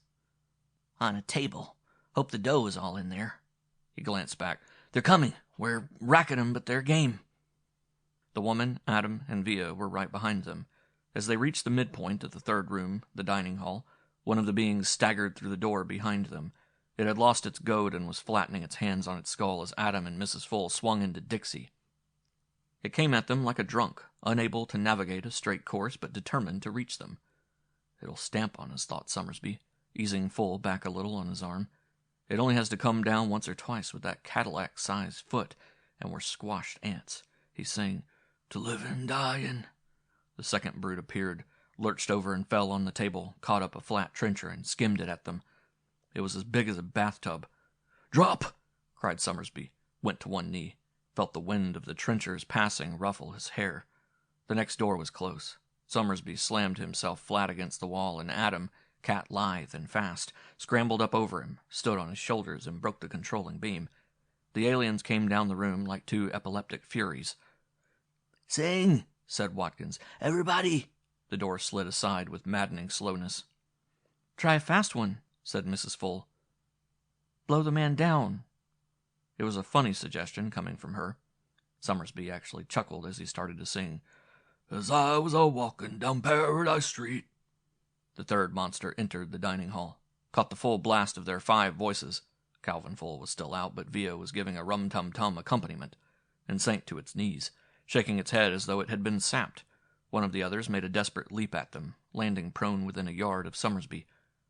"On a table. Hope the dough is all in there." He glanced back. "They're coming. We're racking 'em, but they're game." The woman, Adam, and Via were right behind them. As they reached the midpoint of the third room, the dining hall, one of the beings staggered through the door behind them. It had lost its goad and was flattening its hands on its skull as Adam and Mrs. Full swung into Dixie. It came at them like a drunk, unable to navigate a straight course but determined to reach them. "It'll stamp on us," thought Summersby, easing Full back a little on his arm. "It only has to come down once or twice with that Cadillac-sized foot, and we're squashed ants." He sang, "To live and die in." The second brute appeared, lurched over and fell on the table, caught up a flat trencher and skimmed it at them. It was as big as a bathtub. "Drop!" cried Summersby, went to one knee, felt the wind of the trencher's passing ruffle his hair. The next door was close. Summersby slammed himself flat against the wall, and Adam, cat-lithe and fast, scrambled up over him, stood on his shoulders, and broke the controlling beam. The aliens came down the room like two epileptic furies. "Sing!" said Watkins. "Everybody!" The door slid aside with maddening slowness. "Try a fast one," said Mrs. Full. "Blow the man down." It was a funny suggestion coming from her. Summersby actually chuckled as he started to sing, "As I was a-walking down Paradise Street." The third monster entered the dining hall, caught the full blast of their 5 voices. Calvin Full was still out, but Via was giving a rum-tum-tum accompaniment, and sank to its knees, shaking its head as though it had been sapped. One of the others made a desperate leap at them, landing prone within a yard of Summersby.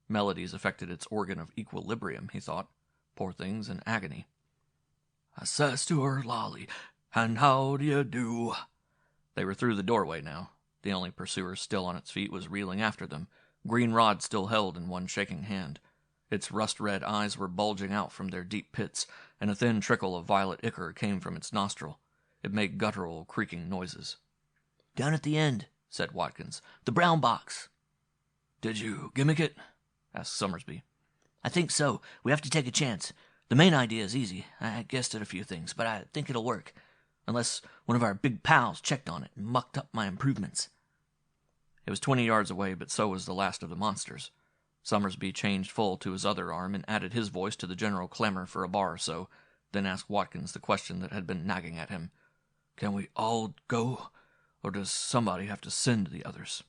Melodies affected its organ of equilibrium, he thought. Poor things in agony. "I says to her, Lolly, and how do you do?" They were through the doorway now. The only pursuer still on its feet was reeling after them, green rod still held in one shaking hand. Its rust-red eyes were bulging out from their deep pits, and a thin trickle of violet ichor came from its nostril. It made guttural, creaking noises. "Down at the end," said Watkins. "The brown box." "Did you gimmick it?" asked Summersby. "I think so. We have to take a chance. The main idea is easy. I guessed at a few things, but I think it'll work. Unless one of our big pals checked on it and mucked up my improvements." It was 20 yards away, but so was the last of the monsters. Summersby changed Full to his other arm and added his voice to the general clamor for a bar or so, then asked Watkins the question that had been nagging at him. "Can we all go, or does somebody have to send the others?"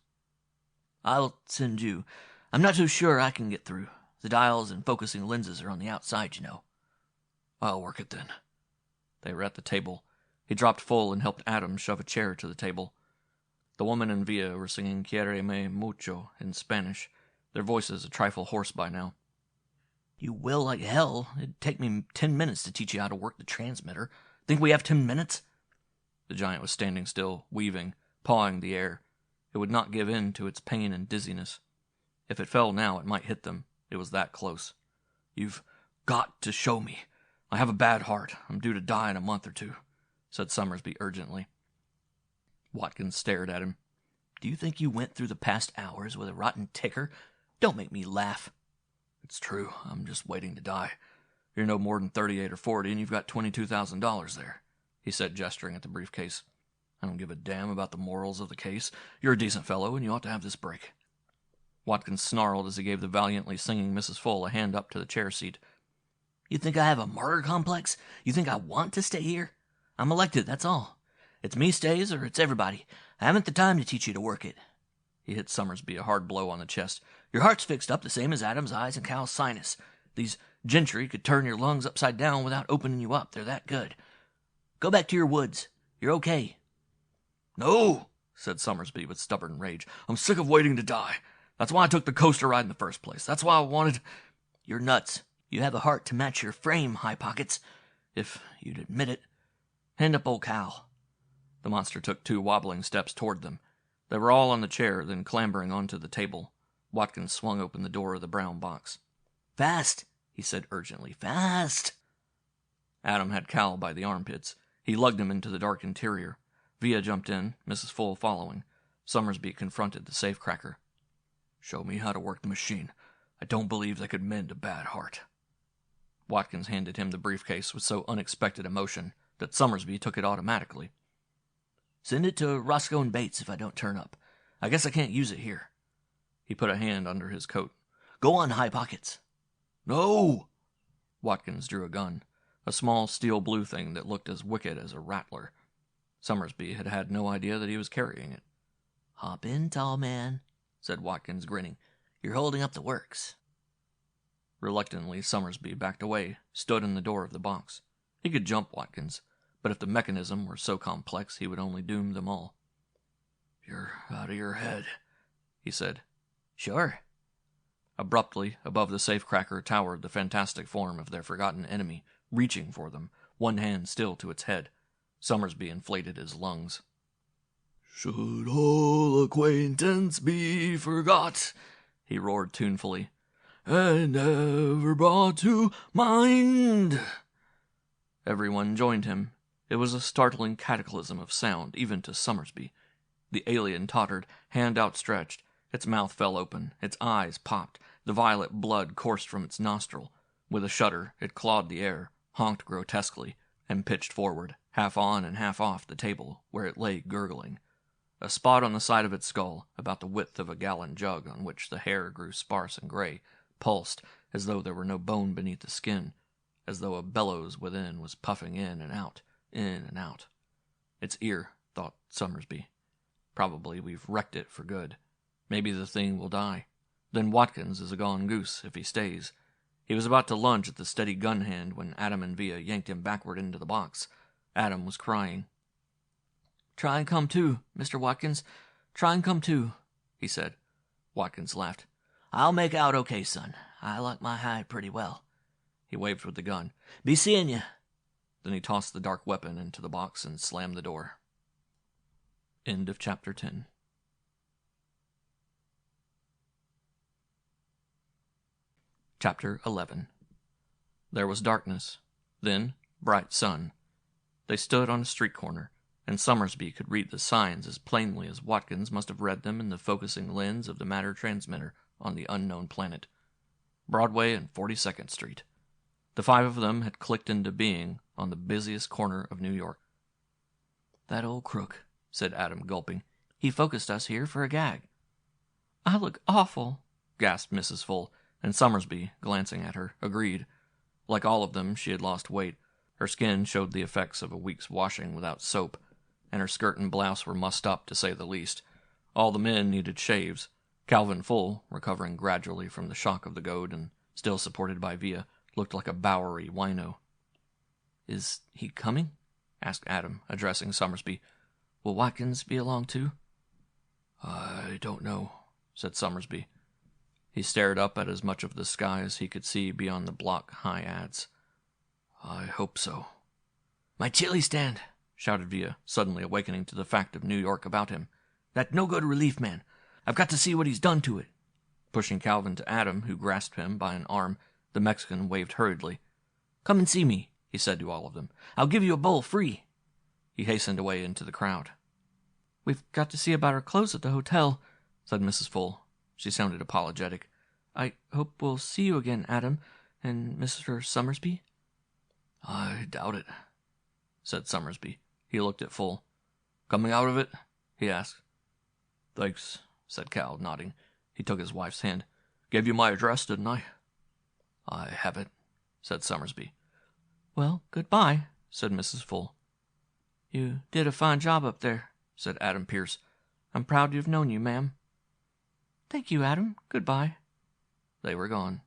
"I'll send you. I'm not so sure I can get through. The dials and focusing lenses are on the outside, you know." "I'll work it then." They were at the table. He dropped Full and helped Adam shove a chair to the table. The woman and Via were singing Quiéreme mucho in Spanish, their voices a trifle hoarse by now. "You will like hell. It'd take me 10 minutes to teach you how to work the transmitter. Think we have 10 minutes? The giant was standing still, weaving, pawing the air. It would not give in to its pain and dizziness. If it fell now, it might hit them. It was that close. "You've got to show me. I have a bad heart. I'm due to die in a month or two," said Summersby urgently. Watkins stared at him. "Do you think you went through the past hours with a rotten ticker? Don't make me laugh." "It's true. I'm just waiting to die. You're no more than 38 or 40, and you've got $22,000 there," he said, gesturing at the briefcase. "I don't give a damn about the morals of the case. You're a decent fellow, and you ought to have this break." Watkins snarled as he gave the valiantly singing Mrs. Full a hand up to the chair seat. "You think I have a martyr complex? You think I want to stay here? I'm elected, that's all. It's me stays, or it's everybody. I haven't the time to teach you to work it." He hit Summersby a hard blow on the chest. "Your heart's fixed up the same as Adam's eyes and Cal's sinus. These gentry could turn your lungs upside down without opening you up. They're that good. Go back to your woods. You're okay." "No," said Summersby with stubborn rage. "I'm sick of waiting to die. That's why I took the coaster ride in the first place. That's why I wanted—" "You're nuts. You have a heart to match your frame, High Pockets. If you'd admit it. Hand up old Cal." The monster took 2 wobbling steps toward them. They were all on the chair, then clambering onto the table. Watkins swung open the door of the brown box. "Fast," he said urgently. "Fast." Adam had Cal by the armpits. He lugged him into the dark interior. Via jumped in, Mrs. Full following. Summersby confronted the safecracker. "Show me how to work the machine. I don't believe they could mend a bad heart." Watkins handed him the briefcase with so unexpected emotion that Summersby took it automatically. "Send it to Roscoe and Bates if I don't turn up. I guess I can't use it here." He put a hand under his coat. "Go on, High Pockets." "No!" Watkins drew a gun, a small steel blue thing that looked as wicked as a rattler. Summersby had had no idea that he was carrying it. "Hop in, tall man," said Watkins, grinning. "You're holding up the works." Reluctantly, Summersby backed away, stood in the door of the box. He could jump Watkins, but if the mechanism were so complex, he would only doom them all. "You're out of your head," he said. "Sure." Abruptly, above the safecracker towered the fantastic form of their forgotten enemy, reaching for them, one hand still to its head. Summersby inflated his lungs. "Should all acquaintance be forgot," he roared tunefully, "and never brought to mind?" Everyone joined him. It was a startling cataclysm of sound, even to Summersby. The alien tottered, hand outstretched. Its mouth fell open, its eyes popped, the violet blood coursed from its nostril. With a shudder, it clawed the air, honked grotesquely, and pitched forward, half on and half off the table, where it lay gurgling. A spot on the side of its skull, about the width of a gallon jug on which the hair grew sparse and gray, pulsed as though there were no bone beneath the skin, as though a bellows within was puffing in and out, in and out. Its ear, thought Summersby. Probably we've wrecked it for good. Maybe the thing will die. Then Watkins is a gone goose if he stays. He was about to lunge at the steady gun hand when Adam and Via yanked him backward into the box. Adam was crying. "Try and come to, Mr. Watkins. Try and come to," he said. Watkins laughed. "I'll make out okay, son. I like my hide pretty well." He waved with the gun. "Be seeing you." Then he tossed the dark weapon into the box and slammed the door. End of chapter 10. Chapter 11. There was darkness, then bright sun. They stood on a street corner, and Summersby could read the signs as plainly as Watkins must have read them in the focusing lens of the matter transmitter on the unknown planet. Broadway and 42nd Street. The 5 of them had clicked into being on the busiest corner of New York. "That old crook," said Adam, gulping. "He focused us here for a gag." "I look awful," gasped Mrs. Full, and Summersby, glancing at her, agreed. Like all of them, she had lost weight. Her skin showed the effects of a week's washing without soap, and her skirt and blouse were mussed up, to say the least. All the men needed shaves. Calvin Full, recovering gradually from the shock of the goad and still supported by Via, looked like a Bowery wino. "Is he coming?" asked Adam, addressing Summersby. "Will Watkins be along too?" "I don't know," said Summersby. He stared up at as much of the sky as he could see beyond the block-high adze. "I hope so." My chili stand, shouted Villa, suddenly awakening to the fact of New York about him. That no-good relief man. I've got to see what he's done to it. Pushing Calvin to Adam, who grasped him by an arm, the Mexican waved hurriedly. Come and see me, he said to all of them. I'll give you a bowl free. He hastened away into the crowd. We've got to see about our clothes at the hotel, said Mrs. Full. She sounded apologetic. I hope we'll see you again, Adam, and Mr. Summersby. I doubt it, said Summersby. He looked at Full. Coming out of it? He asked. Thanks, said Cal, nodding. He took his wife's hand. Gave you my address, didn't I? I have it, said Summersby. Well, goodbye, said Mrs. Full. You did a fine job up there, said Adam Pierce. I'm proud to have known you, ma'am. Thank you, Adam. Goodbye. They were gone.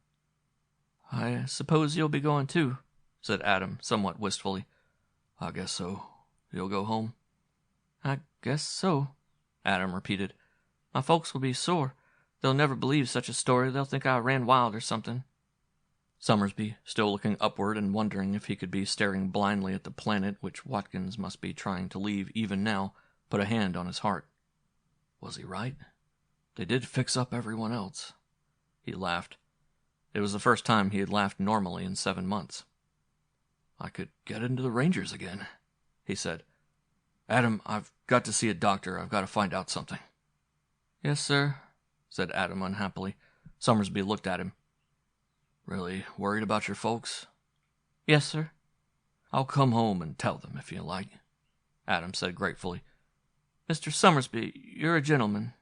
I suppose you'll be going too, said Adam, somewhat wistfully. I guess so. You'll go home? I guess so, Adam repeated. My folks will be sore. They'll never believe such a story. They'll think I ran wild or something. Summersby, still looking upward and wondering if he could be staring blindly at the planet which Watkins must be trying to leave even now, put a hand on his heart. Was he right? They did fix up everyone else. He laughed. It was the first time he had laughed normally in 7 months. I could get into the Rangers again, he said. Adam, I've got to see a doctor. I've got to find out something. Yes, sir, said Adam unhappily. Summersby looked at him. Really worried about your folks? Yes, sir. I'll come home and tell them if you like, Adam said gratefully. Mr. Summersby, you're a gentleman.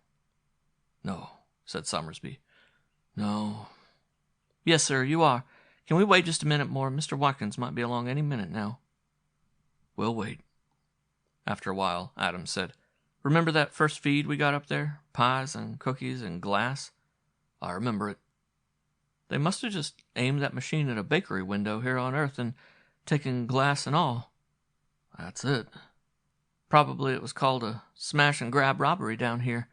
No, said Summersby. No. Yes, sir, you are. Can we wait just a minute more? Mr. Watkins might be along any minute now. We'll wait. After a while, Adam said, Remember that first feed we got up there? Pies and cookies and glass? I remember it. They must have just aimed that machine at a bakery window here on Earth and taken glass and all. That's it. Probably it was called a smash-and-grab robbery down here.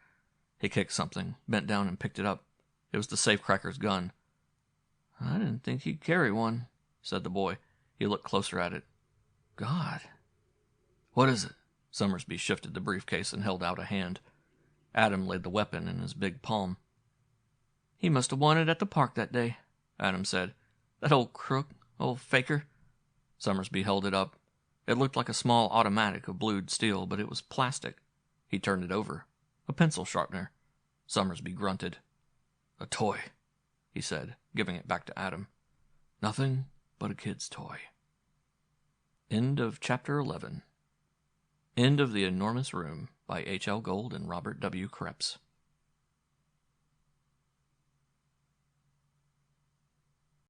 He kicked something, bent down and picked it up. It was the safecracker's gun. I didn't think he'd carry one, said the boy. He looked closer at it. God. What is it? Summersby shifted the briefcase and held out a hand. Adam laid the weapon in his big palm. He must have won it at the park that day, Adam said. That old crook, old faker. Summersby held it up. It looked like a small automatic of blued steel, but it was plastic. He turned it over. A pencil sharpener. Summersby grunted. A toy, he said, giving it back to Adam. Nothing but a kid's toy. End of Chapter 11. End of The Enormous Room by H.L. Gold and Robert W. Krepps.